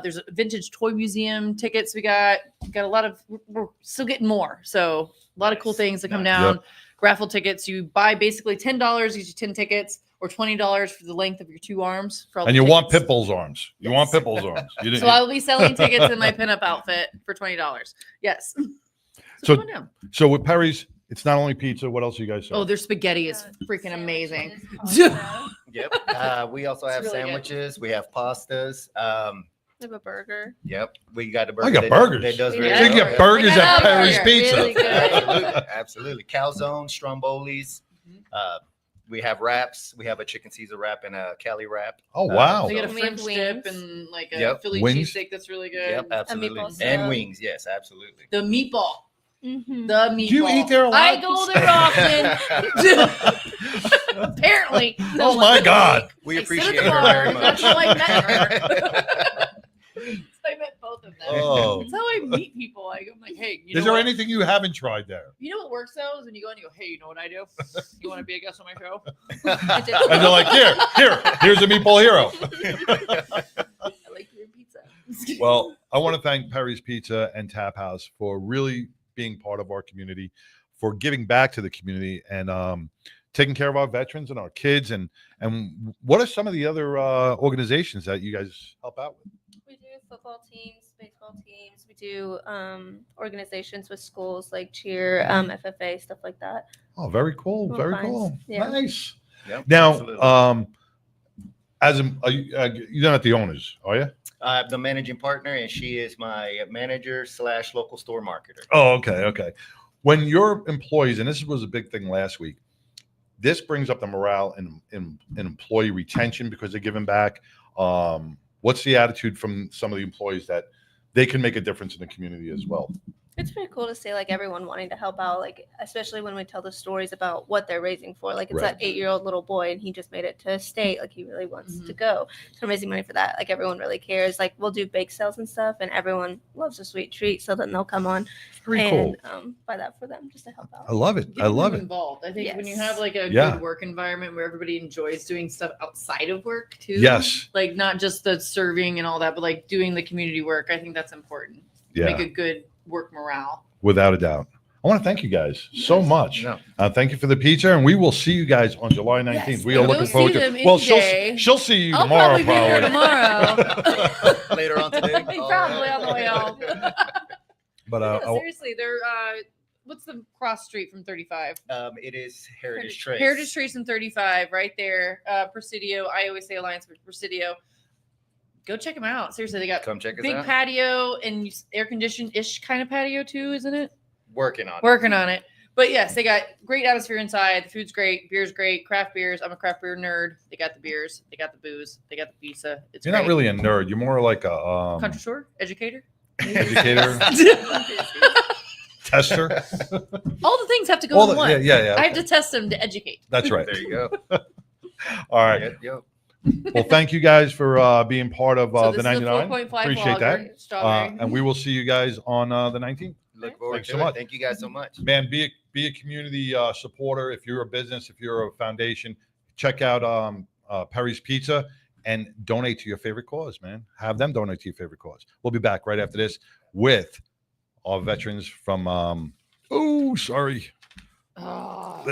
There's a vintage toy museum tickets. We got a lot of, we're still getting more. So a lot of cool things that come down. Raffle tickets. You buy basically $10, gives you 10 tickets. Or $20 for the length of your 2 arms. For all and the you tickets. want Pitbull's arms. You want Pitbull's arms. So I'll be selling tickets in my pinup outfit for $20. Yes. So with Perry's, it's not only pizza. What else do you guys sell? Oh, their spaghetti is freaking amazing. Yep. We also have really sandwiches. We have pastas. We have a burger. Yep. We got a burger. I got burgers. That does You really can get burgers at Perry's Pizza. Really Absolutely. Calzone, Strombolis. We have wraps. We have a chicken Caesar wrap and a Cali wrap. Oh, wow. We got a We have French wings. dip and a Philly Wings. cheesesteak that's really good. Yep, absolutely. meatball And sub. wings, yes, absolutely. The meatball. Mm-hmm. The meatball. Do you eat there a lot? I go there often. Apparently. Oh, my God. We I sit appreciate at the her bar. very much. That's how I met her. I met both of them. Oh. That's how I meet people. I'm like, hey, Is there anything you haven't tried there? You know what works though is when you go and you go, hey, you know what I do? You want to be a guest on my show? And they're like, here's a meatball hero. I like your pizza. Well, I want to thank Perry's Pizza and Taphouse for really being part of our community, for giving back to the community, and taking care of our veterans and our kids. And what are some of the other organizations that you guys help out with? We do football teams, baseball teams. We do organizations with schools like cheer, FFA, stuff like that. Oh, very cool. Little Very fines. cool. Yeah. Nice. Yep, Now, absolutely. you're not the owners, are you? The managing partner, and she is my manager / local store marketer. Oh, okay. When your employees, and this was a big thing last week, this brings up the morale in employee retention because they're giving back. What's the attitude from some of the employees that they can make a difference in the community as well? It's pretty cool to see like everyone wanting to help out, like especially when we tell the stories about what they're raising for. Like it's that 8-year-old little boy, and he just made it to state. Like he really wants to go. So I'm raising money for that. Like everyone really cares. Like we'll do bake sales and stuff, and everyone loves a sweet treat. So then they'll come on and buy that for them just to help out. I love it. I love it. Involved. I think when you have like a Yeah. good work environment where everybody enjoys doing stuff outside of work too. Yes. Like not just the serving and all that, but like doing the community work. I think that's important. Yeah. Make a good work morale. Without a doubt. I want to thank you guys so much. Thank you for the pizza, and we will see you guys on July 19th. Yes, We are go looking see forward them to. any Well, day. she'll see you I'll tomorrow. probably be here tomorrow. Later on today. Probably on the way home. But Yeah, seriously, they're what's the cross street from 35? It is Heritage Trace. Heritage Trace and 35, right there. Presidio. I always say Alliance with Presidio. Go check them out. Seriously, they got Come check us big out. patio and air conditioned ish kind of patio too, isn't it? Working on it. But yes, they got great atmosphere inside. The food's great, beer's great, craft beers. I'm a craft beer nerd. They got the beers, they got the booze, they got the pizza. It's You're great. not really a nerd. You're more like a country store educator. educator, tester. All the things have to go All in the- one. yeah. I have to test them to educate. That's right. There you go. All right. Yep. Well, thank you guys for being part of So the this is a 99. 4.5 Appreciate lager, that. strawberry. And we will see you guys on the 19th. Look forward Thanks to so it. much. Thank you guys so much. Man, be a community supporter. If you're a business, if you're a foundation, check out Perry's Pizza and donate to your favorite cause, man. Have them donate to your favorite cause. We'll be back right after this with our veterans from the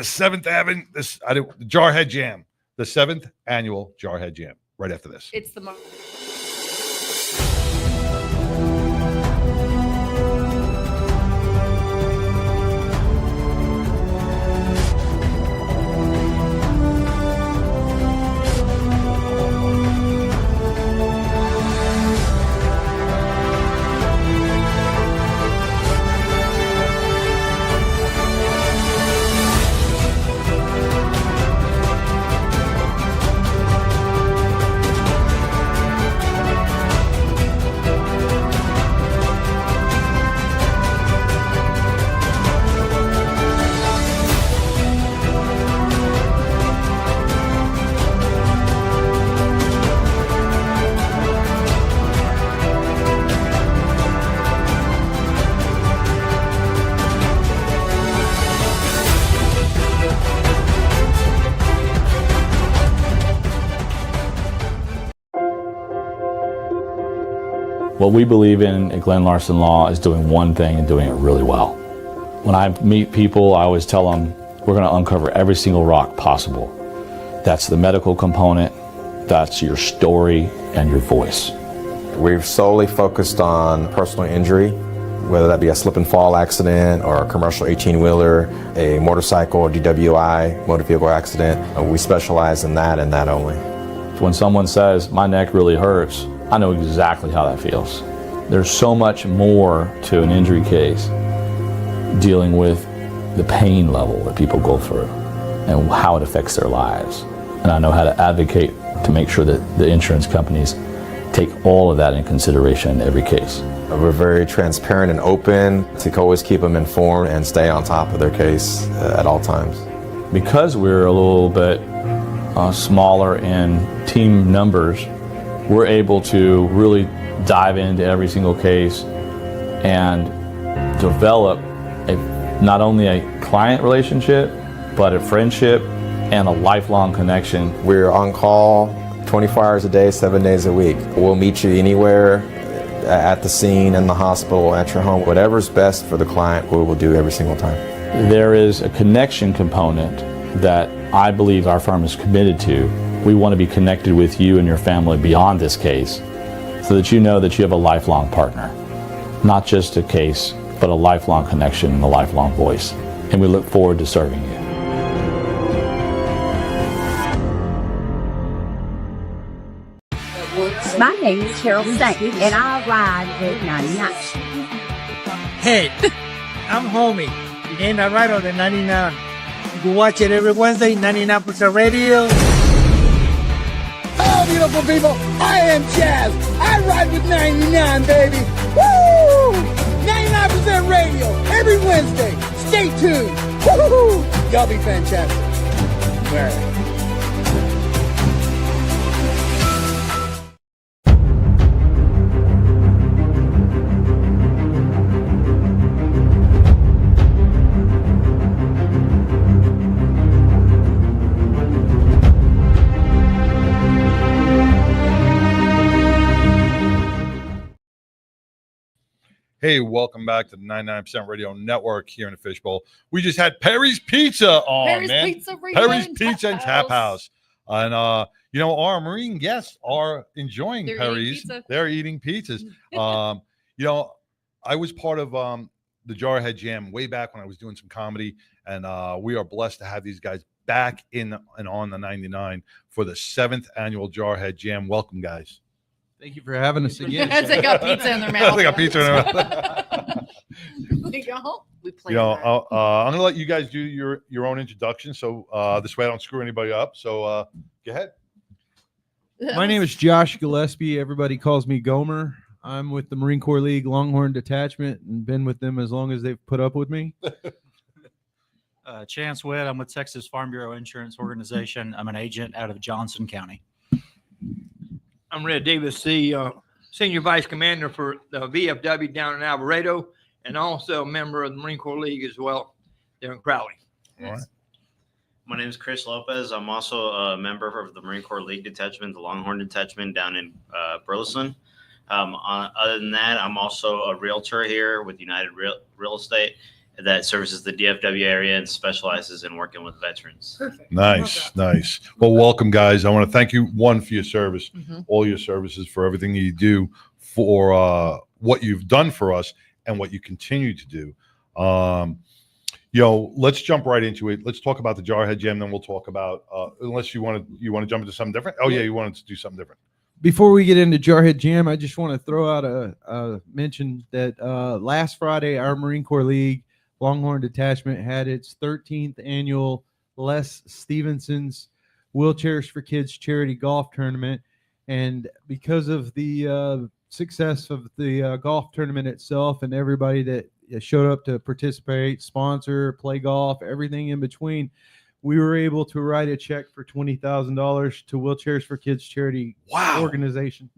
7th Avenue, the Jarhead Jam, the 7th annual Jarhead Jam. Right after this. It's the What we believe in at Glenn Larson Law is doing one thing and doing it really well. When I meet people, I always tell them we're going to uncover every single rock possible. That's the medical component, that's your story and your voice. We've solely focused on personal injury, whether that be a slip and fall accident or a commercial 18-wheeler, a motorcycle or DWI, motor vehicle accident. We specialize in that and that only. When someone says, my neck really hurts, I know exactly how that feels. There's so much more to an injury case dealing with the pain level that people go through and how it affects their lives. And I know how to advocate to make sure that the insurance companies take all of that in consideration in every case. We're very transparent and open to always keep them informed and stay on top of their case at all times. Because we're a little bit smaller in team numbers, we're able to really dive into every single case and develop not only a client relationship, but a friendship and a lifelong connection. We're on call 24 hours a day, 7 days a week. We'll meet you anywhere, at the scene, in the hospital, at your home. Whatever's best for the client, we will do every single time. There is a connection component that I believe our firm is committed to. We want to be connected with you and your family beyond this case so that you know that you have a lifelong partner. Not just a case, but a lifelong connection and a lifelong voice. And we look forward to serving you. My name is Carol Saint, and I ride with 99. Hey, I'm Homie, and I ride on the 99. You can watch it every Wednesday, 99% Radio. Hello, beautiful people. I am Jazz. I ride with 99, baby. Woo! 99% Event Radio every Wednesday. Stay tuned. Woo-hoo-hoo. Y'all be fantastic. All right. Hey, welcome back to the 99% Radio Network here in the Fishbowl. We just had Perry's Pizza on, Perry's man. Pizza Radio Perry's and Pizza and Taphouse. Taphouse. And, our Marine guests are enjoying They're eating Perry's. pizza. They're eating pizzas. I was part of the Jarhead Jam way back when I was doing some comedy, and we are blessed to have these guys back in and on the 99 for the 7th annual Jarhead Jam. Welcome, guys. Thank you for having us again. As they got pizza in their mouth. They got pizza in their mouth. We go home. We play. I'm going to let you guys do your own introduction, so this way I don't screw anybody up. So go ahead. My name is Josh Gillespie. Everybody calls me Gomer. I'm with the Marine Corps League Longhorn Detachment and been with them as long as they've put up with me. Chance Witt. I'm with Texas Farm Bureau Insurance Organization. I'm an agent out of Johnson County. I'm Red Davis, the Senior Vice Commander for the VFW down in Alvarado, and also a member of the Marine Corps League as well there in Crowley. All right. My name is Chris Lopez. I'm also a member of the Marine Corps League Detachment, the Longhorn Detachment down in Burleson. Other than that, I'm also a realtor here with United Real Estate that services the DFW area and specializes in working with veterans. Perfect. Nice. Well, welcome, guys. I want to thank you, one, for your service, Mm-hmm. all your services, for everything you do, for what you've done for us and what you continue to do. Let's jump right into it. Let's talk about the Jarhead Jam, then we'll talk about, unless you want to jump into something different. Oh, yeah, you wanted to do something different. Before we get into Jarhead Jam, I just want to throw out a mention that last Friday, our Marine Corps League Longhorn Detachment had its 13th annual Les Stevenson's Wheelchairs for Kids charity golf tournament. And because of the success of the golf tournament itself and everybody that showed up to participate, sponsor, play golf, everything in between, we were able to write a check for $20,000 to Wheelchairs for Kids charity organization.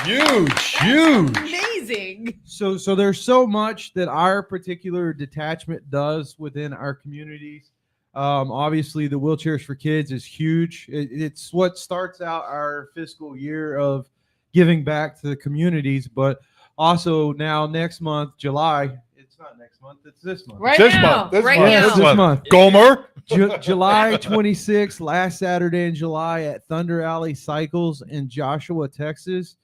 Huge. Amazing. So there's so much that our particular detachment does within our communities. Obviously, the Wheelchairs for Kids is huge. It's what starts out our fiscal year of giving back to the communities, but also now next month, July. It's not next month. It's this month. This month. Gomer. July 26th, last Saturday in July at Thunder Alley Cycles in Joshua, Texas.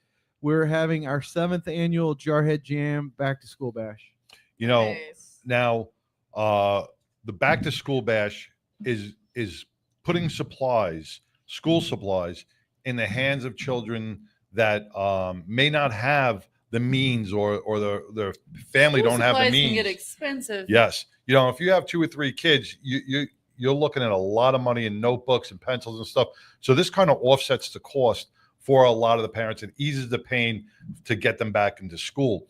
We're having our 7th annual Jarhead Jam Back to School Bash. Now the Back to School Bash is putting school supplies, in the hands of children that may not have the means or their family don't have the means. Can get expensive. Yes. If you have 2 or 3 kids, you're looking at a lot of money in notebooks and pencils and stuff. So this kind of offsets the cost for a lot of the parents and eases the pain to get them back into school.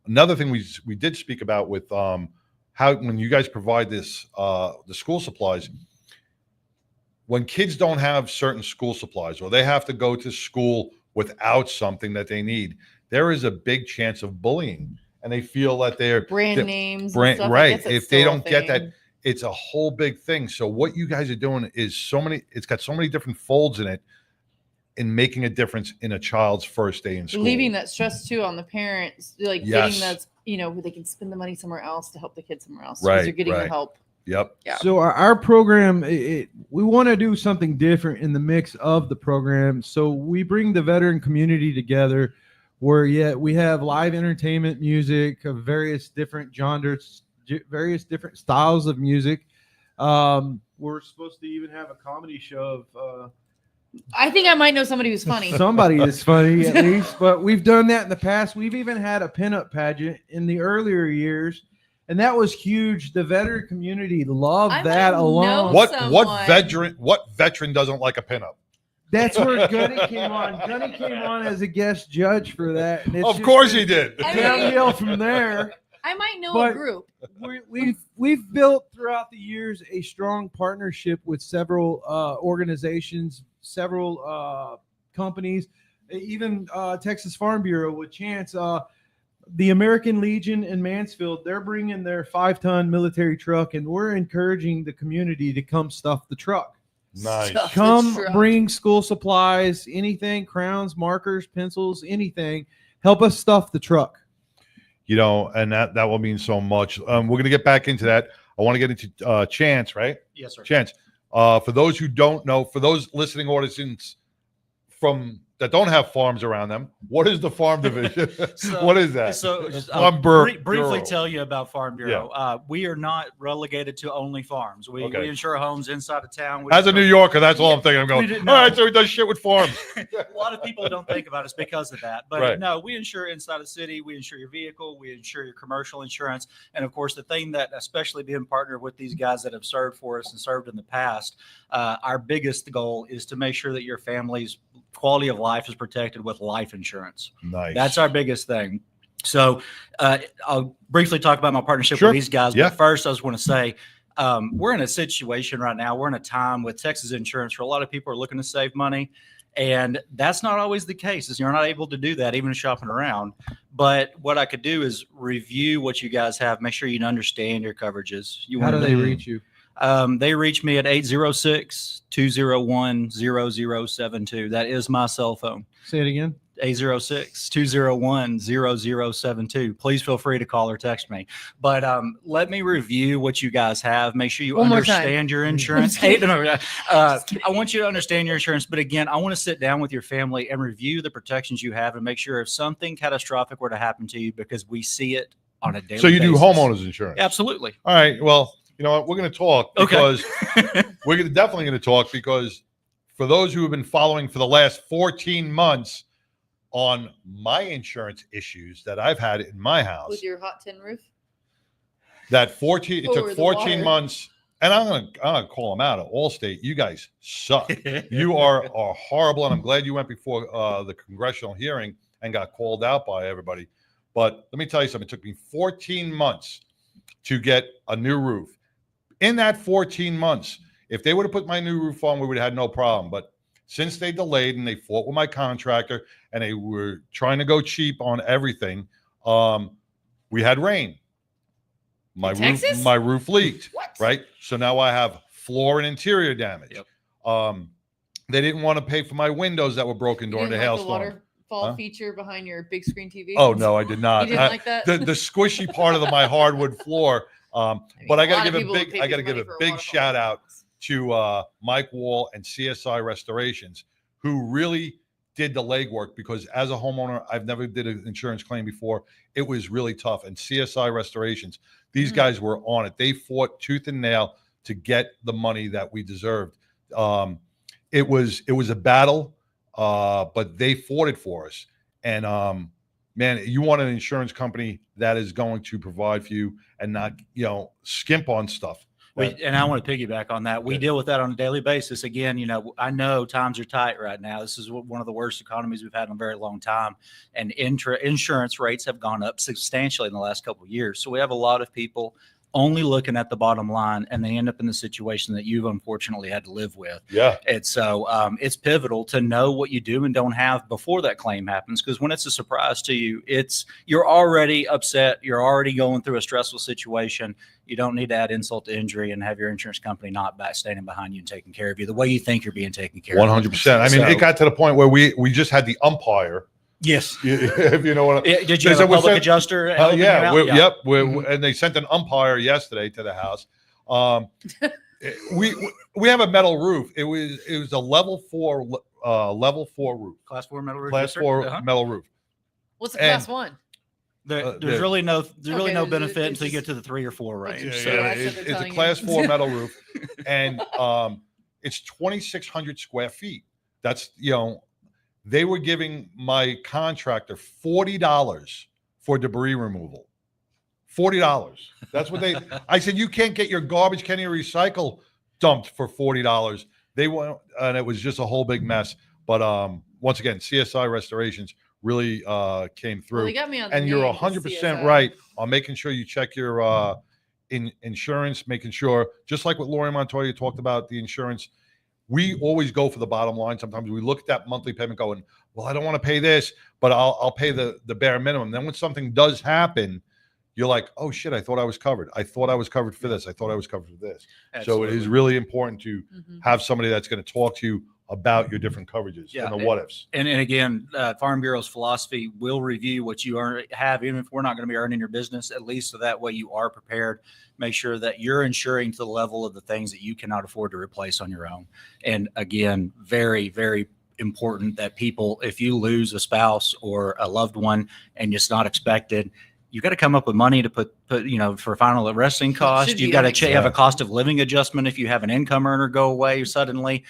Another thing we did speak about with how when you guys provide this the school supplies, when kids don't have certain school supplies or they have to go to school without something that they need, there is a big chance of bullying, and they feel that they're brand names and stuff. Right. If they don't get that, it's a whole big thing. So what you guys are doing is it's got so many different folds in it, in making a difference in a child's first day in school. Leaving that stress too on the parents, like getting that, where they can spend the money somewhere else to help the kids somewhere else. Right. You're getting the help. Yep. Yeah. So our program, we want to do something different in the mix of the program. So we bring the veteran community together, where we have live entertainment music of various different genres, various different styles of music. We're supposed to even have a comedy show of. I think I might know somebody who's funny. Somebody that's funny at least, but we've done that in the past. We've even had a pinup pageant in the earlier years, and that was huge. The veteran community loved that alone. What veteran doesn't like a pinup? That's where Gunny came on. Gunny came on as a guest judge for that. And it's Of just course been he did. Downhill from there. I might know But a group. We've built throughout the years a strong partnership with several organizations, several companies, even Texas Farm Bureau with Chance. The American Legion in Mansfield, they're bringing their 5-ton military truck, and we're encouraging the community to come stuff the truck. Nice. Come bring school supplies, anything, crowns, markers, pencils, anything. Help us stuff the truck. You know, and that will mean so much. We're going to get back into that. I want to get into Chance, right? Yes, sir. Chance. For those who don't know, for those listening audience from that don't have farms around them, what is the farm division? What is that? So Farm briefly Bureau. tell you about Farm Bureau. We are not relegated to only farms. We insure homes inside of town. As a New Yorker, that's all I'm thinking. I'm going, all right, so he does shit with farms. A lot of people don't think about us because of that. But Right. no, we insure inside the city. We insure your vehicle. We insure your commercial insurance. And of course, the thing that, especially being partnered with these guys that have served for us and served in the past, our biggest goal is to make sure that your family's quality of life is protected with life insurance. Nice. That's our biggest thing. So I'll briefly talk about my partnership Sure. with these guys. Yeah. But first, I just want to say we're in a situation right now. We're in a time with Texas insurance where a lot of people are looking to save money. And that's not always the case. Is you're not able to do that, even shopping around. But what I could do is review what you guys have, make sure you understand your coverages. How do they reach you? They reach me at 806-201-0072. That is my cell phone. Say it again. 806-201-0072. Please feel free to call or text me. But let me review what you guys have. Make sure you One more time. understand your insurance. I want you to understand your insurance. But again, I want to sit down with your family and review the protections you have and make sure if something catastrophic were to happen to you, because we see it on a daily So you do basis. homeowners insurance? Absolutely. All right. Well, you know what? We're going to talk because definitely going to talk because for those who have been following for the last 14 months on my insurance issues that I've had in my house, With your hot tin roof? it took Over the 14 water. months. And I'm gonna call them out. Allstate, you guys suck. You are horrible, and I'm glad you went before the congressional hearing and got called out by everybody. But let me tell you something. It took me 14 months to get a new roof. In that 14 months, if they would have put my new roof on, we would have had no problem. But since they delayed and they fought with my contractor and they were trying to go cheap on everything, we had rain. Texas? My roof leaked. Right. So now I have floor and interior damage. They didn't want to pay for my windows that were broken during the hailstorm. The waterfall feature behind your big screen TV? Oh no, I did not. You didn't like that? The squishy part of my hardwood floor. But I got to give a big shout out to Mike Wall and CSI Restorations, who really did the legwork, because as a homeowner, I've never did an insurance claim before. It was really tough. And CSI Restorations, these guys were on it. They fought tooth and nail to get the money that we deserved. It was a battle, but they fought it for us. And man, you want an insurance company that is going to provide for you and not, skimp on stuff. And I want to piggyback on that. We deal with that on a daily basis. Again, I know times are tight right now. This is one of the worst economies we've had in a very long time. And insurance rates have gone up substantially in the last couple of years. So we have a lot of people only looking at the bottom line, and they end up in the situation that you've unfortunately had to live with. Yeah. And so it's pivotal to know what you do and don't have before that claim happens, because when it's a surprise to you, you're already upset. You're already going through a stressful situation. You don't need to add insult to injury and have your insurance company not standing behind you and taking care of you the way you think you're being taken care of. 100%. I mean, it got to the point where we just had the umpire. Yes. If you know what did you have a public adjuster? Yep. And they sent an umpire yesterday to the house. We have a metal roof. It was a level 4 roof. Class 4 metal roof. Class 4 metal roof. What's a class 1? There's really no benefit until you get to the 3 or 4 range. It's a class 4 metal roof, and it's 2,600 square feet. That's they were giving my contractor $40 for debris removal. $40. That's what I said, you can't get your garbage, can you recycle dumped for $40. they went, and it was just a whole big mess. But once again, CSI Restorations really came through. Well, they got me on the and you're name, 100% CSI. right on making sure you check your insurance, making sure, just like what Lori Montoya talked about, the insurance. We always go for the bottom line. Sometimes we look at that monthly payment going, well, I don't want to pay this, but I'll pay the bare minimum. Then when something does happen, you're like, oh shit, I thought I was covered. I thought I was covered for this. I thought I was covered for this. Absolutely. So it is really important to have somebody that's going to talk to you about your different coverages and the what ifs. And again, Farm Bureau's philosophy will review what you have, even if we're not going to be earning your business, at least so that way you are prepared. Make sure that you're insuring to the level of the things that you cannot afford to replace on your own. And again, very, very important that people, if you lose a spouse or a loved one and it's not expected, you got to come up with money to put for final resting cost. You've got to have a cost of living adjustment if you have an income earner go away suddenly.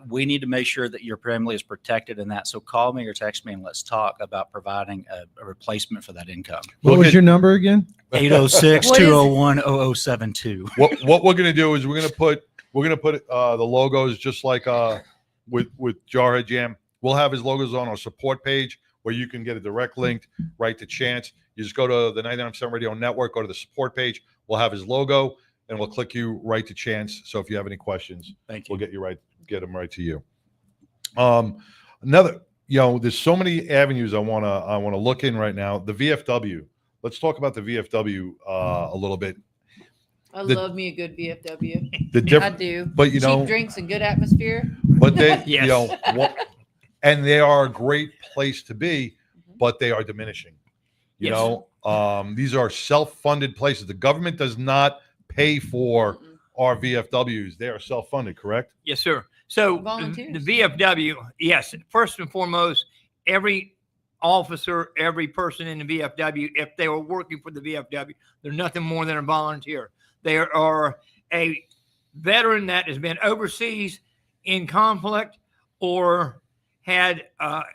We need to make sure that your family is protected in that. So call me or text me and let's talk about providing a replogement for that income. What was your number again? 806-201-0072. What we're gonna do is we're gonna put the logos just like with Jarhead Jam. We'll have his logos on our support page where you can get a direct link right to Chance. You just go to the 99% Radio Network, go to the support page. We'll have his logo, and we'll click you right to Chance. So if you have any questions, we'll get them right to you. Another, there's so many avenues I wanna look in right now. The VFW. Let's talk about the VFW a little bit. I love me a good VFW. I do. But cheap drinks and good atmosphere. But they, and they are a great place to be, but they are diminishing. These are self-funded places. The government does not pay for our VFWs. They are self-funded, correct? Yes, sir. So the VFW, yes, first and foremost, every officer, every person in the VFW, if they were working for the VFW, they're nothing more than a volunteer. They are a veteran that has been overseas in conflict or had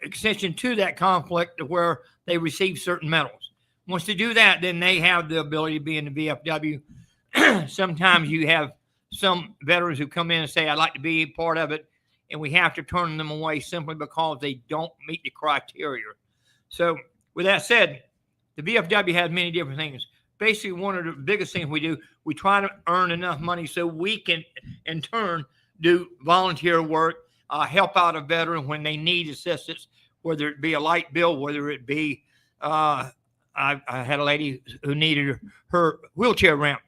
extension to that conflict where they receive certain medals. Once they do that, then they have the ability to be in the VFW. Sometimes you have some veterans who come in and say, I'd like to be a part of it, and we have to turn them away simply because they don't meet the criteria. So with that said, the VFW has many different things. Basically, one of the biggest things we do, we try to earn enough money so we can, in turn, do volunteer work, help out a veteran when they need assistance, whether it be a light bill, whether it be, I had a lady who needed her wheelchair ramp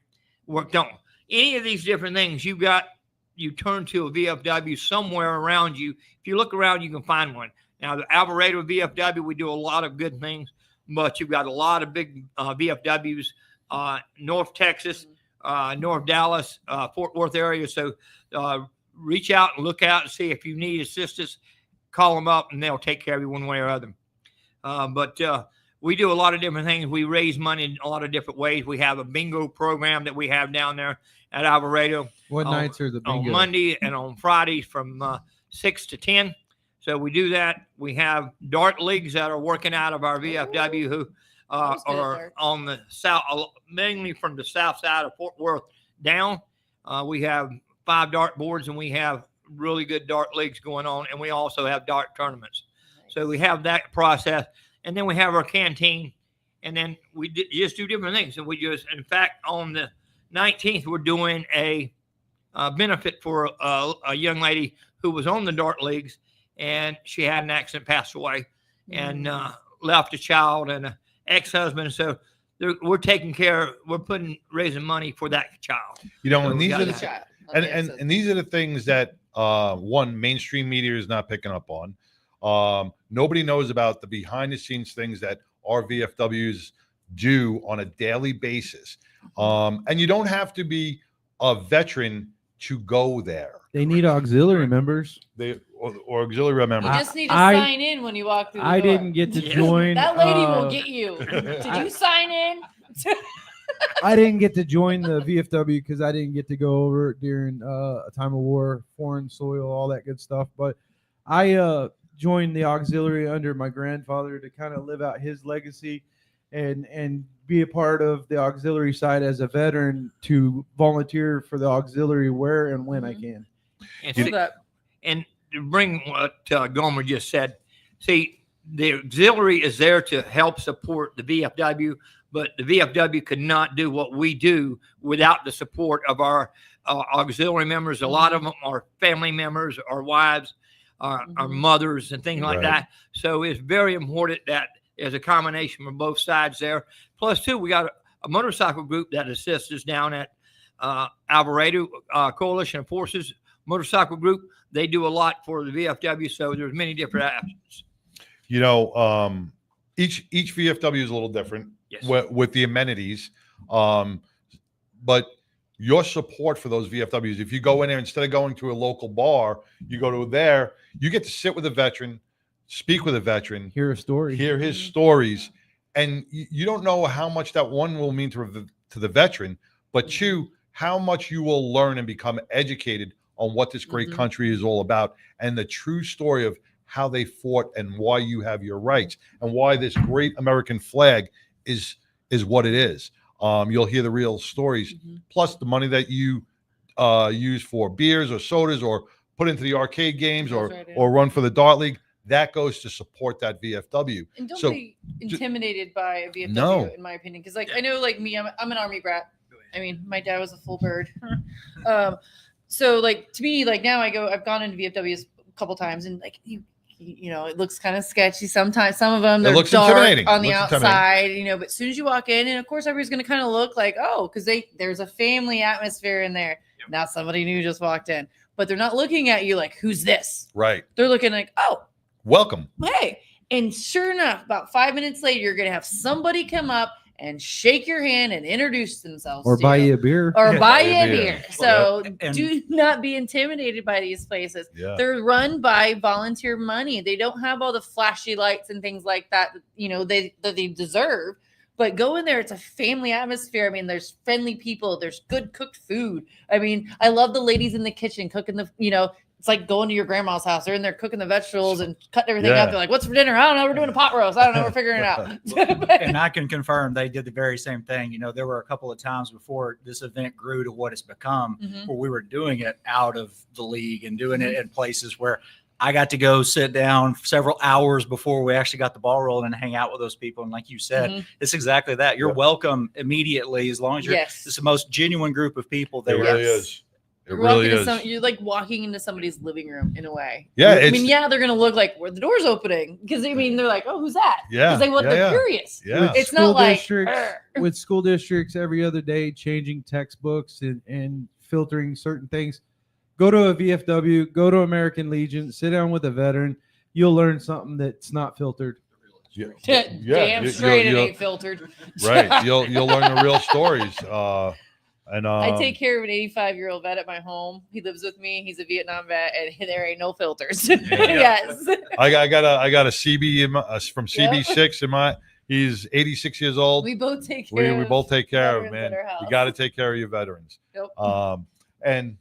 worked on. Any of these different things, you turn to a VFW somewhere around you. If you look around, you can find one. Now, the Alvarado VFW, we do a lot of good things, but you've got a lot of big VFWs, North Texas, North Dallas, Fort Worth area. So reach out and look out and see if you need assistance. Call them up, and they'll take care of you one way or other. But we do a lot of different things. We raise money in a lot of different ways. We have a bingo program that we have down there at Alvarado. What nights are the bingo? On Monday and on Fridays from 6 to 10. So we do that. We have dart leagues that are working out of our VFW who are on the south, mainly from the south side of Fort Worth down. We have 5 dart boards, and we have really good dart leagues going on, and we also have dart tournaments. Nice. So we have that process, and then we have our canteen, and then we just do different things. And we just, in fact, on the 19th, we're doing a benefit for a young lady who was on the dart leagues, and she had an accident, passed away, and left a child and an ex-husband. So we're taking care. We're raising money for that child. And these are and these are the things that mainstream media is not picking up on. Nobody knows about the behind-the-scenes things that our VFWs do on a daily basis. And you don't have to be a veteran to go there. They need auxiliary members. Or auxiliary members. You just need to sign in when you walk through the door. I didn't get to join. That lady will get you. Did you sign in? I didn't get to join the VFW because I didn't get to go over during a time of war, foreign soil, all that good stuff. But I joined the auxiliary under my grandfather to kind of live out his legacy and be a part of the auxiliary side as a veteran to volunteer for the auxiliary where and when I can. And, You- see- and to bring what Gomer just said, see, the auxiliary is there to help support the VFW, but the VFW could not do what we do without the support of our auxiliary members. A lot of them are family members, our wives, our mothers, and things like Right. that. So it's very important that there's a combination from both sides there. Plus, too, we got a motorcycle group that assists us down at Alvarado Coalition of Forces Motorcycle Group. They do a lot for the VFW, so there's many different options. You know, each VFW is a little different with the amenities, but your support for those VFWs, if you go in there, instead of going to a local bar, you go to there, you get to sit with a veteran, speak with a veteran, hear a story, hear his stories, and you don't know how much that one will mean to the veteran, but two, how much you will learn and become educated on what this great country is all about and the true story of how they fought and why you have your rights and why this great American flag is what it is. You'll hear the real stories, plus the money that you use for beers or sodas or put into the arcade games or run for the dart league. That goes to support that VFW. And don't be intimidated by a VFW, No. in my opinion. Because, like, I know, like me, I'm an Army brat. I mean, my dad was a full bird. So, like, to me, like, now I've gone into VFWs a couple times, and, like, you know, it looks kind of sketchy sometimes. Some of them, they're dark on the outside, you know, but as soon as you walk in, and of course, everybody's going to kind of look like, oh, because there's a family atmosphere in there. Not somebody new just walked in, but they're not looking at you like, who's this? Right. They're looking like, oh, welcome. Hey. And sure enough, about 5 minutes later, you're going to have somebody come up and shake your hand and introduce themselves or to buy you a beer, or buy you a beer. So And- do not be intimidated by these places. Yeah. They're run by volunteer money. They don't have all the flashy lights and things like that, you know, that they deserve. But go in there. It's a family atmosphere. I mean, there's friendly people. There's good cooked food. I mean, I love the ladies in the kitchen cooking the, you know, it's like going to your grandma's house. They're in there cooking the vegetables and cutting everything up. They're like, what's for dinner? I don't know. We're doing a pot roast. I don't know. We're figuring it out. And I can confirm they did the very same thing. You know, there were a couple of times before this event grew to what it's become, where we were doing it out of the league and doing it in places where I got to go sit down several hours before we actually got the ball rolling and hang out with those people. And like you said, it's exactly that. You're welcome immediately as long as you're. It's the most genuine group of people there. It really is. It You're really walking is. you're like walking into somebody's living room in a way. Yeah, I mean, it's- yeah, they're gonna look like where the door's opening because I mean they're like, oh, who's that? Yeah, because they're curious. Yeah, It's School not like districts, with school districts every other day changing textbooks and filtering certain things. Go to a VFW, go to American Legion, sit down with a veteran. You'll learn something that's not filtered. damn straight it ain't filtered. Right. You'll learn the real stories. I take care of an 85-year-old vet at my home. He lives with me. He's a Vietnam vet, and there ain't no filters. Yes. I got a CB from CB6 in my. He's 86 years old. We both take care. We of both take care of veterans man. at our house. You got to take care of your veterans. Yep. And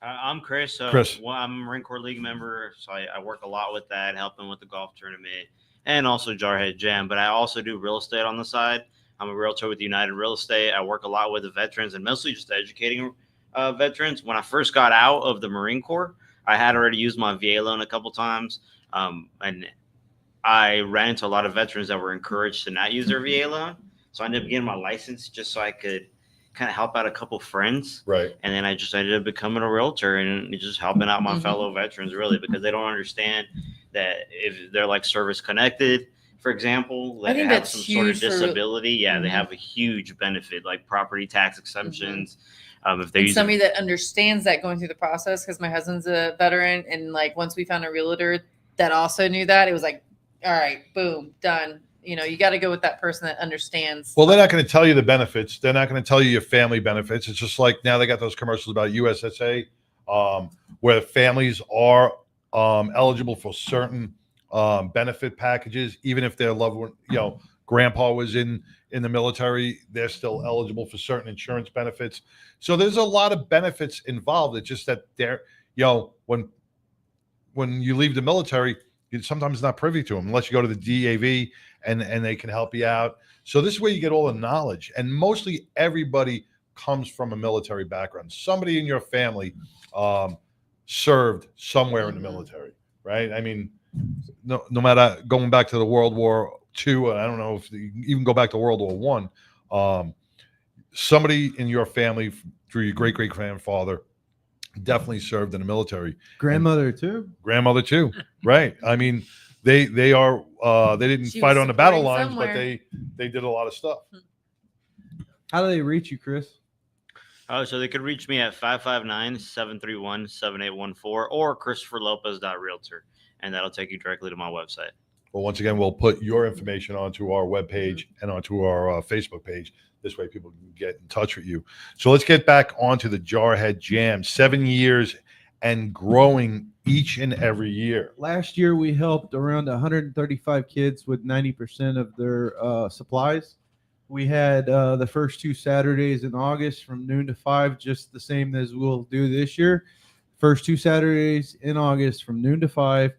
I'm Chris. Chris. Well, I'm a Marine Corps League member, so I work a lot with that, helping with the golf tournament and also Jarhead Jam. But I also do real estate on the side. I'm a realtor with United Real Estate. I work a lot with the veterans and mostly just educating veterans. When I first got out of the Marine Corps, I had already used my VA loan a couple times, and I ran into a lot of veterans that were encouraged to not use their VA loan. So I ended up getting my license just so I could kind of help out a couple friends. Right. And then I just ended up becoming a realtor and just helping out my fellow veterans, really, because they don't understand that if they're like service connected, for example, I that think have that's some sort of huge for real- disability, they have a huge benefit, like property tax exemptions. If they're And using somebody that understands that going through the process, because my husband's a veteran, and like once we found a realtor that also knew that, it was like, all right, boom, done. You know, you got to go with that person that understands. well, they're not going to tell you the benefits. They're not going to tell you your family benefits. It's just like now they got those commercials about USSA, where families are eligible for certain benefit packages, even if their loved one, you know, grandpa was in the military, they're still eligible for certain insurance benefits. So there's a lot of benefits involved. It's just that they're, you know, when you leave the military, you're sometimes not privy to them unless you go to the DAV and they can help you out. So this is where you get all the knowledge, and mostly everybody comes from a military background. Somebody in your family served somewhere in the military, right? I mean, no matter going back to the World War II, I don't know if you even go back to World War One. Somebody in your family through your great grandfather definitely served in the military. Grandmother too. Grandmother too, right? I mean, they didn't She fight was on the battle supporting lines, but somewhere. they did a lot of stuff. How do they reach you, Chris? So they could reach me at 559-731-7814 or ChristopherLopez.realtor, and that'll take you directly to my website. Well, once again, we'll put your information onto our webpage and onto our Facebook page. This way people can get in touch with you. So let's get back onto the Jarhead Jam. 7 years and growing each and every year. Last year, we helped around 135 kids with 90% of their supplies. We had the first 2 Saturdays in August from noon to 5, just the same as we'll do this year. First 2 Saturdays in August from noon to 5,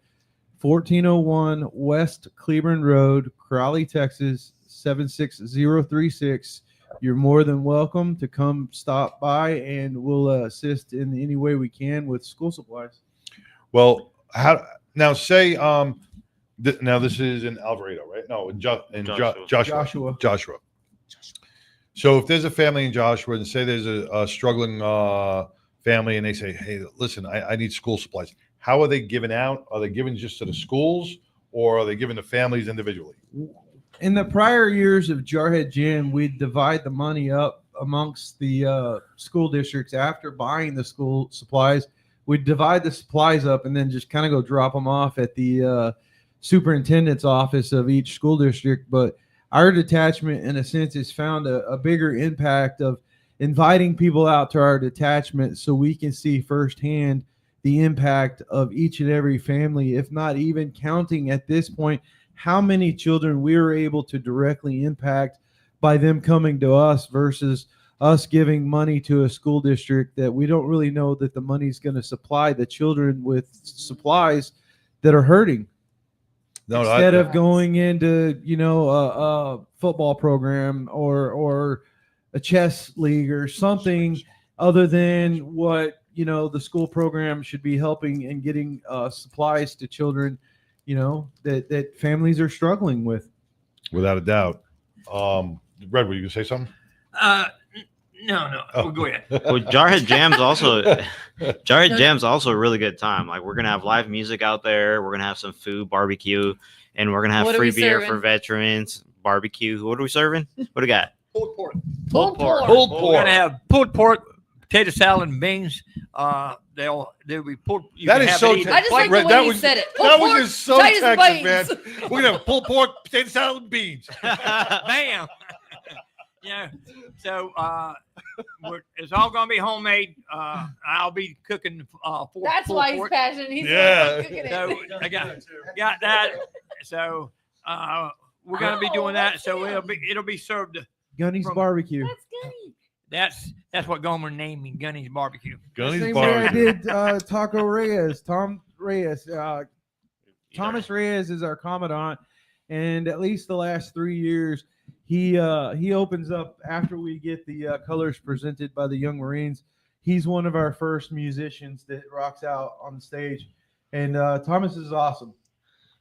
1401 West Cleburne Road, Crowley, Texas, 76036. You're more than welcome to come stop by, and we'll assist in any way we can with school supplies. Well, now say now this is in Alvarado, right? No, in Joshua. So if there's a family in Joshua, and say there's a struggling family, and they say, "Hey, listen, I need school supplies." How are they given out? Are they given just to the schools, or are they given to families individually? In the prior years of Jarhead Jam, we'd divide the money up amongst the school districts after buying the school supplies. We'd divide the supplies up and then just kind of go drop them off at the superintendent's office of each school district. But our detachment, in a sense, has found a bigger impact of inviting people out to our detachment so we can see firsthand the impact of each and every family, if not even counting at this point how many children we were able to directly impact by them coming to us versus us giving money to a school district that we don't really know that the money's going to supply the children with supplies that are hurting. Instead of going into, a football program or a chess league or something other than what, the school program should be helping and getting supplies to children, that families are struggling with. Without a doubt. Red, were you going to say something? No. Oh. Go ahead. Well, Jarhead Jam's also a really good time. Like, we're gonna have live music out there. We're gonna have some food, barbecue, and we're gonna have What are free we beer serving? for veterans. Barbecue. What are we serving? What do we got? Pulled pork. Pulled pork. Pulled We're pork. gonna have pulled pork, potato salad, and beans. They'll be pulled. You That can is have so it either I just like Red, the that way you was- said it. That Pulled was pork, just so Titus Texas, bites. man. We're going to have pulled pork, potato salad, and beans. Bam. So it's all gonna be homemade. I'll be cooking. That's why he's passionate. He's Yeah. cooking it. So I got that. So we're gonna be doing that. So it'll be served. Gunny's From- Barbecue. That's what Gomer named me, Gunny's Barbecue. Gunny's Same way I Barbecue. did Taco Reyes, Tom Reyes. Thomas Reyes is our commandant, and at least the last 3 years, he opens up after we get the colors presented by the Young Marines. He's one of our first musicians that rocks out on the stage, and Thomas is awesome.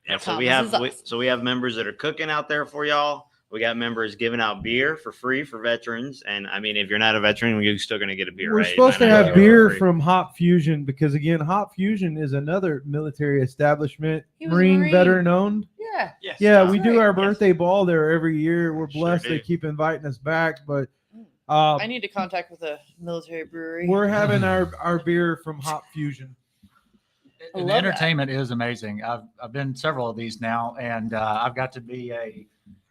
Yeah, so Thomas is we have members that are cooking out there for y'all. We got members giving out beer for free for veterans, and I mean, if you're not a veteran, you're still gonna get a beer. We're right? supposed to Might not have get it beer for free. from Hop Fusion because, again, Hop Fusion is another military establishment, He was a Marine Marine. veteran owned. Yeah. Yes. Yeah, we do right. our birthday ball there every year. We're Sure blessed do. they keep inviting us back, but I need to contact with a military brewery. we're having our beer from Hop Fusion. I And love the that. entertainment is amazing. I've been several of these now, and I've got to be a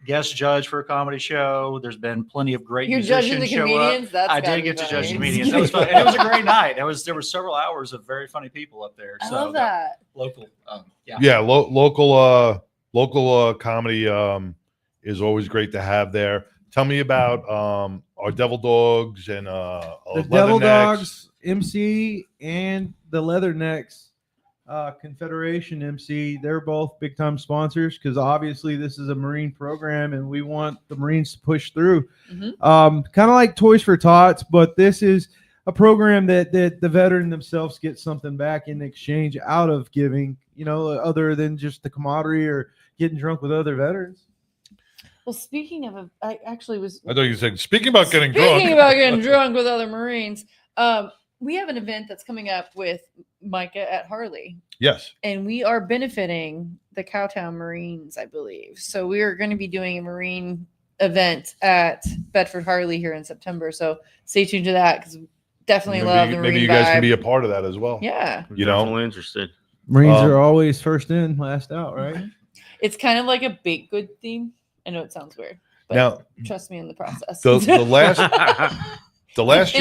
guest judge for a comedy show. There's been plenty of great You're judging musicians the show comedians? up. That's I gotta did be get to funny. judge comedians. That was fun. And it was a great night. There were several hours of very funny people up there. I So love that. local. Yeah, local comedy is always great to have there. Tell me about our Devil Dogs and The Devil Dogs, MC, and the Leathernecks Confederation MC, they're both big time sponsors because obviously this is a Marine program and we want the Marines to push through. Kind of like Toys for Tots, but this is a program that the veteran themselves get something back in exchange out of giving, other than just the camaraderie or getting drunk with other veterans. Well, speaking of, I actually was. I thought you said, speaking about getting drunk. Speaking about getting drunk with other Marines, we have an event that's coming up with Micah at Harley. Yes. And we are benefiting the Cowtown Marines, I believe. So we are going to be doing a Marine event at Bedford Harley here in September. So stay tuned to that because definitely love the Marine Maybe you guys vibe. can be a part of that as well. Yeah. Definitely interested. Marines are always first in, last out, right? It's kind of like a baked good theme. I know it sounds weird, but now, trust me in the process. The last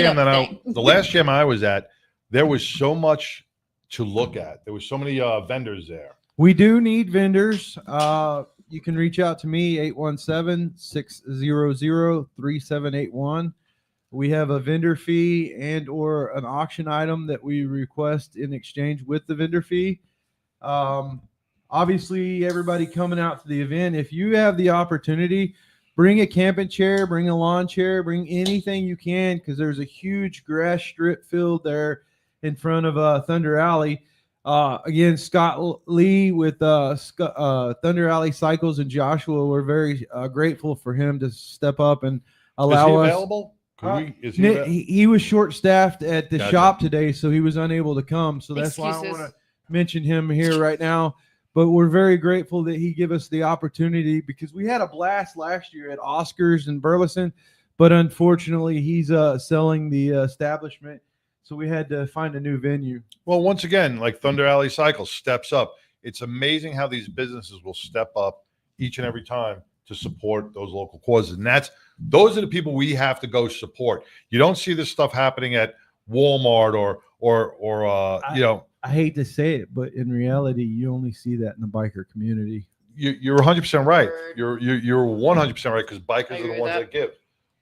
jam I was at, there was so much to look at. There was so many vendors there. We do need vendors. You can reach out to me, 817-600-3781. We have a vendor fee and or an auction item that we request in exchange with the vendor fee. Obviously, everybody coming out to the event, if you have the opportunity, bring a camping chair, bring a lawn chair, bring anything you can because there's a huge grass strip field there in front of Thunder Alley. Again, Scott Lee with Thunder Alley Cycles and Joshua, we're very grateful for him to step up and allow us. Available? He was short-staffed at the shop today, so he was unable to come. So that's why I want to mention him here right now. But we're very grateful that he gave us the opportunity because we had a blast last year at Oscars in Burleson, but unfortunately he's selling the establishment. So we had to find a new venue. Well, once again, like Thunder Alley Cycles steps up. It's amazing how these businesses will step up each and every time to support those local causes. And those are the people we have to go support. You don't see this stuff happening at Walmart or I hate to say it, but in reality, you only see that in the biker community. You're 100% right. You're 100% right because bikers are the ones that give.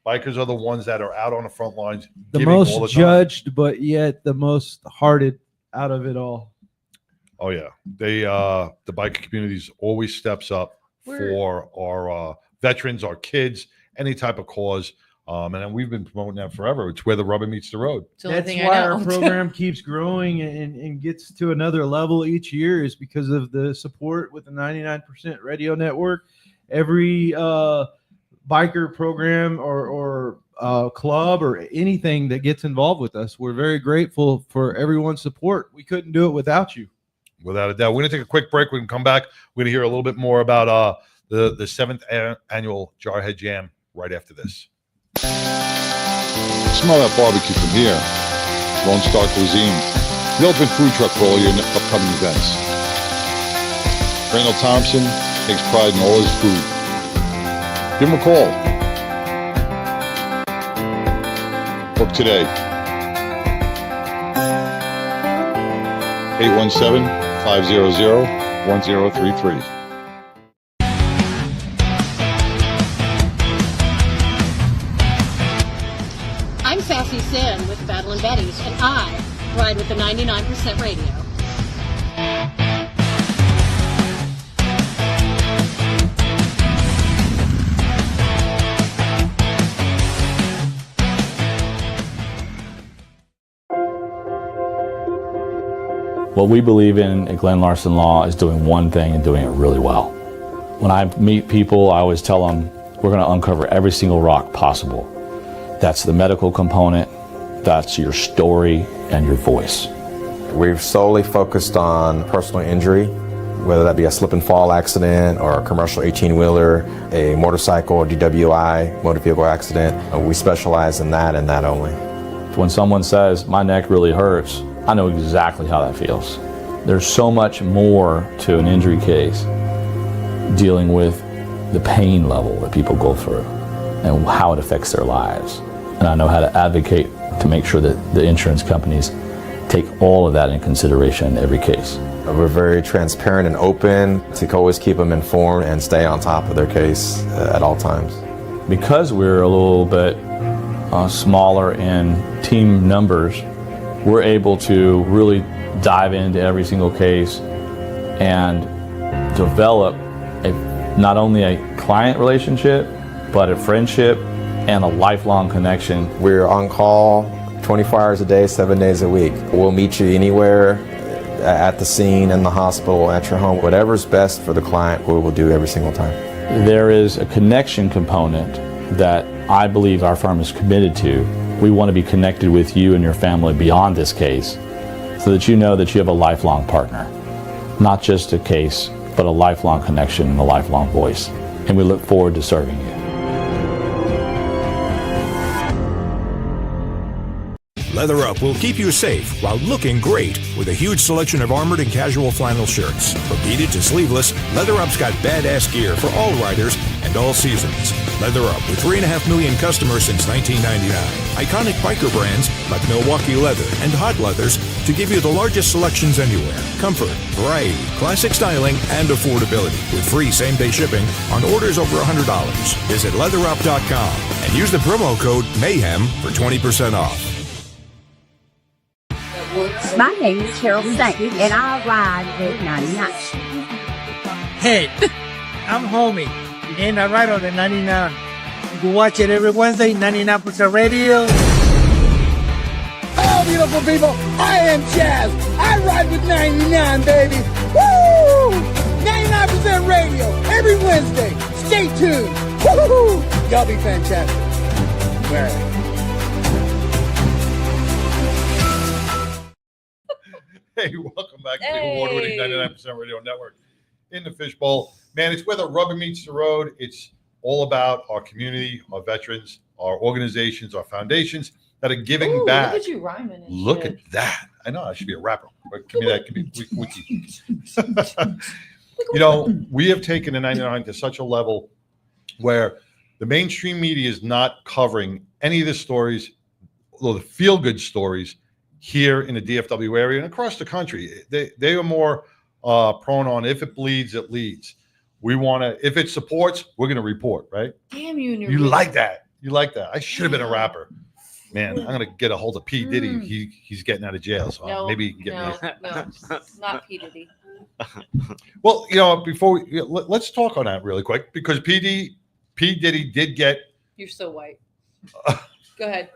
Bikers are the ones that are out on the front lines. The most judged, but yet the most hearted out of it all. Oh yeah, the biker communities always steps up for our veterans, our kids, any type of cause. And we've been promoting that forever. It's where the rubber meets the road. That's why our program keeps growing and gets to another level each year is because of the support with the 99% radio network. Every biker program or club or anything that gets involved with us, we're very grateful for everyone's support. We couldn't do it without you. Without a doubt. We're going to take a quick break. We can come back. We're going to hear a little bit more about the 7th annual Jarhead Jam right after this. Smell that barbecue from here. Lone Star Cuisine, the ultimate food truck for all your upcoming events. Randall Thompson takes pride in all his food. Give him a call. Book today. 817-500-1033. I'm Sassy Sin with Battle & Betty's, and I ride with the 99% radio. What we believe in at Glenn Larson Law is doing one thing and doing it really well. When I meet people, I always tell them we're going to uncover every single rock possible. That's the medical component, that's your story and your voice. We've solely focused on personal injury, whether that be a slip and fall accident or a commercial 18-wheeler, a motorcycle or DWI, motor vehicle accident. We specialize in that and that only. When someone says, my neck really hurts, I know exactly how that feels. There's so much more to an injury case dealing with the pain level that people go through and how it affects their lives. And I know how to advocate to make sure that the insurance companies take all of that in consideration in every case. We're very transparent and open to always keep them informed and stay on top of their case at all times. Because we're a little bit smaller in team numbers, we're able to really dive into every single case and develop not only a client relationship, but a friendship and a lifelong connection. We're on call 24 hours a day, 7 days a week. We'll meet you anywhere, at the scene, in the hospital, at your home. Whatever's best for the client, we will do every single time. There is a connection component that I believe our firm is committed to. We want to be connected with you and your family beyond this case so that you know that you have a lifelong partner. Not just a case, but a lifelong connection and a lifelong voice. And we look forward to serving you. Leather Up will keep you safe while looking great with a huge selection of armored and casual flannel shirts. From beaded to sleeveless, Leather Up's got badass gear for all riders and all seasons. Leather Up with 3.5 million customers since 1999. Iconic biker brands like Milwaukee Leather and Hot Leathers to give you the largest selections anywhere. Comfort, variety, classic styling, and affordability with free same-day shipping on orders over $100. Visit leatherup.com and use the promo code MAYHEM for 20% off. My name is Carol Sankey, and I ride with 99. Hey, I'm Homie, and I ride on the 99. You can watch it every Wednesday, 99% Radio. Oh, beautiful people, I am Jazz. I ride with 99, baby. Woo! 99% radio every Wednesday. Stay tuned. Woo! Y'all be fantastic. Right. Hey, welcome back to the award-winning 99% Radio Network in the Fishbowl. Man, it's where the rubber meets the road. It's all about our community, our veterans, our organizations, our foundations that are giving back. Look at you rhyming. Look at that. I know I should be a rapper. Give me that. Give me wiki. You know, we have taken the 99 to such a level where the mainstream media is not covering any of the stories, although the feel-good stories here in the DFW area and across the country. They are more prone on if it bleeds, it leads. We want to, if it supports, we're going to report, right? Damn you. And your You like that. You like that. I should have been a rapper. Man, I'm going to get a hold of P. Diddy. He's getting out of jail. So maybe he can get me. No, not P. Diddy. Well, you know, before we, let's talk on that really quick because P. Diddy did get. You're so white. Go ahead.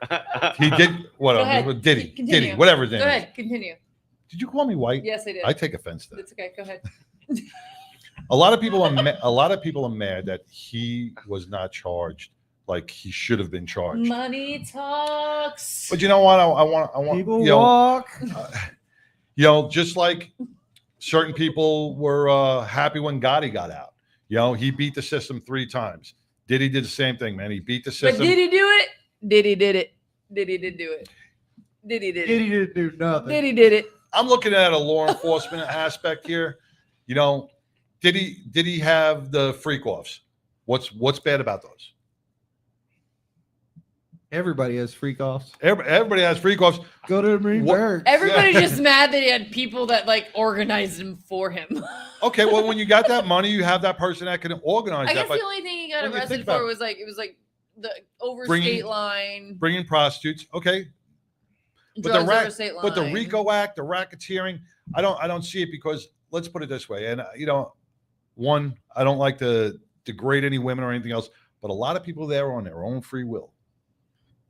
He did what? Diddy, Continue. Diddy, whatever his name. Go ahead. Continue. Did you call me white? Yes, I did. I take offense to that. It's okay. Go ahead. A lot of people are mad that he was not charged like he should have been charged. Money talks. But you know what? I want people walk. You know, just like certain people were happy when Gotti got out. You know, he beat the system 3 times. Diddy did the same thing, man. He beat the system. But did he do it? Diddy did it. Diddy did do it. Diddy did it. Diddy didn't do nothing. Diddy did it. I'm looking at a law enforcement aspect here. You know, did he have the freak offs? What's bad about those? Everybody has freak offs. Everybody has freak offs. Go to the Marine Barracks. Everybody's just mad that he had people that like organized him for him. Okay, well, when you got that money, you have that person that can organize I that. guess the only thing he got when you arrested think about for it, was like the over Bringing- state line. bringing prostitutes. Okay, Drugs over state but the line. RICO Act, the racketeering, I don't see it because let's put it this way. And you know, one, I don't like to degrade any women or anything else, but a lot of people there are on their own free will.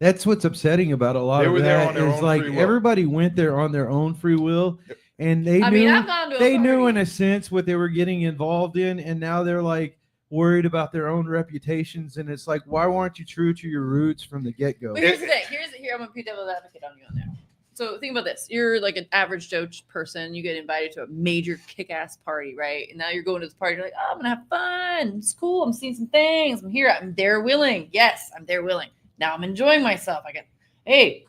That's what's upsetting about a lot They of were there that on their is own like free will. everybody went there on their own free will, and they I knew mean, I've gone to a they knew party. in a sense what they were getting involved in, and now they're like worried about their own reputations, and it's like, why weren't you true to your roots from the get go? But here's the thing. Here I'm gonna be devil's advocate on you on there. So think about this. You're like an average Joe person. You get invited to a major kick-ass party, right? And now you're going to this party. You're like, oh, I'm gonna have fun. It's cool. I'm seeing some things. I'm here. I'm there willing. Yes, I'm there willing. Now I'm enjoying myself. I get, hey,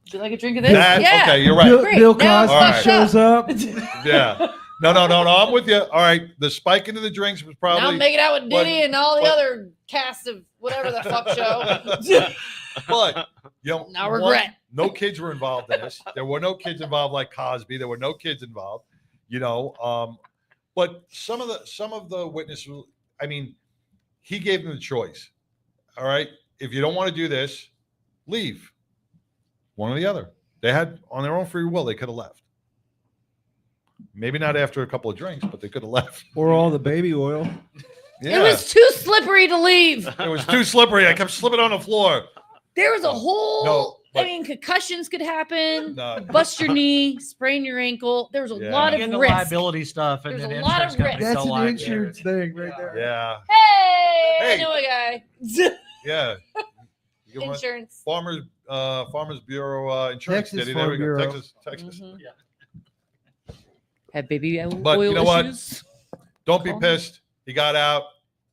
would you like a drink of this? Yeah. Okay, you're right. Bill Now I'm Cosby fucked shows up. Yeah. No, I'm with you. All right. The spike into the drinks was probably. Now I'm making out with Diddy but- and all the but- other cast of whatever the fuck show. But you know, Now regret. No kids were involved in this. There were no kids involved like Cosby. There were no kids involved. You know, but some of the witnesses. I mean, he gave them the choice. All right, if you don't want to do this, leave. One or the other. They had on their own free will. They could have left. Maybe not after a couple of drinks, but they could have left. Or all the baby oil. Yeah. It was too slippery to leave. It was too slippery. I kept slipping on the floor. There was a whole. No, I mean, concussions could happen. No. Bust your knee, sprain your ankle. There was a lot of Get into risk. liability stuff, and There's then a lot insurance of risk. companies That's don't an like insurance thing right there. Yeah. Hey, I know a guy. Yeah. You get one? Insurance. Farmers Bureau insurance. Texas There Farm we go. Bureau. Texas. Mhm. Have baby oil But you know issues? what? Don't be pissed. He got out.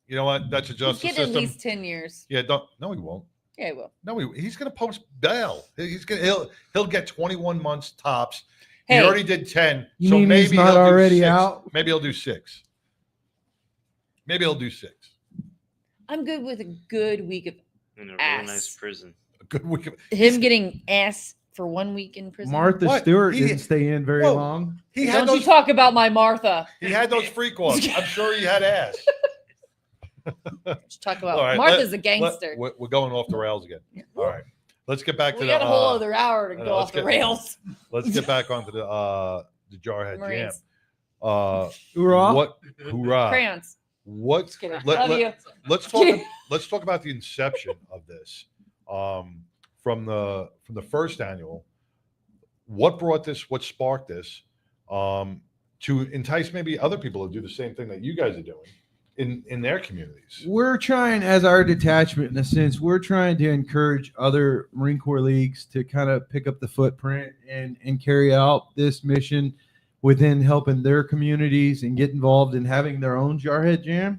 You know what? That's a justice Get system. at least 10 years. Yeah. Don't. No, he won't. Yeah, he will. No, he's going to post bail. He'll get 21 months tops. Hey. He already did 10. You So mean maybe he's not he'll do already 6. out? Maybe he'll do 6. Maybe he'll do 6. I'm good with a good week of In a really ass. nice prison. A good week. Him getting ass for 1 week in prison. Martha What? Stewart He- didn't stay in very Whoa. long. He had Don't you those. talk about my Martha. He had those freak offs. I'm sure he had ass. Just talk about All right, Martha's a let- gangster. we're going off the rails again. All right. Let's get back to We the. got a whole other hour to I go know, off let's the get- rails. Let's get back onto the Jarhead Jam. Marines. Hoorah. What? Hoorah! Crayons. What? Just kidding. Love you. Let's talk. Let's talk about the inception of this. From the first annual, what brought this? What sparked this? To entice maybe other people to do the same thing that you guys are doing in their communities. We're trying, as our detachment, in a sense, we're trying to encourage other Marine Corps leagues to kind of pick up the footprint and carry out this mission within helping their communities and get involved in having their own Jarhead Jam.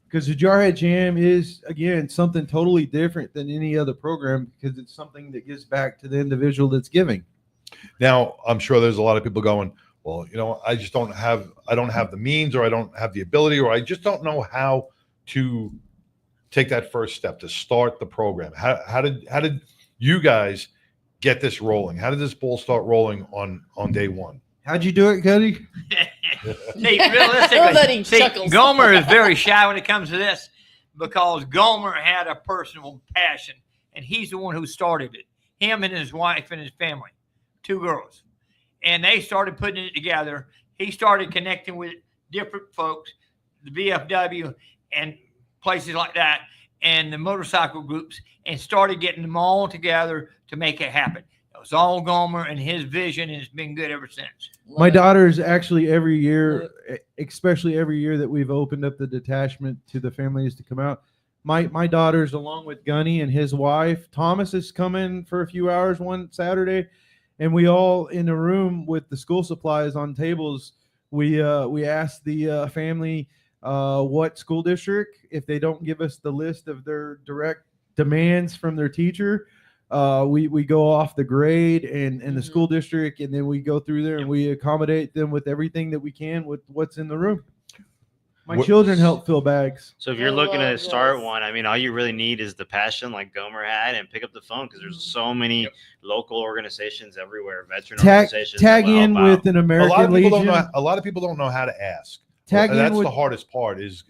Because the Jarhead Jam is, again, something totally different than any other program because it's something that gives back to the individual that's giving. Now, I'm sure there's a lot of people going, well, you know, I don't have the means, or I don't have the ability, or I just don't know how to take that first step to start the program. How did you guys get this rolling? How did this ball start rolling on day one? How'd you do it, Cody? See, That he realistically, see, chuckles. Gomer is very shy when it comes to this because Gomer had a personal passion, and he's the one who started it. Him and his wife and his family, 2 girls. And they started putting it together. He started connecting with different folks, the VFW and places like that, and the motorcycle groups, and started getting them all together to make it happen. It was all Gomer and his vision, and it's been good ever since. My daughter's actually every year, especially every year that we've opened up the detachment to the families to come out. My daughter's along with Gunny and his wife. Thomas is coming for a few hours one Saturday, and we all in a room with the school supplies on tables. We asked the family what school district, if they don't give us the list of their direct demands from their teacher, we go off the grade and the school district, and then we go through there and we accommodate them with everything that we can with what's in the room. My children help fill bags. So if you're looking to start one, I mean, all you really need is the passion like Gomer had, and pick up the phone because there's so many local organizations everywhere, veteran organizations. Tag that will in help with out. an American Legion. A lot of people don't know how to ask. Tag in That's with- the hardest part is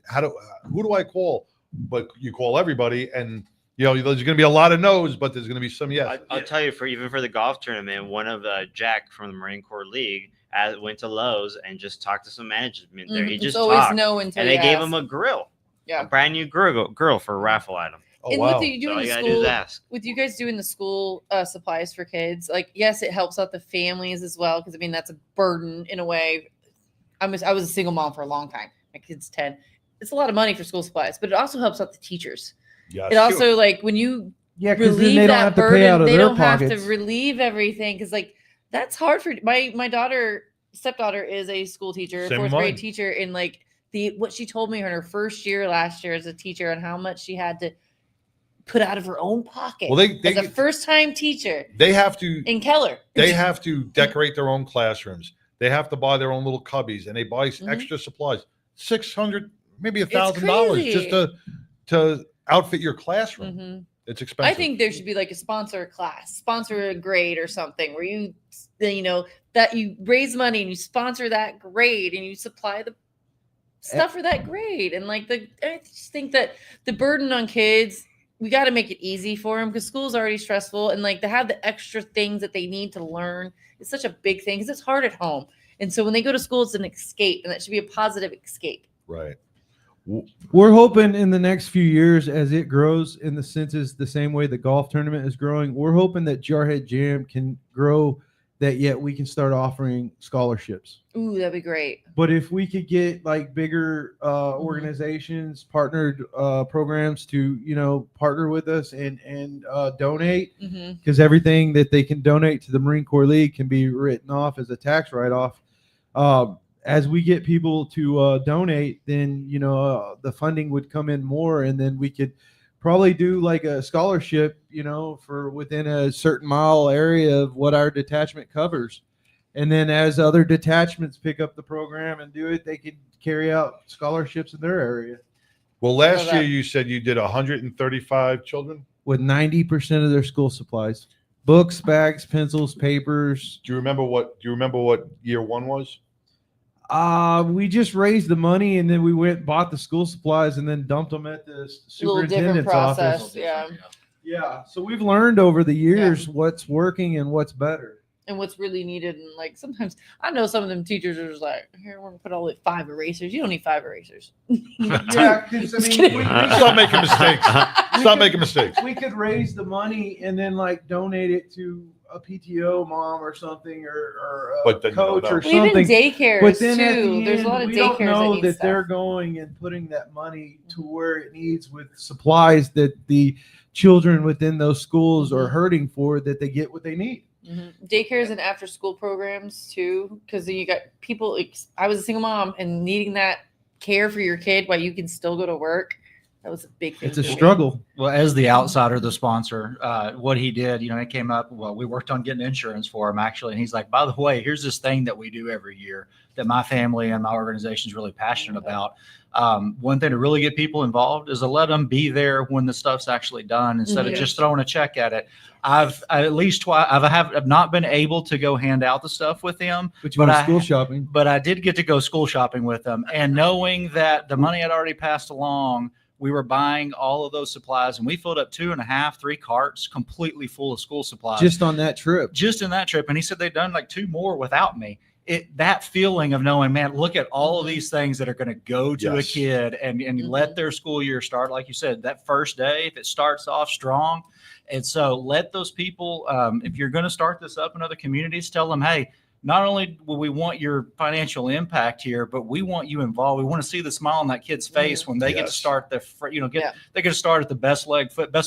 who do I call? But you call everybody, and you know there's going to be a lot of no's, but there's going to be some yes. I'll tell you, even for the golf tournament, one of Jack from the Marine Corps League went to Lowe's and just talked to some management there. He It's just always talked, no until and they you gave ask. him a grill, Yeah. a brand new grill for a raffle item. And with you doing So all the you gotta do school, is ask. with you guys doing the school supplies for kids, like yes, it helps out the families as well because I mean that's a burden in a way. I was a single mom for a long time. My kid's 10. It's a lot of money for school supplies, but it also helps out the teachers. Yes. It also like when you Yeah, 'cause then relieve they don't that have to pay burden, out of they their don't have pockets. to relieve everything because like that's hard for my stepdaughter is a school teacher, Same 4th with grade mine. teacher, and like what she told me in her first year last year as a teacher and how much she had to put out of her own pocket. Well, they as a first time teacher They have to. in Keller. They have to decorate their own classrooms. They have to buy their own little cubbies, and they buy extra supplies. $600, maybe $1,000 just to outfit your classroom. Mhm. It's expensive. I think there should be like a sponsor class, sponsor a grade or something where you that you raise money and you sponsor that grade and you supply the stuff for that grade. And like I just think that the burden on kids we got to make it easy for them because school's already stressful, and like to have the extra things that they need to learn is such a big thing because it's hard at home. And so when they go to school, it's an escape, and that should be a positive escape. Right. We're hoping in the next few years, as it grows in the senses the same way the golf tournament is growing, we're hoping that Jarhead Jam can grow, that yet we can start offering scholarships. Ooh, that'd be great. But if we could get like bigger organizations, partnered programs to, you know, partner with us and donate, because everything that they can donate to the Marine Corps League can be written off as a tax write-off. As we get people to donate, then, you know, the funding would come in more, and then we could probably do like a scholarship, you know, for within a certain mile area of what our detachment covers. And then as other detachments pick up the program and do it, they could carry out scholarships in their area. Well, last year you said you did 135 children with 90% of their school supplies, books, bags, pencils, papers. Do you remember what year one was? We just raised the money, and then we went and bought the school supplies and then dumped them at the superintendent's office. Yeah. So we've learned over the years what's working and what's better. And what's really needed. And like sometimes I know some of them teachers are just like, here, we're gonna put all 5 erasers. You don't need 5 erasers. Yeah, because I mean, stop making mistakes. Stop making mistakes. We could raise the money and then like donate it to a PTO mom or something, or a coach or something. Even daycares but then at too. the There's end, a lot of we daycares don't know that, that they're going and putting that money to where it needs with supplies that the children within those schools are hurting for, that they get what they need. Daycares and after school programs too, because you got people. I was a single mom and needing that care for your kid while you can still go to work. That was a big thing. It's a struggle. Well, as the outsider, the sponsor, what he did, you know, it came up. Well, we worked on getting insurance for him actually, and he's like, by the way, here's this thing that we do every year that my family and my organization is really passionate about. One thing to really get people involved is to let them be there when the stuff's actually done instead of just throwing a check at it. I've at least twice. I've not been able to go hand out the stuff with them, but you went school shopping. But I did get to go school shopping with them, and knowing that the money had already passed along. We were buying all of those supplies, and we filled up 2.5, 3 carts completely full of school supplies. Just on that trip. Just in that trip. And he said they'd done like 2 more without me. That feeling of knowing, man, look at all of these things that are going to go to a kid and let their school year start. Like you said, that first day, if it starts off strong. And so let those people, if you're going to start this up in other communities, tell them, hey, not only will we want your financial impact here, but we want you involved. We want to see the smile on that kid's face when they get to start their, they get to start at the best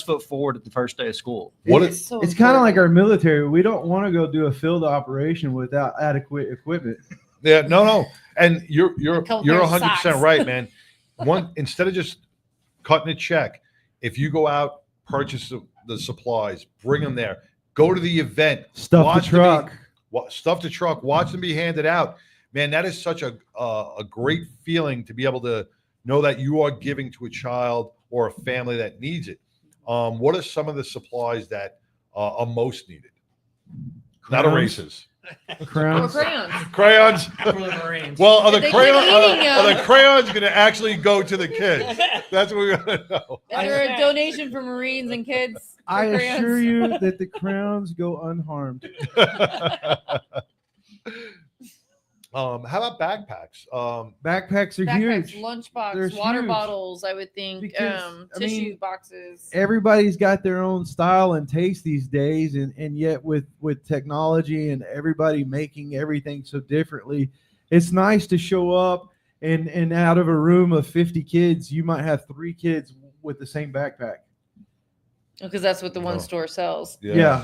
foot forward at the first day of school. It's kind of like our military. We don't want to go do a field operation without adequate equipment. Yeah, no. And you're 100% right, man. Instead of just cutting a check, if you go out, purchase the supplies, bring them there, go to the event, stuff the truck, watch them be handed out. Man, that is such a great feeling to be able to know that you are giving to a child or a family that needs it. What are some of the supplies that are most needed? Not erasers. Crayons. Crayons. For the Marines. Well, are the They keep eating crayons going to actually go to the kids? That's what we got to know. Is there a donation for Marines and kids? I assure you that the crowns go unharmed. How about backpacks? Backpacks are Backpacks, huge. lunchbox, They're water huge. bottles, I would think, Because, tissue boxes. Everybody's got their own style and taste these days, and yet with technology and everybody making everything so differently, it's nice to show up and out of a room of 50 kids, you might have 3 kids with the same backpack. Because that's what the one store sells. Yeah.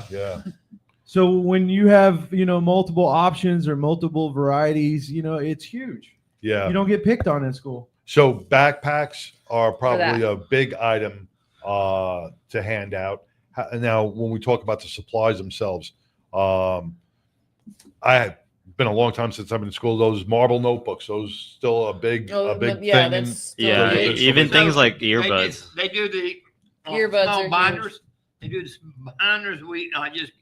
So when you have, multiple options or multiple varieties, it's huge. Yeah. You don't get picked on in school. So backpacks are probably a big item to hand out. Now, when we talk about the supplies themselves, I have been a long time since I've been in school. Those marble notebooks, those still a big thing. Even things like earbuds. They do the earbuds small are binders. They do the binders. We just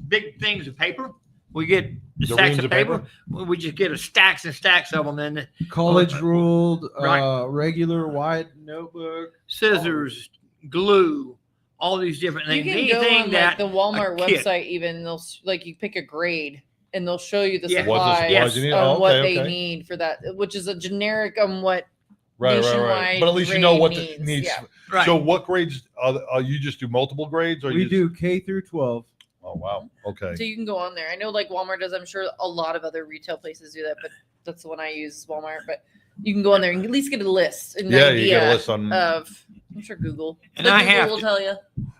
big things of paper. We get the stacks reams of of paper. paper? We just get stacks and stacks of them. Then College ruled, Right. regular wide notebook. Scissors, glue, all these different You things. can go Anything on that like the Walmart a kid- website, even they'll like you pick a grade and they'll show you the Yeah. What the supplies supplies you need? on Oh, what okay, they okay. need for that, which is a generic on what Right. nationwide. But at least you know grade what needs. the needs. Yeah. Right. So what grades? You just do multiple grades, or We you do K through 12. Oh wow. Okay. So you can go on there. I know like Walmart does. I'm sure a lot of other retail places do that, but that's the one I use is Walmart. But you can go on there and at least get a list. An Yeah, idea you get a list on- of. I'm sure Google. And But I Google have will to- tell you.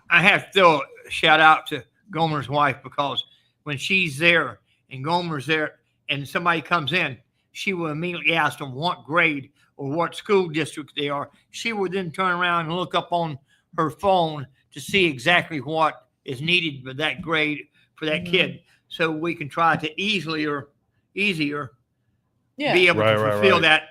I have to throw a shout out to Gomer's wife, because when she's there and Gomer's there and somebody comes in, she will immediately ask them what grade or what school district they are. She would then turn around and look up on her phone to see exactly what is needed for that grade for that kid, so we can try to easier Yeah. be able Right, to right, fulfill right. that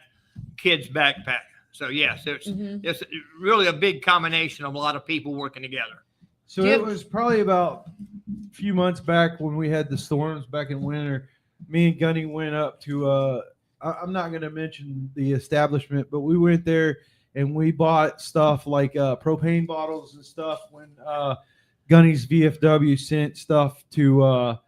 kid's backpack. So yes, Mhm. it's really a big combination of a lot of people working together. So it was probably about a few months back when we had the storms back in winter. Me and Gunny went up to I'm not going to mention the establishment, but we went there and we bought stuff like propane bottles and stuff when Gunny's VFW sent stuff to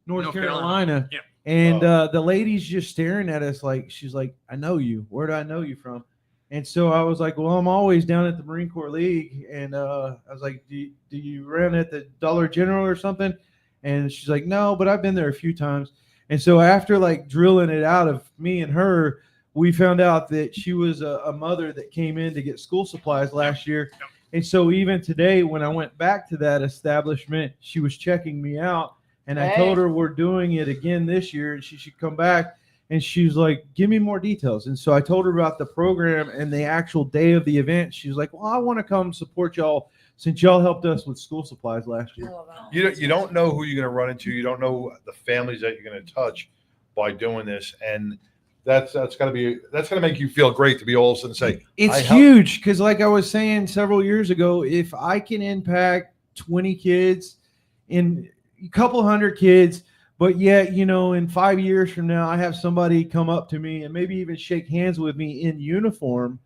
North Carolina. Yeah. And the lady's just staring at us like, she's like, I know you. Where do I know you from? And so I was like, well, I'm always down at the Marine Corps League. And I was like, do you run at the Dollar General or something? And she's like, no, but I've been there a few times. And so after like drilling it out of me and her, we found out that she was a mother that came in to get school supplies last year. And so even today, when I went back to that establishment, she was checking me out. And I told her we're doing it again this year and she should come back. And she was like, give me more details. And so I told her about the program and the actual day of the event. She was like, well, I want to come support y'all since y'all helped us with school supplies last year. You don't know who you're going to run into. You don't know the families that you're going to touch by doing this, and that's going to make you feel great to be all of a sudden say It's I helped. huge because, like I was saying several years ago, if I can impact 20 kids in a couple hundred kids, but yet, in 5 years from now, I have somebody come up to me and maybe even shake hands with me in uniform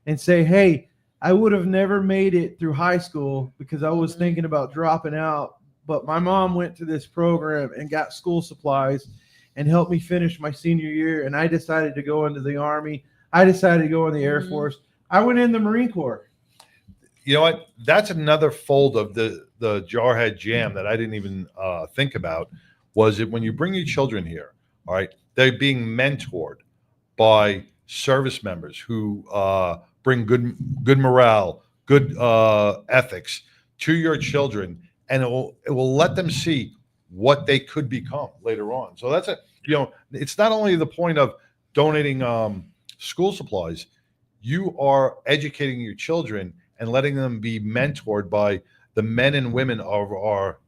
and say, hey, I would have never made it through high school because I was thinking about dropping out, but my mom went to this program and got school supplies and helped me finish my senior year. And I decided to go into the Army. I decided to go in the Air Force. I went in the Marine Corps. You know what? That's another fold of the Jarhead Jam that I didn't even think about. Was it when you bring your children here? All right, they're being mentored by service members who bring good morale, good ethics to your children, and it will let them see what they could become later on. So that's it's not only the point of donating school supplies, you are educating your children and letting them be mentored by the men and women of our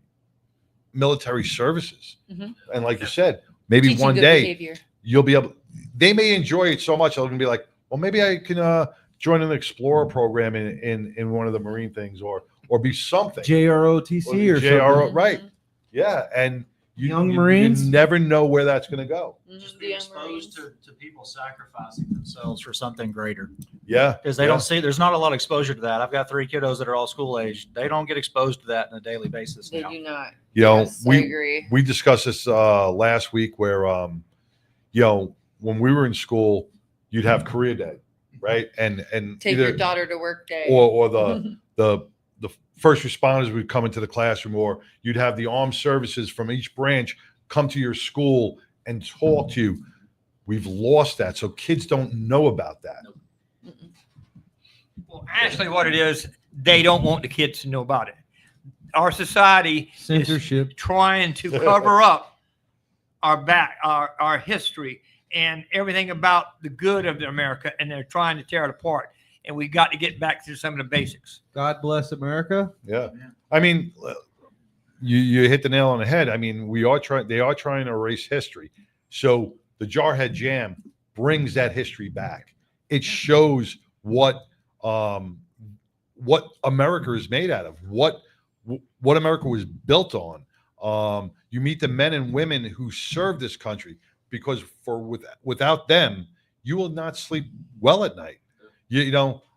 military services. And like you said, maybe Teaching one good day behavior. you'll be able, they may enjoy it so much they're going to be like, well, maybe I can join an explorer program in one of the Marine things or be something. JROTC or JRO, something. right. Yeah. And Young Marines? you never know where that's going to go. Just be exposed to people sacrificing themselves for something greater. Yeah. Because they don't see, there's not a lot of exposure to that. I've got 3 kiddos that are all school age. They don't get exposed to that on a daily basis They now. do not. You know, Yes, I agree. we discussed this last week where, when we were in school, you'd have career day, right? And Take either, your daughter to work day. or the first responders would come into the classroom, or you'd have the armed services from each branch come to your school and talk to you. We've lost that, so kids don't know about that. Well, actually, what it is, they don't want the kids to know about it. Our society Censorship. is trying to cover up our history and everything about the good of America, and they're trying to tear it apart. And we got to get back to some of the basics. God bless America. Yeah. I mean, you hit the nail on the head. I mean, they are trying to erase history. So the Jarhead Jam brings that history back. It shows what America is made out of, what America was built on. You meet the men and women who serve this country, because without them, you will not sleep well at night.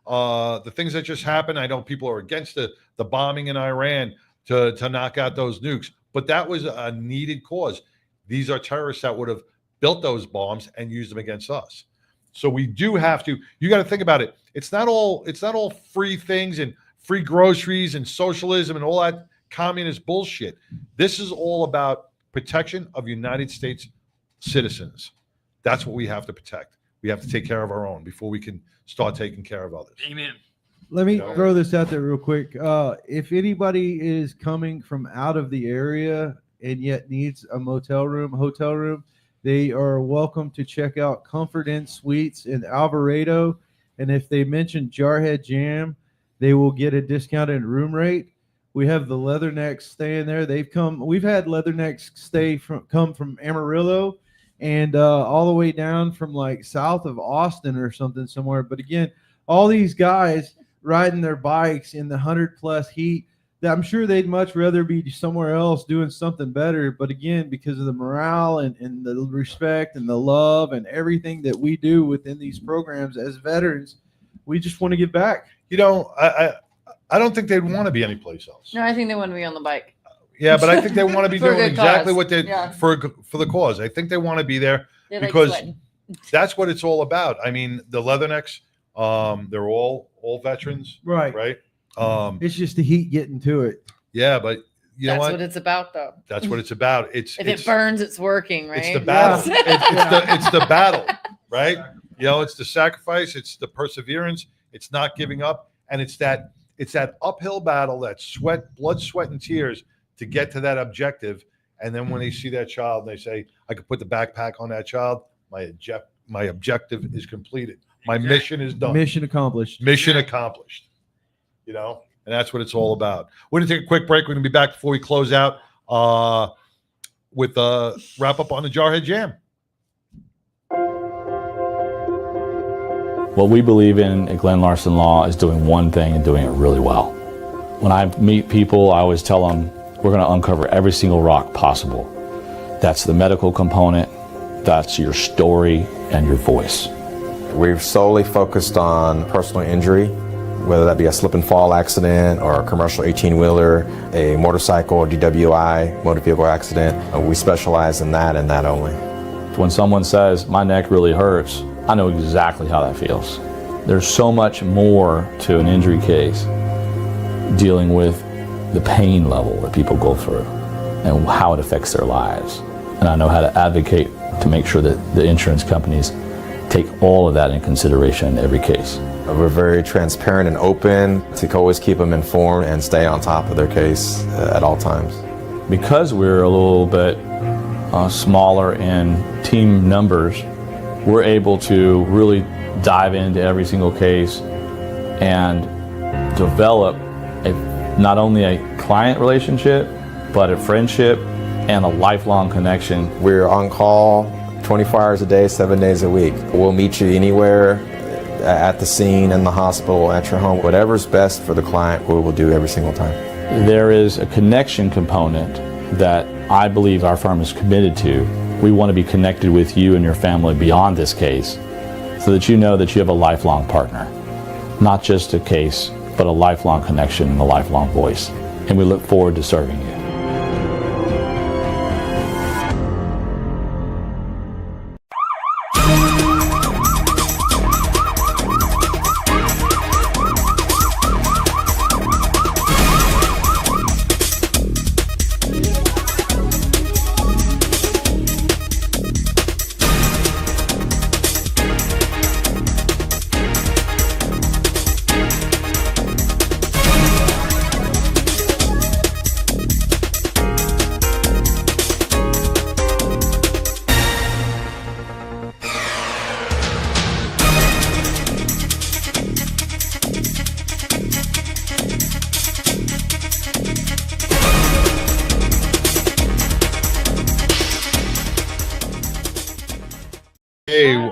the things that just happened. I know people are against the bombing in Iran to knock out those nukes, but that was a needed cause. These are terrorists that would have built those bombs and used them against us. So we do have to. You got to think about it. It's not all free things and free groceries and socialism and all that communist bullshit. This is all about protection of United States citizens. That's what we have to protect. We have to take care of our own before we can start taking care of others. Amen. Let me throw this out there real quick. If anybody is coming from out of the area and yet needs a hotel room, they are welcome to check out Comfort Inn Suites in Alvarado. And if they mention Jarhead Jam, they will get a discounted room rate. We have the Leathernecks staying there. We've had Leathernecks come from Amarillo and all the way down from like south of Austin or something somewhere. But again, all these guys riding their bikes in the 100+ heat, I'm sure they'd much rather be somewhere else doing something better. But again, because of the morale and the respect and the love and everything that we do within these programs as veterans, we just want to give back. I don't think they'd want to be anyplace else. No, I think they want to be on the bike. Yeah, but I think they want to be doing exactly what they Yeah. for the cause. I think they want to be there They like because sweating. that's what it's all about. I mean, the Leathernecks, they're all veterans, Right. Right. It's just the heat getting to it. Yeah, but you know That's what? what it's about, though. That's what it's about. If it burns, it's working, right? It's the battle. It's the battle, right? It's the sacrifice. It's the perseverance. It's not giving up, and it's that uphill battle, that blood, sweat, and tears to get to that objective. And then when they see that child, and they say, "I could put the backpack on that child. My objective is completed. My mission is done. Mission accomplished. Mission accomplished." And that's what it's all about. We're going to take a quick break. We're going to be back before we close out with a wrap up on the Jarhead Jam. What we believe in at Glenn Larson Law is doing one thing and doing it really well. When I meet people, I always tell them we're going to uncover every single rock possible. That's the medical component, that's your story, and your voice. We've solely focused on personal injury, whether that be a slip and fall accident or a commercial 18-wheeler, a motorcycle or DWI, motor vehicle accident. We specialize in that and that only. When someone says, my neck really hurts, I know exactly how that feels. There's so much more to an injury case dealing with the pain level that people go through and how it affects their lives. And I know how to advocate to make sure that the insurance companies take all of that in consideration in every case. We're very transparent and open to always keep them informed and stay on top of their case at all times. Because we're a little bit smaller in team numbers, we're able to really dive into every single case and develop not only a client relationship, but a friendship and a lifelong connection. We're on call 24 hours a day, 7 days a week. We'll meet you anywhere, at the scene, in the hospital, at your home. Whatever's best for the client, we will do every single time. There is a connection component that I believe our firm is committed to. We want to be connected with you and your family beyond this case so that you know that you have a lifelong partner. Not just a case, but a lifelong connection and a lifelong voice. And we look forward to serving you.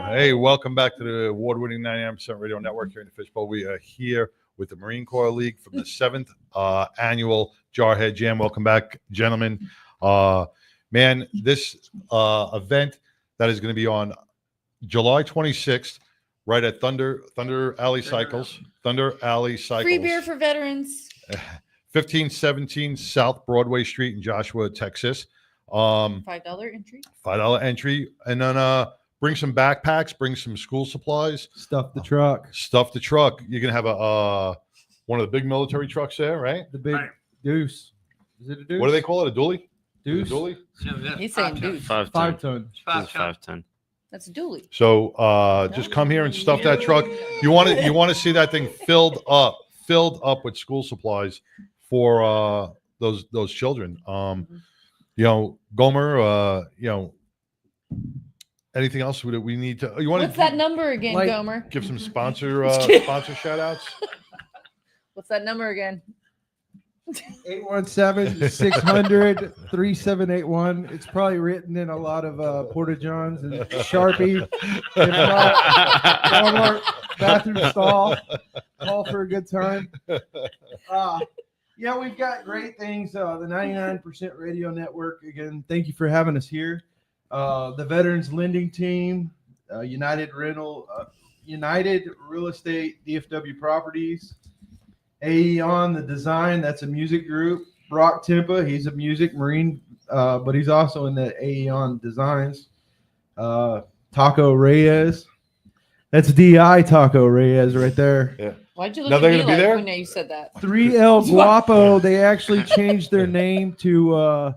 Hey, welcome back to the award-winning 99% Radio Network here in the Fishbowl. We are here with the Marine Corps League from the 7th annual Jarhead Jam. Welcome back, gentlemen. This event that is going to be on July 26th right at Thunder Alley Cycles. Thunder Alley Cycles. Free beer for veterans. 1517 South Broadway Street in Joshua, Texas. $5 entry. $5 entry, and then bring some backpacks, bring some school supplies. Stuff the truck. Stuff the truck. You're gonna have a one of the big military trucks there, right? The big Deuce. Is it a Deuce? What do they call it? A dually? Deuce. A dually? He's saying dude. 5 ton. 5'10". That's a dually. So just come here and stuff that truck. You want to see that thing filled up with school supplies for those children. Gomer, anything else that we need to? You want What's that number again, Gomer? Give some sponsor shout outs. What's that number again? 817-600-3781. It's probably written in a lot of Porta Johns and Sharpie. If not, Walmart bathroom stall. Call for a good time. Yeah, we've got great things. The 99% Radio Network. Again, thank you for having us here. The Veterans Lending Team, United Real Estate, DFW Properties. Aeon, the design, that's a music group. Brock Timpa, he's a music marine, but he's also in the Aeon Designs. Taco Reyes, that's DI Taco Reyes right there. Yeah. Why'd you look at me like when you said that? 3L Guapo, they actually changed their name to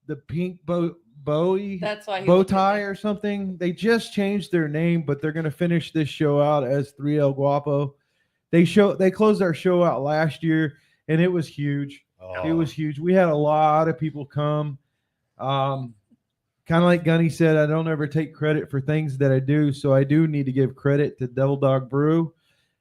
the Pink Bowie. That's why bow tie or something. They just changed their name, but they're going to finish this show out as 3L Guapo. They closed our show out last year, and it was huge. It was huge. We had a lot of people come. Kind of like Gunny said, I don't ever take credit for things that I do, so I do need to give credit to Devil Dog Brew.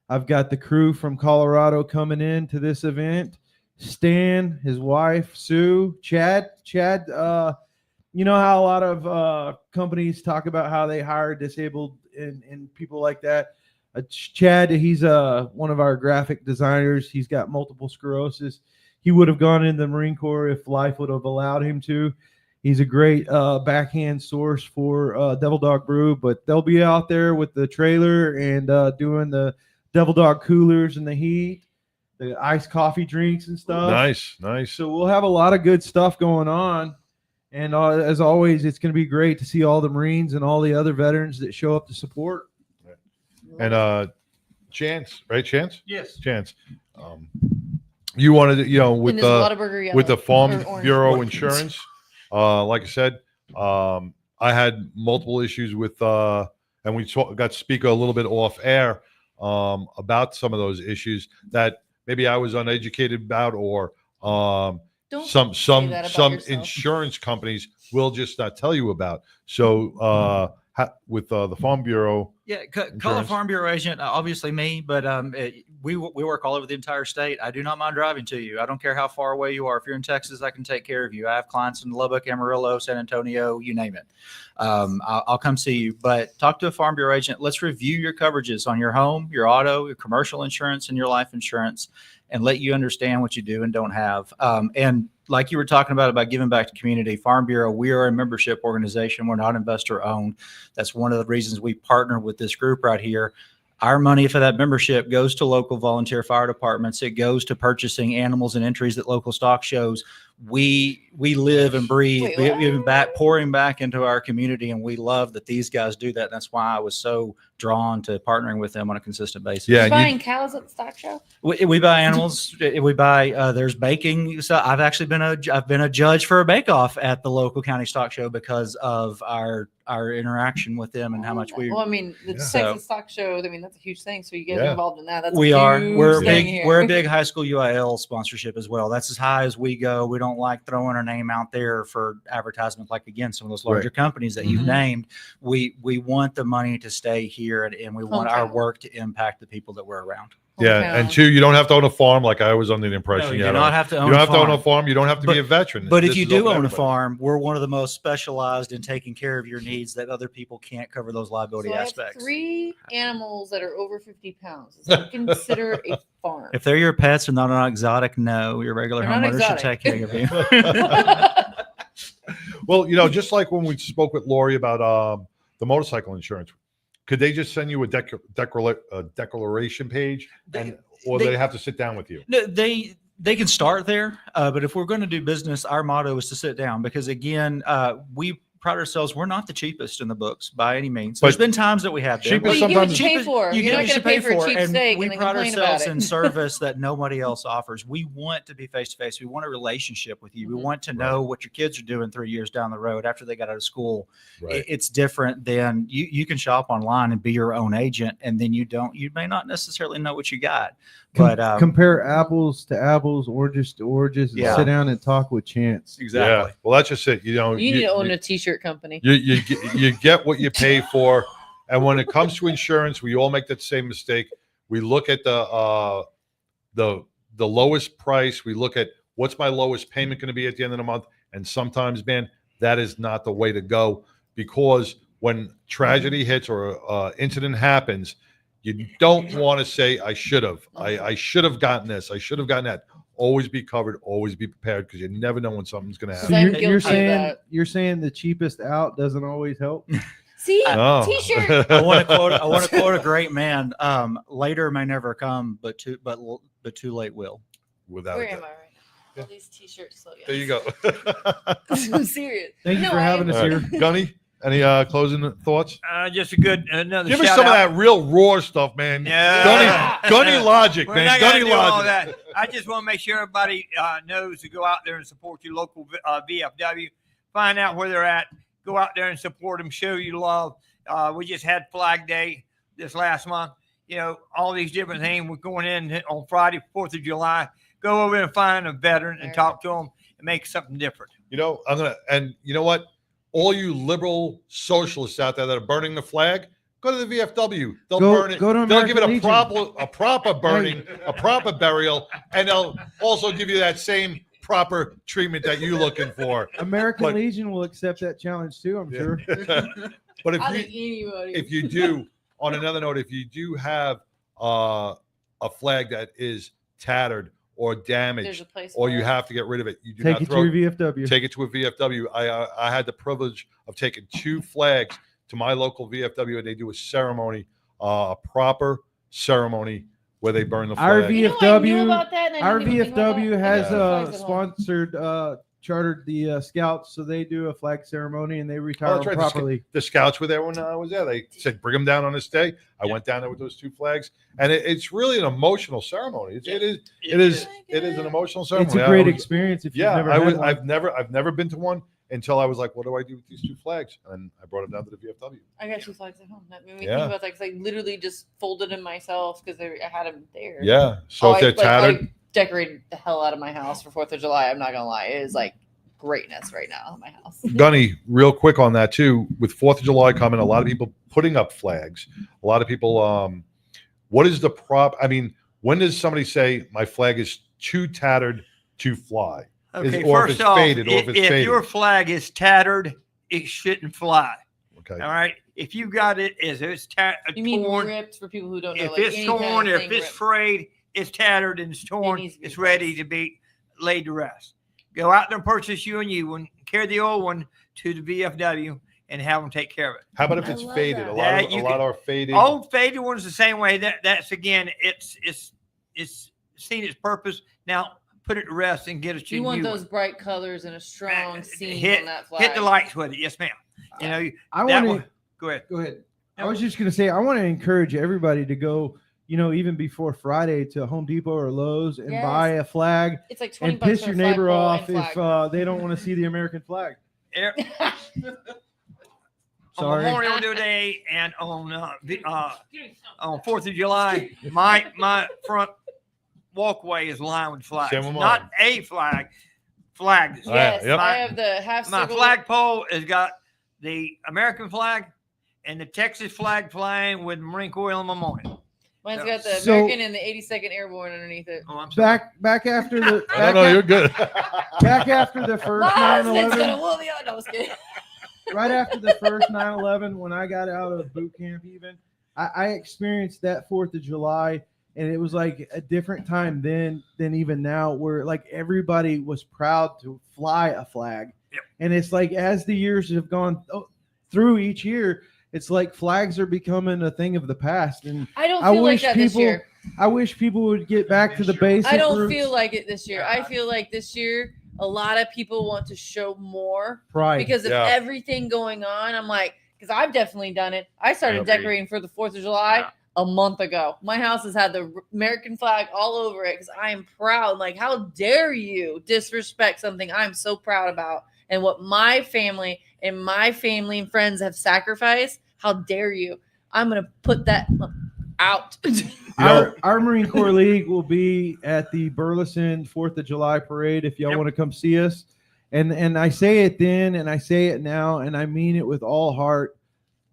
I've got the crew from Colorado coming in to this event. Stan, his wife, Sue, Chad. You know how a lot of companies talk about how they hire disabled and people like that. Chad, he's one of our graphic designers. He's got multiple sclerosis. He would have gone into the Marine Corps if life would have allowed him to. He's a great backhand source for Devil Dog Brew, but they'll be out there with the trailer and doing the Devil Dog coolers and the heat, the iced coffee drinks and stuff. Nice. So we'll have a lot of good stuff going on. And as always, it's going to be great to see all the Marines and all the other veterans that show up to support. And Chance, right? Chance? Yes. Chance. You wanted to, with the Farm Bureau insurance, like I said, I had multiple issues with, and we got to speak a little bit off air about some of those issues that maybe I was uneducated about, or some insurance companies will just not tell you about. So with the Farm Bureau. Yeah, call a Farm Bureau agent. Obviously me, but we work all over the entire state. I do not mind driving to you. I don't care how far away you are. If you're in Texas, I can take care of you. I have clients in Lubbock, Amarillo, San Antonio, you name it. I'll come see you. But talk to a Farm Bureau agent. Let's review your coverages on your home, your auto, your commercial insurance, and your life insurance, and let you understand what you do and don't have. And like you were talking about giving back to community, Farm Bureau, we are a membership organization. We're not investor owned. That's one of the reasons we partner with this group right here. Our money for that membership goes to local volunteer fire departments. It goes to purchasing animals and entries at local stock shows. We live and breathe, pouring back into our community, and we love that these guys do that. And that's why I was so drawn to partnering with them on a consistent basis. Yeah, buying cows at the stock show. We buy animals. We buy. There's baking. So I've actually been a judge for a bake off at the local county stock show because of our interaction with them and how much we. Well, I mean, the Texas stock show. I mean, that's a huge thing. So you get involved in that. That's we're a big high school UIL sponsorship as well. That's as high as we go. We don't like throwing our name out there for advertisement. Like again, some of those larger companies that you've named. We want the money to stay here, and we want our work to impact the people that we're around. Yeah, and two, you don't have to own a farm like I was under the impression. No, you do not have to own you don't have to own a farm. You don't have to be a veteran. But if you do own a farm, we're one of the most specialized in taking care of your needs that other people can't cover those liability aspects. I have 3 animals that are over 50 pounds. Is that considered a farm? If they're your pets and not exotic, no. Your regular homeowner should take care of you. Well, just like when we spoke with Lori about the motorcycle insurance, Could they just send you a declaration page, or they have to sit down with you? No, they can start there, but if we're going to do business, our motto is to sit down, because again, we pride ourselves. We're not the cheapest in the books by any means. There's been times that we have been. Well, you get what you pay for. You You're get not what you going to pay for a cheap and steak we and then pride complain about ourselves it. in service that nobody else offers. We want to be face to face. We want a relationship with you. We want to know what your kids are doing 3 years down the road after they got out of school. Right. It's different than you can shop online and be your own agent, and then you may not necessarily know what you got. But compare apples to apples, oranges to oranges, and sit down and talk with Chance. Exactly. Yeah. Well, that's just it. You need to own a t-shirt company. You get what you pay for, and when it comes to insurance, we all make that same mistake. We look at the lowest price. We look at what's my lowest payment going to be at the end of the month, and sometimes, man, that is not the way to go, because when tragedy hits or incident happens, you don't want to say, I should have. I should have gotten this. I should have gotten that. Always be covered. Always be prepared, because you never know when something's going to happen. So you're saying the cheapest out doesn't always help? See, No. t-shirt. I want to quote a great man. Later may never come, but too late will. Without Where a am doubt. I right now? All these t-shirts. So There you go. I'm serious. Thank you for having us here. Gunny, any closing thoughts? Just a good another. Give us shout some out. of that real raw stuff, man. Yeah. Gunny logic, We're man. not gonna Gunny do all logic. that. I just want to make sure everybody knows to go out there and support your local VFW. Find out where they're at. Go out there and support them. Show you love. We just had Flag Day this last month. You know, all these different things. We're going in on Friday, 4th of July. Go over and find a veteran and talk to them and make something different. You know, and you know what? All you liberal socialists out there that are burning the flag, go to the VFW. They'll burn it. Go to They'll give it American a proper burning, a proper burial, and they'll also give you that same proper treatment that you're looking for. American Legion will accept that challenge too, I'm sure. But if you do, on another note, if you do have a flag that is tattered or damaged, or you have to get rid of it, you do Take not it throw to your VFW. Take it to a VFW. I had the privilege of taking 2 flags to my local VFW, and they do a ceremony, a proper ceremony where they burn the flag. Our VFW, about that and I our didn't even think about VFW that. has Flags at home. sponsored, chartered the Scouts, so they do a flag ceremony and they retire Oh, that's them right. properly. The scouts were there when I was there. They said, bring them down on this day. I went down there with those 2 flags, and it's really an emotional ceremony. It is an emotional ceremony. It's a great experience if you've never had one. I've never been to one until I was like, what do I do with these 2 flags? And I brought them down to the VFW. I got 2 flags at home. That made me Yeah. think about that, because I literally just folded them myself because I had them there. Yeah. So if they're tattered, I decorated the hell out of my house for 4th of July. I'm not gonna lie, it is like greatness right now in my house. Gunny, real quick on that too, with 4th of July coming, a lot of people putting up flags. A lot of people, what is the I mean, when does somebody say my flag is too tattered to fly? Okay, Or if first it's off, faded, or if it's faded. your flag is tattered, it shouldn't fly. Okay. All right. If you got it as it's You mean torn, ripped for people who don't know? if like it's any kind of torn, if thing it's ripped. frayed, it's tattered and it's torn, needs to be it's ready to be laid to rest. Go out there and purchase you a new one, carry the old one to the VFW and have them take care of it. How about if it's faded? A lot are faded. Old faded ones the same way. That's again, it's seen its purpose. Now put it to rest and get it. You want those bright colors and a strong scene hit, on that flag. hit the lights with it. Yes, ma'am. You know, I that want one- to go ahead. Go ahead. I was just going to say, I want to encourage everybody to go, even before Friday, to Home Depot or Lowe's and Yes. buy a flag. It's like 20 and bucks piss for your a neighbor flagpole off and if flag. they don't want to see the American flag. On Sorry. Memorial Day and on 4th of July, my front walkway is lined with flags. Same with mine. Not a flag, flags. Yes, Yep. I have the half My circle. flagpole has got the American flag and the Texas flag flying with Marine Corps in memorial. Mine's got the So- American and the 82nd Airborne underneath it. Oh, I'm sorry. Back after the No, you're good. back after the first Lars, it's gonna 9/11, whoop me out. No, I was kidding. right after the first 9/11, when I got out of boot camp, even I experienced that 4th of July, and it was like a different time then than even now, where like everybody was proud to fly a flag. Yep. And it's like as the years have gone through each year, it's like flags are becoming a thing of the past. And I don't feel like that this year. I wish people would get back to the basic. I don't roots. feel like it this year. I feel like this year a lot of people want to show more Pride. because of everything going on. I'm like, because I've definitely done it. I started decorating for the 4th of July a month ago. My house has had the American flag all over it because I am proud. Like, how dare you disrespect something I'm so proud about and what my family and friends have sacrificed? How dare you? I'm going to put that out. Our Marine Corps League will be at the Burleson 4th of July parade if y'all want to come see us. And I say it then and I say it now and I mean it with all heart.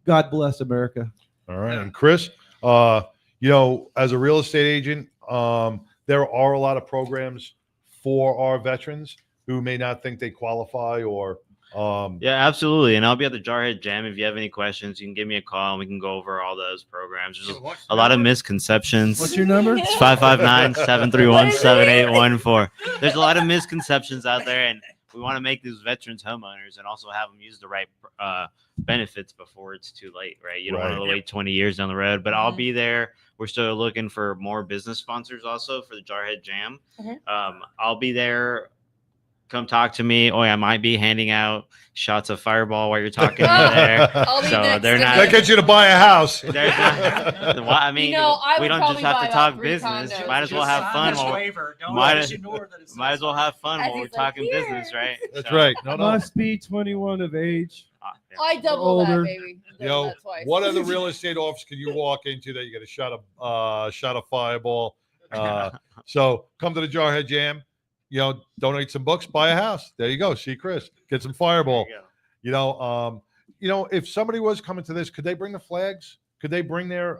God bless America. All right. And Chris, as a real estate agent, there are a lot of programs for our veterans who may not think they qualify or yeah, absolutely. And I'll be at the Jarhead Jam. If you have any questions, you can give me a call and we can go over all those programs. There's a lot of misconceptions. What's your number? It's 559-731-7814. There's a lot of misconceptions out there, and we want to make these veterans homeowners and also have them use the right benefits before it's too late, right? You don't want to wait 20 years down the road, but I'll be there. We're still looking for more business sponsors also for the Jarhead Jam. I'll be there. Come talk to me. Oh, I might be handing out shots of Fireball while you're talking there. So they're not. That gets you to buy a house. I mean, we don't just have to talk business. Might as well have fun. Might as well have fun while we're talking business, right? That's right. Must be 21 of age. I double that, baby. What other real estate office can you walk into that you get a shot of Fireball? So come to the Jarhead Jam. Donate some books, buy a house. There you go. See Chris, get some Fireball. If somebody was coming to this, could they bring the flags? Could they bring their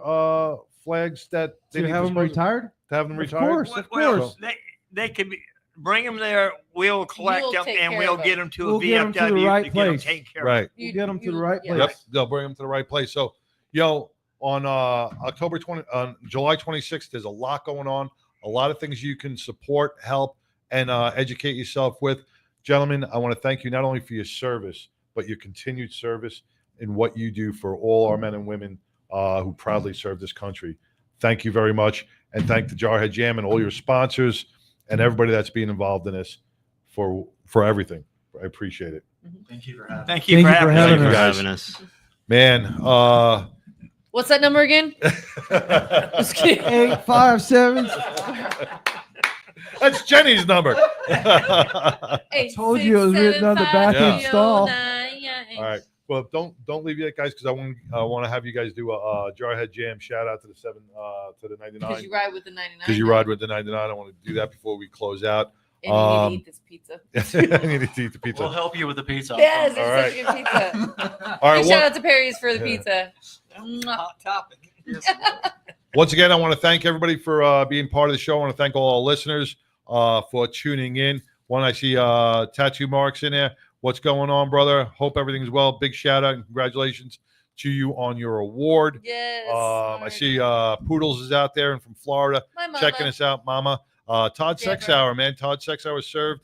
flags that they To have them retired? To have them retired? Of course. They could bring them there. We'll collect them and we'll get them to a Get them VFW to the right to get them place. taken care Right. of. You get them to the right place. Yep, they'll bring them to the right place. So, on July 26th, there's a lot going on. A lot of things you can support, help, and educate yourself with. Gentlemen, I want to thank you not only for your service, but your continued service in what you do for all our men and women who proudly serve this country. Thank you very much. And thank the Jarhead Jam and all your sponsors and everybody that's being involved in this for everything. I appreciate it. Thank you for having us. Thank you for having us. Man, what's that number again? Just kidding. 857. That's Jenny's number. I told you it was written on the back end stall. All right. Well, don't leave yet, guys, because I want to have you guys do a Jarhead Jam shout out to the 99. Because you ride with the 99. Because you ride with the 99. I want to do that before we close out. And you need to eat this pizza. I need to eat the pizza. We'll help you with the pizza. Yes, it's All such right. a good pizza. All right. Shout out to Perry's for the pizza. Hot topic. Once again, I want to thank everybody for being part of the show. I want to thank all our listeners for tuning in. One, I see Tattoo Marks in there. What's going on, brother? Hope everything's well. Big shout out and congratulations to you on your award. Yes. I see Poodles is out there and from Florida checking us out, Mama. Todd Sexhour, man. Todd Sexhour served.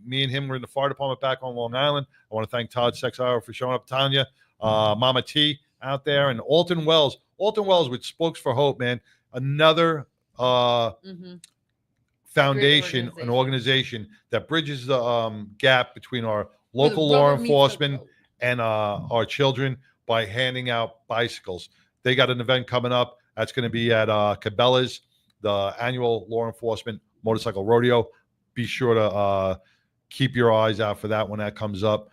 Me and him were in the fire department back on Long Island. I want to thank Todd Sexhour for showing up. Tanya, Mama T out there, and Alton Wells. Alton Wells with Spokes for Hope, man. Another foundation, an organization that bridges the gap between our local law enforcement and our children by handing out bicycles. They got an event coming up. That's going to be at Cabela's, the annual law enforcement motorcycle rodeo. Be sure to keep your eyes out for that when that comes up.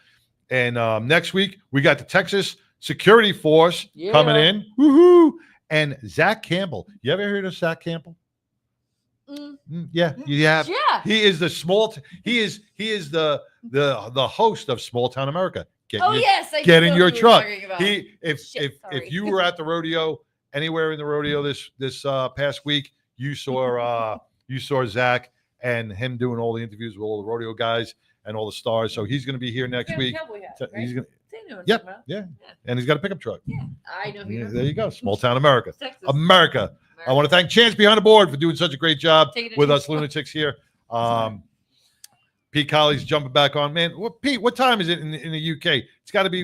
And next week, we got the Texas Security Force coming in. Woohoo! And Zach Campbell. You ever heard of Zach Campbell? Yeah, you have. Yeah. He is the he is the host of Small Town America. Get get in your truck. If you were at the rodeo anywhere in the rodeo this past week, you saw Zach and him doing all the interviews with all the rodeo guys and all the stars. So he's going to be here next week. He's going. Yeah, and he's got a pickup truck. Yeah, I know. There you go. Small Town America. Texas. America. I want to thank Chance behind the board for doing such a great job with us lunatics here. Pete Colley's jumping back on. Man, Pete, what time is it in the UK? It's got to be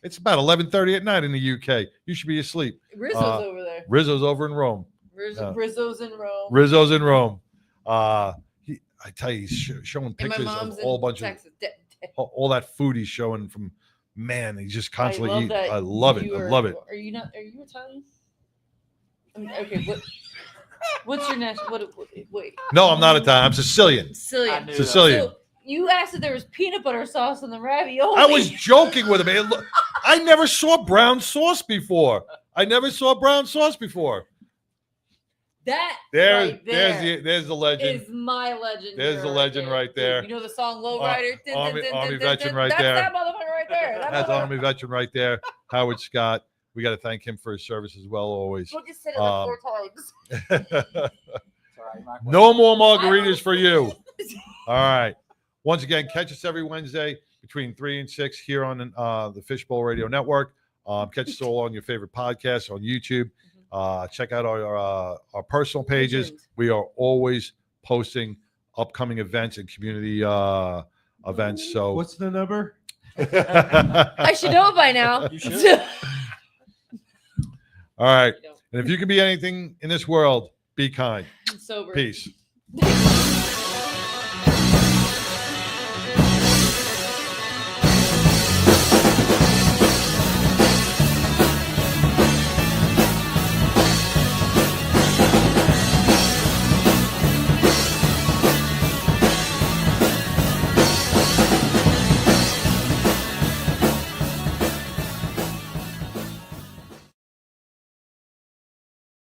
It's about 11:30 at night in the UK. You should be asleep. Rizzo's over there. Rizzo's over in Rome. Rizzo's in Rome. Rizzo's in Rome. I tell you, he's showing And my pictures mom's of a whole in bunch Texas. of all that food he's showing from. Man, he's just constantly eating. that I love it. you I are- love it. Are you not? Are you Italian? I mean, okay. What's your national? Wait. No, I'm not Italian. I'm Sicilian. Sicilian. Sicilian. So you asked if there was peanut butter sauce on the ravioli. I was joking with him. I never saw brown sauce before. That There's right there there's the legend. is my legend. There's the legend right there. You know the song "Lowrider"? Army veteran right there. That's that motherfucker right there. That's Army veteran right there. Howard Scott. We got to thank him for his service as well. Always. We'll just said it like 4 times. No more margaritas for you. All right. Once again, catch us every Wednesday between 3 and 6 here on the Fishbowl Radio Network. Catch us all on your favorite podcasts on YouTube. Check out our personal pages. We are always posting upcoming events and community events. So What's the number? I should know it by now. You should. All right. And if you can be anything in this world, be kind. Sober. Peace.